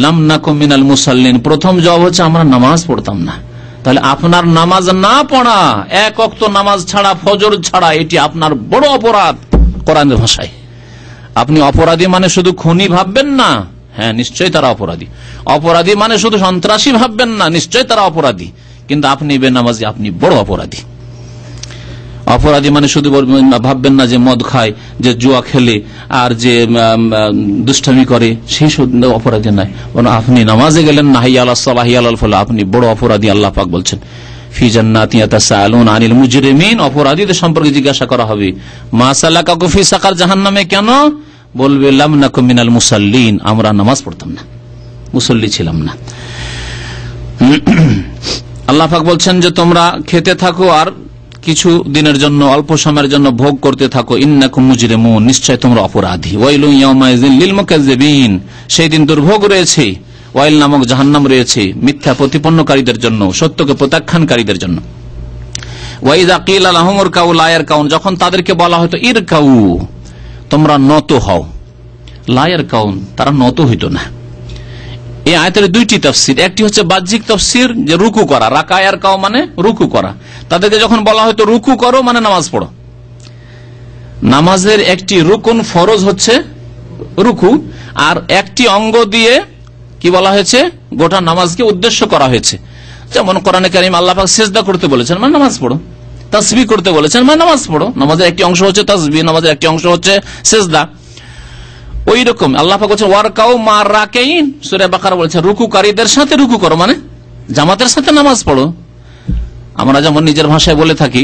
লাম নাকুম মিনাল মুসাল্লিন, প্রথম জবাব হচ্ছে আমরা নামাজ পড়তাম না। তাহলে আপনার নামাজ না পড়া, এক ওয়াক্ত নামাজ ছাড়া, ফজর ছাড়া, এটি আপনার বড় অপরাধ কোরআনের ভাষায়। আপনি অপরাধী মানে শুধু খুনি ভাববেন না, হ্যাঁ নিশ্চয়ই তারা অপরাধী। অপরাধী মানে শুধু সন্ত্রাসী ভাববেন না, নিশ্চয়ই তারা অপরাধী, কিন্তু আপনি বেনামাজি, আপনি বড় অপরাধী। অপরাধী মানে শুধু ভাববেন না যে মদ খায়, যে জুয়া খেলে, আর যে দুষ্টামি করে, সেই অপরাধী নাই, আপনি নামাজে গেলেন না, হাইয়া আলাস সালাহ হাইয়া আলাল ফালাহ, আপনি বড় অপরাধী। আল্লাহ পাক বলছেন ফি জান্নাতি ইয়াতাসাআলুনা আনিল মুজরিমিন, অপরাধীদের সম্পর্কে জিজ্ঞাসা করা হবে মা সালাকাকুম ফি সাকার, জাহান্নামে কেন, বলবে লাম নাকুম মিনাল মুসাল্লিন, আমরা নামাজ পড়তাম না, মুসল্লি ছিলাম না। আল্লাহ পাক বলছেন যে তোমরা খেতে থাকো আর কিছু দিনের জন্য, অল্প সময়ের জন্য ভোগ করতে থাকো, ইন্নাকুম মুজরিমুন, নিশ্চয় তোমরা অপরাধী। ওয়াইলু ইয়াউমাইযিল লিল মুকাজ্জিবিন, সেই দিন দুর্ভোগ রয়েছে, ওয়াইল নামক জাহান্নাম রয়েছে মিথ্যা প্রতিপন্নকারীদের জন্য, সত্যকে প্রত্যাখ্যানকারীদের জন্য। ওয়াইযা কিলা লাহুম ইরকাউ লা ইয়ারকাউন, যখন তাদেরকে বলা হতো ইরকাউ, তোমরা নত হও, লা ইয়ারকাউন, তারা নত হইতো না। এই আয়াতের দুইটি তাফসীর, একটি হচ্ছে বাহ্যিক তাফসীর যে রুকু করা, রাকায়ার কাও মানে রুকু করা, তাদেরকে যখন বলা হয়তো রুকু করো মানে নামাজ পড়ো। নামাজের একটি রুকুন ফরজ হচ্ছে রুকু, আর একটি অঙ্গ দিয়ে কি বলা হয়েছে, গোটা নামাজকে উদ্দেশ্য করা হয়েছে। যেমন কোরআনে কারীম আল্লাহ পাক সিজদা করতে বলেছেন মানে নামাজ পড়ো, তাসবিহ করতে বলেছেন মানে নামাজ পড়ো। নামাজের একটি অংশ হচ্ছে তাসবিহ, নামাজের একটি অংশ হচ্ছে সিজদা। ওই রকম আল্লাহ পাক বলেছেন ওয়ারকাউ মা রাকাইন, সূরা বাকারা বলেছেন রুকুকারীদের সাথে রুকু করো, মানে জামাতের সাথে নামাজ পড়ো। আমরা যেমন নিজের ভাষায় বলে থাকি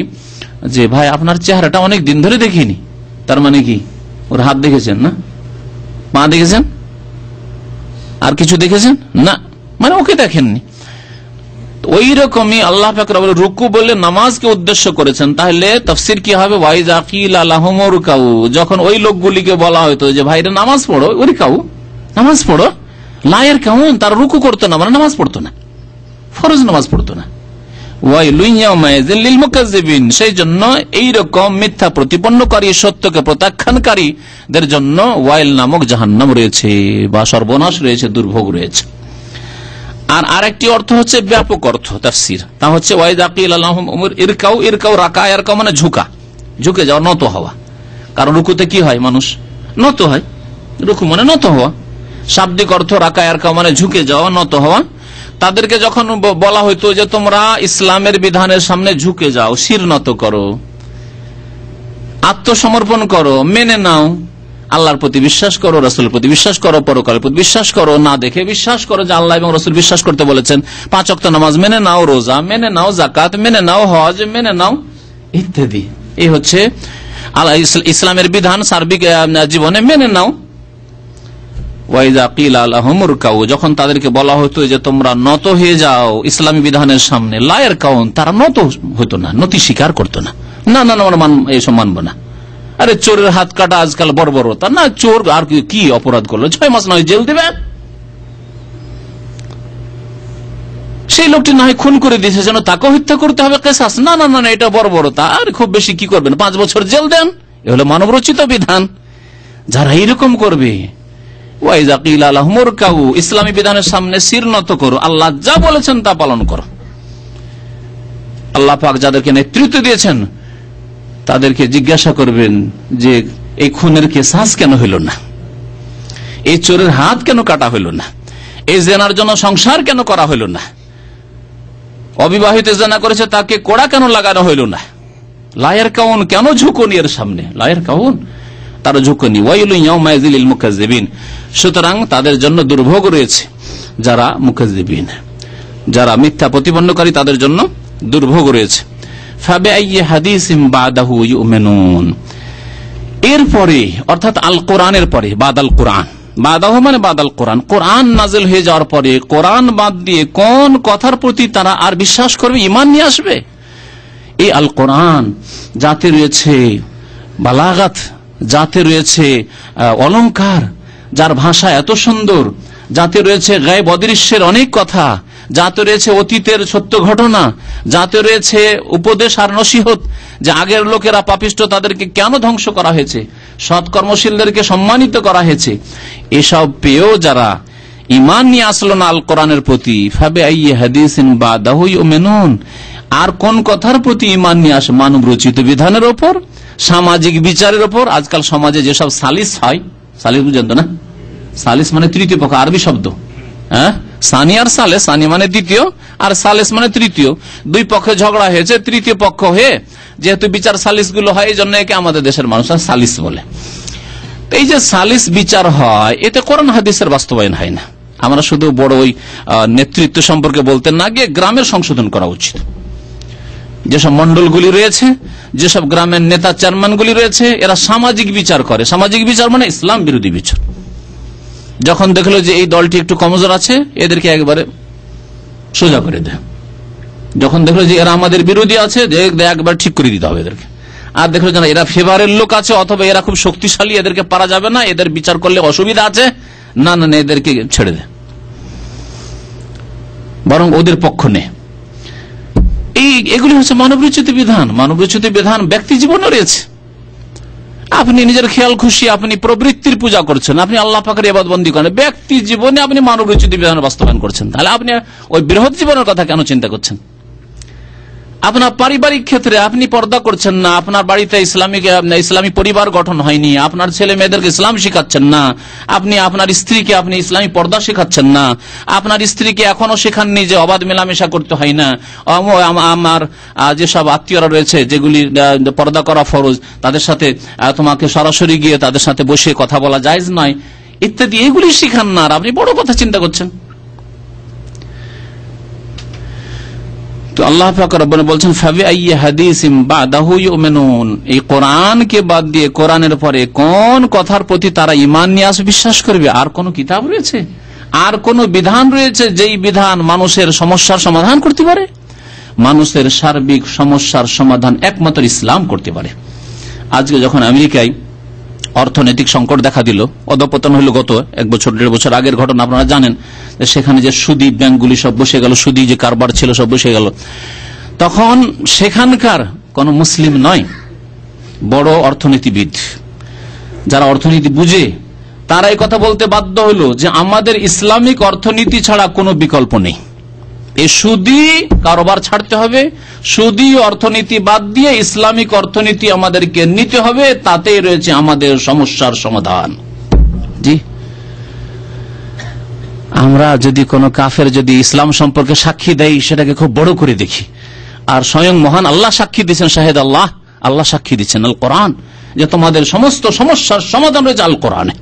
যে ভাই আপনার চেহারাটা অনেক দিন ধরে দেখিনি, তার মানে কি? ওর হাত দেখেছেন না, পা দেখেছেন, আর কিছু দেখেছেন না, মানে ওকে দেখেননি। ওই রকমই আল্লাহ পাক রব্বুল রুকু বলে নামাজকে উদ্দেশ্য করেছেন। তাহলে তাফসীর কি হবে? ওয়াইযা কিলা লাহুমু রুকাউ, যখন ওই লোকগুলিকে বলা হতো যে ভাইরা নামাজ পড়ো, ওরিকাউ নামাজ পড়ো, লায়ের কাউন, তার রুকু করতো না, মানে নামাজ পড়তো না, ফরজ নামাজ পড়তো না। ওয়াইলুন ইয়াউমাইযিল লিল মুকাজ্জিবিন, সেই জন্য এইরকম মিথ্যা প্রতিপন্নকারী, সত্যকে প্রত্যাখ্যানকারীদের জন্য ওয়াইল নামক জাহান্নাম রয়েছে, বা সর্বনাশ রয়েছে, দুর্ভোগ রয়েছে। আর আরেকটি অর্থ হচ্ছে ব্যাপক অর্থ তাফসীর, তা হচ্ছে ওয়াইযা কিলা লাহুম ইরকাউ, ইরকাউ রাকা, ইরকাউ মানে ঝুঁকা, ঝুঁকে যাওয়া, নত হওয়া। কারণ রুকুতে কি হয়? মানুষ নত হয়, রুকু মানে নত হওয়া। শাব্দিক অর্থ রাকা ইরকাউ মানে ঝুঁকে যাওয়া, নত হওয়া। তাদেরকে যখন বলা হইতো যে তোমরা ইসলামের বিধানের সামনে ঝুঁকে যাও, শির নত করো, আত্মসমর্পণ করো, মেনে নাও, আল্লাহর প্রতি বিশ্বাস করো, রাসূলের প্রতি বিশ্বাস করো, পরকালের প্রতি বিশ্বাস করো, না দেখে বিশ্বাস করো যে আল্লাহ এবং রাসূল বিশ্বাস করতে বলেছেন, 5 ওয়াক্ত নামাজ মেনে নাও, রোজা মেনে নাও, যাকাত মেনে নাও, হজ মেনে নাও, ইত্যাদি। এই হচ্ছে ইসলামের বিধান, সার্বিক জীবনে মেনে নাও। ওয়াইযা কিলা লাহুম রুকাউ, যখন তাদেরকে বলা হতো যে তোমরা নত হয়ে যাও ইসলামী বিধানের সামনে, লায়ের কাউন, তারা নত হতো না, নতি স্বীকার করতো না, না না না এসব মানবো না। আরে চোরের হাত কাটা আজকাল বর্বরতা, না চোর আর কি অপরাধ করলো, 6 মাস নয় জেল দেবে, সেই লোকটি না হয় খুন করে দিয়েছে, যেন তাকে হত্যা করতে হবে কিসাস, না না না এটা বর্বরতা, আর খুব বেশি কি করবেন, 5 বছর জেল দেন, এ হলো মানব রচিত বিধান। যারা এইরকম করবে, ওয়াইযা কিলা লাহুম ইরকাউ, ইসলামী বিধানের সামনে শির নত করো, আল্লাহ যা বলেছেন তা পালন করো। আল্লাহ পাক যাদেরকে নেতৃত্ব দিয়েছেন তাদেরকে জিজ্ঞাসা করবেন যে এই খুনের কিসাস কেন হইল না, এই চোরের হাত কেন কাটা হইল না, এই জেনার জন্য সংসার কেন করা হইল না, অবিবাহিত জেনা করেছে তাকে কোড়া কেন লাগানো হইল না, লায়ের কাউন কেন ঝুঁকনি এর সামনে, লায়ের কাউন তারা ঝুঁকনি। ওয়াইলুন ইয়াউমাইযিল লিল মুকাজ্জিবিন, সুতরাং তাদের জন্য দুর্ভোগ রয়েছে, যারা মুকাজ্জিবিন, যারা মিথ্যা প্রতিপন্নকারী, তাদের জন্য দুর্ভোগ রয়েছে। ফাবিআইয়ি হাদিসিন বাদাহু ইউমিনুন, এরপরে অর্থাৎ আল কোরআনের পরে, বাদাল কোরআন, বাদাহু মানে বাদাল কোরআন, কোরআন নাজিল হয়ে যাওয়ার পরে কোরআন বাদ দিয়ে কোন কথার প্রতি তারা আর বিশ্বাস করবে, ঈমান নিয়ে আসবে? এই আল কোরআন যাতে রয়েছে বালাগাত, যাতে রয়েছে অলংকার, যার ভাষা এত সুন্দর, যাতে রয়েছে গায়েব অদৃশ্যের অনেক কথা, যাতে রয়েছে অতীতের সত্য ঘটনা, যাতে রয়েছে উপদেশ আর নসিহত, যে আগের লোকেরা পাপিষ্ট, তাদেরকে কেন ধ্বংস করা হয়েছে, সৎকর্মশীলদেরকে সম্মানিত করা হয়েছে, এসব পেয়েও যারা ঈমান নিয়ে আসলো না আল কোরআনের প্রতি, ফাবিআইয়ি হাদিসিন বাদাহু ইউমিনুন, আর কোন কথার প্রতি ঈমান নিয়ে আসে? মানব রচিত বিধানের ওপর, সামাজিক বিচারের ওপর। আজকাল সমাজে যেসব সালিস হয়, সালিস বুঝেন তো না, সালিস মানে তৃতীয় পক্ষ, আরবি শব্দ, হ্যাঁ, সানি আর সালে, সানি মানে দ্বিতীয় আর সালেস মানে তৃতীয়, দুই পক্ষে ঝগড়া হয়েছে, তৃতীয় পক্ষ হয়ে যেহেতু বিচার সালিস গুলো হয়, এই জন্য একে আমাদের দেশের মানুষ সালিস বলে। এই যে সালিস বিচার হয়, এতে কোরআন হাদিসের বাস্তবায়ন হয় না। আমরা শুধু বড় ওই নেতৃত্ব সম্পর্কে বলতে না গিয়ে গ্রামের সংশোধন করা উচিত। যেসব মন্ডলগুলি রয়েছে, যেসব গ্রামের নেতা চেয়ারম্যানগুলি রয়েছে, এরা সামাজিক বিচার করে। সামাজিক বিচার মানে ইসলাম বিরোধী বিচার। যখন দেখলো যে এই দলটি একটু কমজোর আছে, এদেরকে একবারে সোজা করে দেয়। যখন দেখলো যে এরা আমাদের বিরোধী আছে, একবার ঠিক করে দিতে হবে এদেরকে। আর দেখলো যে এরা ফেভারের লোক আছে, অথবা এরা খুব শক্তিশালী, এদেরকে পারা যাবে না, এদের বিচার করলে অসুবিধা আছে, না না এদেরকে ছেড়ে দেয়, বরং ওদের পক্ষ নেই। এগুলি হচ্ছে মানবরচিত বিধান। মানবরচিত বিধান ব্যক্তি জীবনে রয়েছে। আপনি নিজের খেয়াল খুশি আপনি প্রবৃত্তির পূজা করছেন, আপনি আল্লাহ পাকের ইবাদতবন্দি করেন, ব্যক্তি জীবনে আপনি মানবরচিত বিধান বাস্তবায়ন করছেন, তাহলে আপনি ওই বৃহৎ জীবনের কথা কেন চিন্তা করছেন? আপনার পারিবারিক ক্ষেত্রে আপনি পর্দা করছেন না, আপনার বাড়িতে ইসলামী পরিবার গঠন হয়নি, আপনার ছেলে মেয়েদেরকে ইসলাম শিখাচ্ছেন না, আপনি আপনার স্ত্রীকে আপনি ইসলামী পর্দা শেখাচ্ছেন না, আপনার স্ত্রীকে এখনো শেখাননি যে অবাধ মেলামেশা করতে হয় না, আমার যেসব আত্মীয়রা রয়েছে যেগুলি পর্দা করা ফরজ, তাদের সাথে তোমাকে সরাসরি গিয়ে তাদের সাথে বসে কথা বলা জায়েজ নয়, ইত্যাদি এগুলি শিখান না, আর আপনি বড় কথা চিন্তা করছেন। তো আল্লাহ পাক রব্বানা বলছেন ফাবিআইয়ি হাদিসিম বাদাহু ইউমিনুন, এই কোরআনকে বাদ দিয়ে কোরআনের পরে কোন কথার প্রতি তারা ঈমান নিয়ে আসবে, বিশ্বাস করবে? আর কোন কিতাব রয়েছে, আর কোন বিধান রয়েছে যেই বিধান মানুষের সমস্যার সমাধান করতে পারে? মানুষের সার্বিক সমস্যার সমাধান একমাত্র ইসলাম করতে পারে। আজকে যখন আমেরিকায় অর্থনৈতিক সংকট দেখা দিল, অধঃপতন হলো গত 1 বছর 1.5 বছর আগের ঘটনা আপনারা জানেন, সেখানে যে সুদী ব্যাংকগুলি সব বসে গেল, সুদী যে কারবার ছিল সব বসে গেল, তখন সেখানকার কোন মুসলিম নয়, বড় অর্থনীতিবিদ যারা অর্থনীতি বুঝে তারা এই কথা বলতে বাধ্য হলো যে আমাদের ইসলামিক অর্থনীতি ছাড়া কোনো বিকল্প নেই, এই সুদী কারবার ছাড়তে হবে, সুদী অর্থনীতি বাদ দিয়ে ইসলামিক অর্থনীতি আমাদেরকে নিতে হবে, তাতেই রয়েছে আমাদের সমস্যার সমাধান। জি, আমরা যদি কোনো কাফের যদি ইসলাম সম্পর্কে সাক্ষী দেয় সেটাকে খুব বড় করে দেখি, আর স্বয়ং মহান আল্লাহ সাক্ষী দিচ্ছেন, শাহেদ আল্লাহ, আল্লাহ সাক্ষী দিচ্ছেন আল কোরআন, যে তোমাদের সমস্ত সমস্যার সমাধান রয়েছে আল কোরআনে।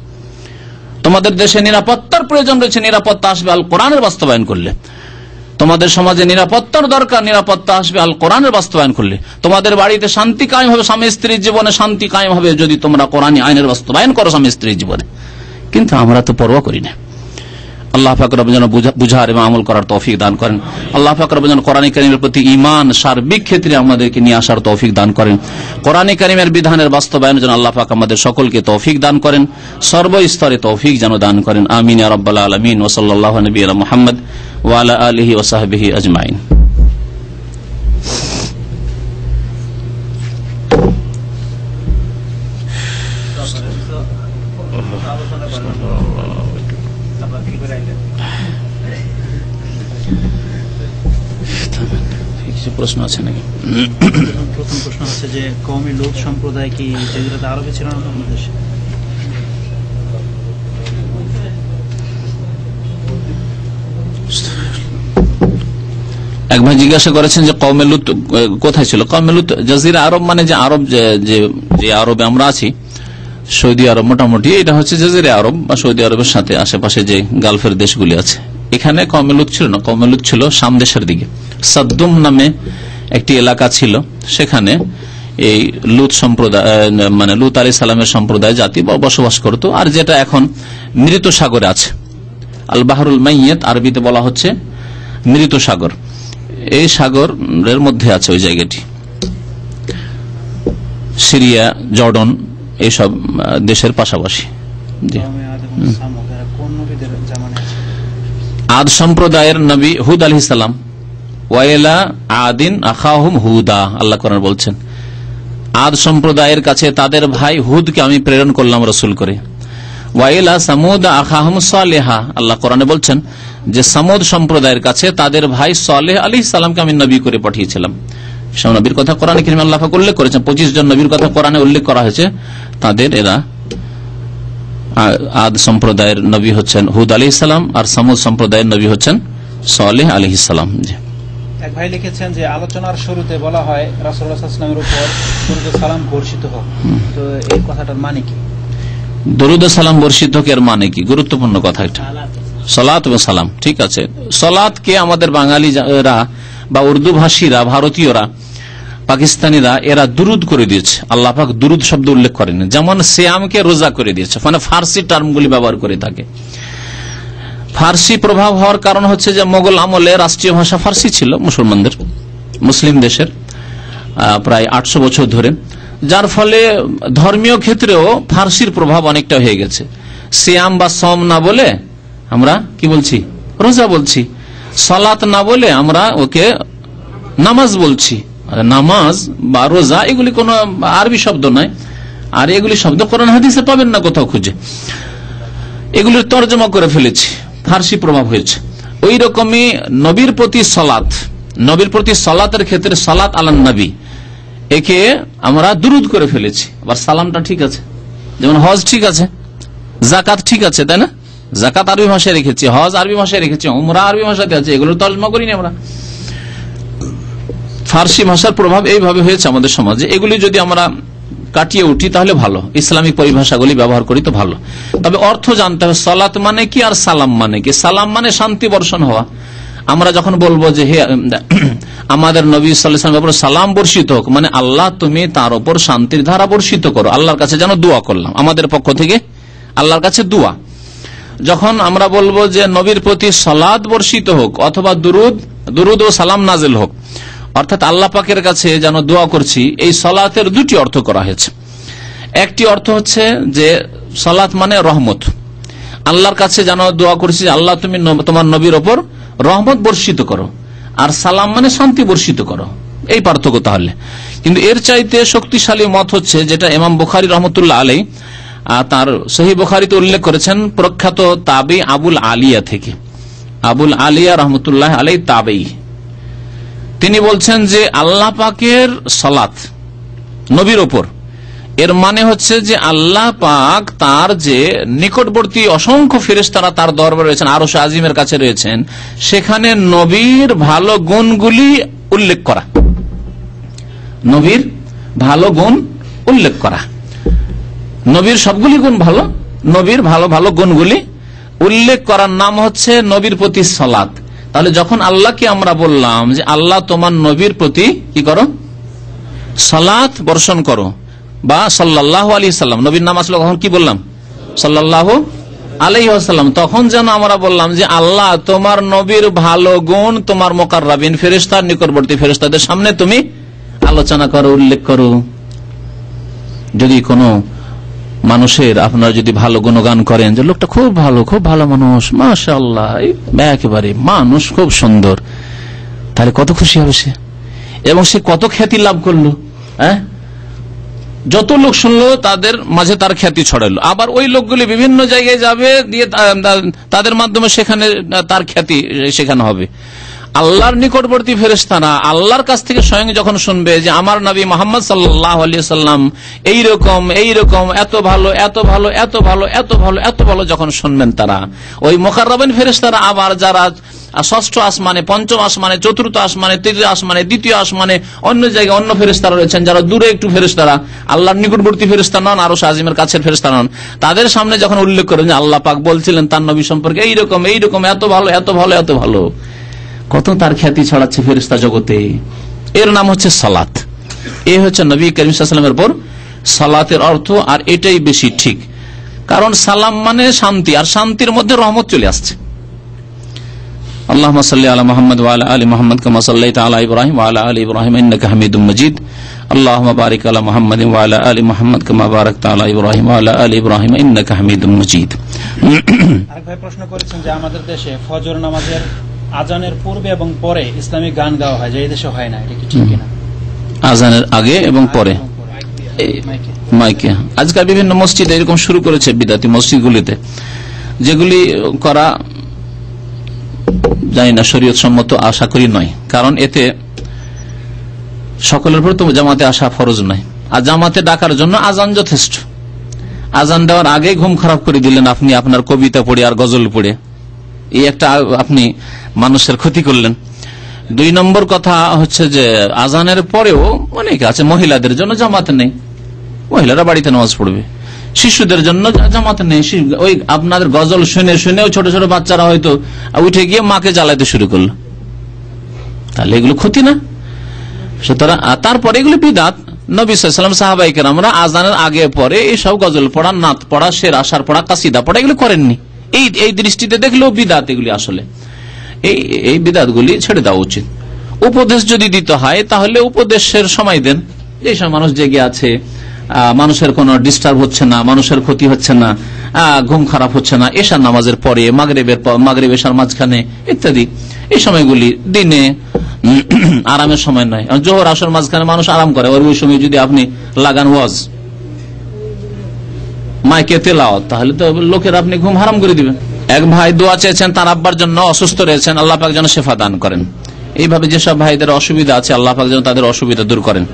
তোমাদের দেশে নিরাপত্তার প্রয়োজন রয়েছে, নিরাপত্তা আসবে আল কোরআনের বাস্তবায়ন করলে। তোমাদের সমাজে নিরাপত্তার দরকার, নিরাপত্তা আসবে আল কোরআনের বাস্তবায়ন করলে। তোমাদের বাড়িতে শান্তি কায়েম হবে, স্বামী স্ত্রীর জীবনে শান্তি কায়েম হবে যদি তোমরা কোরআনী আইনের বাস্তবায়ন করো স্বামী স্ত্রীর জীবনে। কিন্তু আমরা তো পরোয়া করি না। আল্লাহ পাক রব্বুল যেন বুঝার এবং আমল করার তৌফিক দান করেন। আল্লাহ পাক রব্বুল যেন কোরআন কারীমের প্রতি ঈমান সার্বিক ক্ষেত্রে আমাদেরকে নিয়ে আসার তৌফিক দান করেন। কোরআন কারীমের বিধানের বাস্তবায়নের জন্য আল্লাহ পাক আমাদের সকলকে তৌফিক দান করেন, সর্বস্তরে তৌফিক যেন দান করেন। আমিন ইয়া রাব্বাল আলামিন। ওয়া সাল্লাল্লাহু আলা নবিয়িনা মুহাম্মদ ওয়া আলা আলিহি ওয়া সাহবিহি আজমাইন। কিছু প্রশ্ন আছে নাকি? প্রথম প্রশ্ন হচ্ছে যে কওমে লূত সম্প্রদায় কি জাজিরাতে আরবে ছিল না অন্য দেশে? এক ভাই জিজ্ঞাসা করেছেন যে কওমে লূত কোথায় ছিল? কওমে লূত জাজিরা আরব মানে যে আরব যে আরবে আমরা আছি, সৌদি আরব মোটামুটি এটা হচ্ছে জাজিরা আরব বা সৌদি আরবের সাথে আশেপাশে যে গালফের দেশগুলি আছে, এখানে কওমে লূত ছিল না। কওমে লূত ছিল শাম দেশের দিকে, সাদ্দুম নামে একটি এলাকা ছিল, সেখানে এই লূত সম্প্রদায় মানে লূত আলাইহিস সালামের সম্প্রদায় জাতি বসবাস করত। আর যেটা এখন মৃত সাগরে আছে, আল বাহরুল মাইয়িত আরবিতে বলা হচ্ছে মৃত সাগর, এই সাগরের মধ্যে আছে ওই জায়গাটি। সিরিয়া, জর্ডন এইসব দেশের পাশাপাশি। আদ সম্প্রদায়ের নবী হুদ আলাইহিস সালাম, ওয়াইলা আদিন আখাহুম হুদা, আল্লাহ কোরআনে বলছেন আদ সম্প্রদায়ের কাছে তাদের ভাই হুদকে আমি প্রেরণ করলাম রসুল করে। ওয়াইলা সামুদ আখাহুম সালেহা, আল্লাহ কোরআনে বলছেন যে সামুদ সম্প্রদায়ের কাছে তাদের ভাই সালেহ আলাইহিস সালামকে আমি নবী করে পাঠিয়েছিলাম। সব নবীর কথা কোরআনে কারীমে আল্লাহ পাক উল্লেখ করেছেন, 25 জন নবীর কথা কোরআনে উল্লেখ করা হয়েছে। তাদের এরা আদ সম্প্রদায়ের নবী হচ্ছেন হুদ আলাইহিস সালাম, আর সামুদ সম্প্রদায়ের নবী হচ্ছেন সালেহ আলাইহিস সালাম। এক ভাই লিখেছেন যে আলোচনার শুরুতে বলা হয় রাসূলুল্লাহ সাল্লাল্লাহু আলাইহি ওয়াসাল্লামের উপর দরুদ ও সালাম বর্ষিত হোক, তো এই কথাটার মানে কি? দরুদ ও সালাম বর্ষিত হোক এর মানে কি? গুরুত্বপূর্ণ কথা এটা, সালাত ও সালাম। ঠিক আছে, সালাতকে আমাদের বাঙালিরা বা উর্দু ভাষীরা, ভারতীয়রা, পাকিস্তানিরা এরা দুরুদ করে দিয়েছে। আল্লাহ পাক দুরুদ শব্দ উল্লেখ করেন, যেমন সিয়ামকে রোজা করে দিয়েছে, মানে ফার্সি টার্মগুলি ব্যবহার করে থাকে। ফার্সি প্রভাব হওয়ার কারণ হচ্ছে যে মোগল আমলে রাষ্ট্রীয় ভাষা ফার্সি ছিল মুসলমানদের, মুসলিম দেশের প্রায় 800 বছর ধরে, যার ফলে ধর্মীয় ক্ষেত্রেও ফার্সির প্রভাব অনেকটা হয়ে গেছে। সিয়াম বা সম না বলে আমরা কি বলছি? রোজা বলছি। সালাত না বলে আমরা ওকে নামাজ বলছি। নামাজ বা রোজা এগুলি কোন আরবি শব্দ নয়, আর এগুলি শব্দ কোরআন হাদিসে পাবেন না কোথাও খুঁজে, এগুলির তর্জমা করে ফেলেছি, ফার্সি প্রভাব হয়েছে। ওই রকমই নবীর প্রতি সালাত, নবীর প্রতি সালাতের ক্ষেত্রে সালাত আলান নবী একে আমরা দুরুদ করে ফেলেছি। আবার সালামটা ঠিক আছে, যেমন হজ ঠিক আছে, যাকাত ঠিক আছে, তাই না? যাকাত আরবি ভাষায় রেখেছি, হজ আরবি ভাষায় রেখেছি, উমরা আরবি ভাষাতে আছে, এগুলো তর্জমা করিনি আমরা। ফার্সি ভাষার প্রভাব এইভাবে হয়েছে আমাদের সমাজে। এগুলি যদি আমরা কাটিয়ে উঠি তাহলে ভালো, ইসলামিক পরিভাষাগুলি ব্যবহার করি তো ভালো। তবে অর্থ জানতে হবে, সালাত মানে কি আর সালাম মানে কি। সালাম মানে শান্তি বর্ষণ হওয়া, আমরা যখন বলবো যে হে আমাদের নবী সাল্লাল্লাহু আলাইহি ওয়াসাল্লামের উপর সালাম বর্ষিত হোক, মানে আল্লাহ তুমি তার উপর শান্তির ধারা বর্ষিত করো, আল্লাহর কাছে যেন দোয়া করলাম, আমাদের পক্ষ থেকে আল্লাহর কাছে দোয়া। যখন আমরা বলবো যে নবীর প্রতি সালাত বর্ষিত হোক অথবা দুরুদ ও সালাম নাজিল হোক, অর্থাৎ আল্লাহ পাকের কাছে যেন দোয়া করছি, এই সালাতের দুটি অর্থ করা হয়েছে। একটি অর্থ হচ্ছে যে সালাত মানে রহমত, আল্লাহর কাছে যেন দোয়া করছি আল্লাহ তুমি তোমার নবীর ওপর রহমত বর্ষিত করো, আর সালাম মানে শান্তি বর্ষিত করো, এই পার্থক্য। তাহলে কিন্তু এর চাইতে শক্তিশালী মত হচ্ছে যেটা ইমাম বুখারী রহমতুল্লাহ আলাইহি তার সহিহ বুখারীতে উল্লেখ করেছেন প্রখ্যাত তাবি আবুল আলিয়া থেকে। আবুল আলিয়া রহমতুল্লাহ আলাইহি তাবেঈ, তিনি বলছেন যে আল্লাহ পাকের সালাত নবীর ওপর, এর মানে হচ্ছে যে আল্লাহ পাক তার যে নিকটবর্তী অসংখ্য ফেরেশতারা তার দরবারে রয়েছেন, আরশ আজিমের কাছে রয়েছেন, সেখানে নবীর ভালো গুণগুলি উল্লেখ করা, নবীর ভালো গুণ উল্লেখ করা, নবীর সবগুলি গুণ ভালো, নবীর ভালো ভালো গুণগুলি উল্লেখ করার নাম হচ্ছে নবীর প্রতি সালাত। তাহলে যখন আল্লাহকে আমরা বললাম যে আল্লাহ তোমার নবীর প্রতি কি করো, সালাত বর্ষণ করো, বা সাল্লাল্লাহু আলাইহি সাল্লাম, নবীর নাম আসলে কখন কি বললাম, সাল্লাল্লাহু আলাইহি ওয়াসাল্লাম, তখন যেন আমরা বললাম যে আল্লাহ তোমার নবীর ভালো গুণ তোমার মুকাররাবিন ফেরেশতার নিকটবর্তী ফেরেশতাদের সামনে তুমি আলোচনা করো, উল্লেখ করো। যদি কোনো মানুষের আপনারা যদি ভালো গুণগান করেন যে লোকটা খুব ভালো মানুষ, মাশাআল্লাহ, একেবারে মানুষ খুব সুন্দর, তাহলে কত খুশি হবে সে, এবং সে কত খ্যাতি লাভ করলো। যত লোক শুনলো তাদের মাঝে তার খ্যাতি ছড়ালো, আবার ওই লোকগুলি বিভিন্ন জায়গায় যাবে, দিয়ে তাদের মাধ্যমে সেখানে তার খ্যাতি সেখানে হবে। আল্লাহর নিকটবর্তী ফেরেশতারা আল্লাহর কাছ থেকে স্বয়ং যখন শুনবে যে আমার নবী মুহাম্মদ সাল্লাল্লাহু আলাইহি ওয়াসাল্লাম এইরকম এত ভালো যখন শুনবেন, তারা ওই মুকাররাবিন ফেরেশতারা আবার যারা ষষ্ঠ আসমানে, পঞ্চম আসমানে, চতুর্থ আসমানে, তৃতীয় আসমানে, দ্বিতীয় আসমানে, অন্য জায়গায় অন্য ফেরেশতারা রয়েছেন যারা দূরে একটু ফেরেশতারা, আল্লাহর নিকটবর্তী ফেরেশতা নন, আরশ আজিমের কাছের ফেরেশতা নন, তাদের সামনে যখন উল্লেখ করেন যে আল্লাহ পাক বলছিলেন তার নবী সম্পর্কে এইরকম এত ভালো, কত তার খ্যাতি ছড়াচ্ছে ফেরেশতা জগতে, এর নাম হচ্ছে সালাত। এই হচ্ছে নবী করিম সাল্লাল্লাহু আলাইহি ওয়াসাল্লামের উপর সালাতের অর্থ, আর এটাই বেশি ঠিক, কারণ সালাম মানে শান্তি, আর শান্তির মধ্যে রহমত চলে আসছে। আল্লাহুম্মা সাল্লি আলা মুহাম্মদ ওয়া আলা আলি মুহাম্মদ কামা সাল্লাইতা আলা ইব্রাহিম ওয়া আলা আলি ইব্রাহিম ইন্নাকা হামিদুম মাজিদ। আল্লাহুম্মা বারিক আলা মুহাম্মাদিন ওয়া আলা আলি মুহাম্মদ কামা বারাকতা আলা ইব্রাহিম ওয়া আলা আলি ইব্রাহিম ইন্নাকা হামিদুম মাজিদ। আরেক ভাই প্রশ্ন করেছেন যে আমাদের দেশে ফজর নামাজের আজানের পূর্বে এবং পরে ইসলামিক গান গাওয়া হয়, যে এই দেশে হয় না, এটা কি ঠিক কিনা? আজানের আগে এবং পরে মাইকে আজকাল বিভিন্ন মসজিদে এরকম শুরু করেছে, বিদাতি মসজিদগুলিতে, যেগুলি করা জানি না শরীয়ত সম্মত, আশা করি নয়, কারণ এতে সকলের উপর তো জামাতে আসা ফরজ নয়, আর জামাতে ডাকার জন্য আজান যথেষ্ট। আজান দেওয়ার আগে ঘুম খারাপ করে দিলেন আপনি আপনার কবিতা পড়ে আর গজল পড়ে, এই একটা আপনি মানুষের ক্ষতি করলেন। 2 নম্বর কথা হচ্ছে যে আজানের পরেও অনেকে আছে মহিলাদের জন্য জামাতে নেই, মহিলারা বাড়িতে নামাজ পড়বে, শিশুদের জন্য জামাতে নেই, ওই আপনাদের গজল শুনেও ছোট ছোট বাচ্চারা হয়তো উঠে গিয়ে মাকে জ্বালাতে শুরু করলো, তাহলে এগুলো ক্ষতি না? সুতরাং তারপরে এগুলো বিদআত। নবী সাল্লাল্লাহু আলাইহি ওয়াসাল্লাম সাহাবায়ে কেরামরা আজানের আগে পরে এইসব গজল পড়া, নাত পড়া, শের আশার পড়া, কাসিদা পড়া এগুলো করেননি। এই দৃষ্টিতে দেখলেও বিদআত এগুলি, আসলে এই বিদআতগুলি ছেড়ে দেওয়া উচিত। উপদেশ যদি দিতে হয় তাহলে উপদেশের সময় দেন, যেসব মানুষ জেগে আছে, মানুষের কোনো ডিস্টার্ব হচ্ছে না, মানুষের ক্ষতি হচ্ছে না, ঘুম খারাপ হচ্ছে না, এশার নামাজের পরে, মাগরিব এশার মাঝখানে ইত্যাদি, এই সময়গুলি দিনে আরামের সময় নয়। জোহর আসর মাঝখানে মানুষ আরাম করে, ওই সময় যদি আপনি লাগান ওয়াজ, মাইকে তেলাওয়াত, তাহলে তো লোকের আপনি ঘুম হারাম করে দিবেন। এক ভাই দোয়া চেয়েছেন, তার আব্বার জন্য অসুস্থ রয়েছেন, আল্লাহ পাক যেন শেফা দান করেন। এইভাবে যেসব ভাইদের অসুবিধা আছে আল্লাহ পাক যেন তাদের অসুবিধা দূর করেন।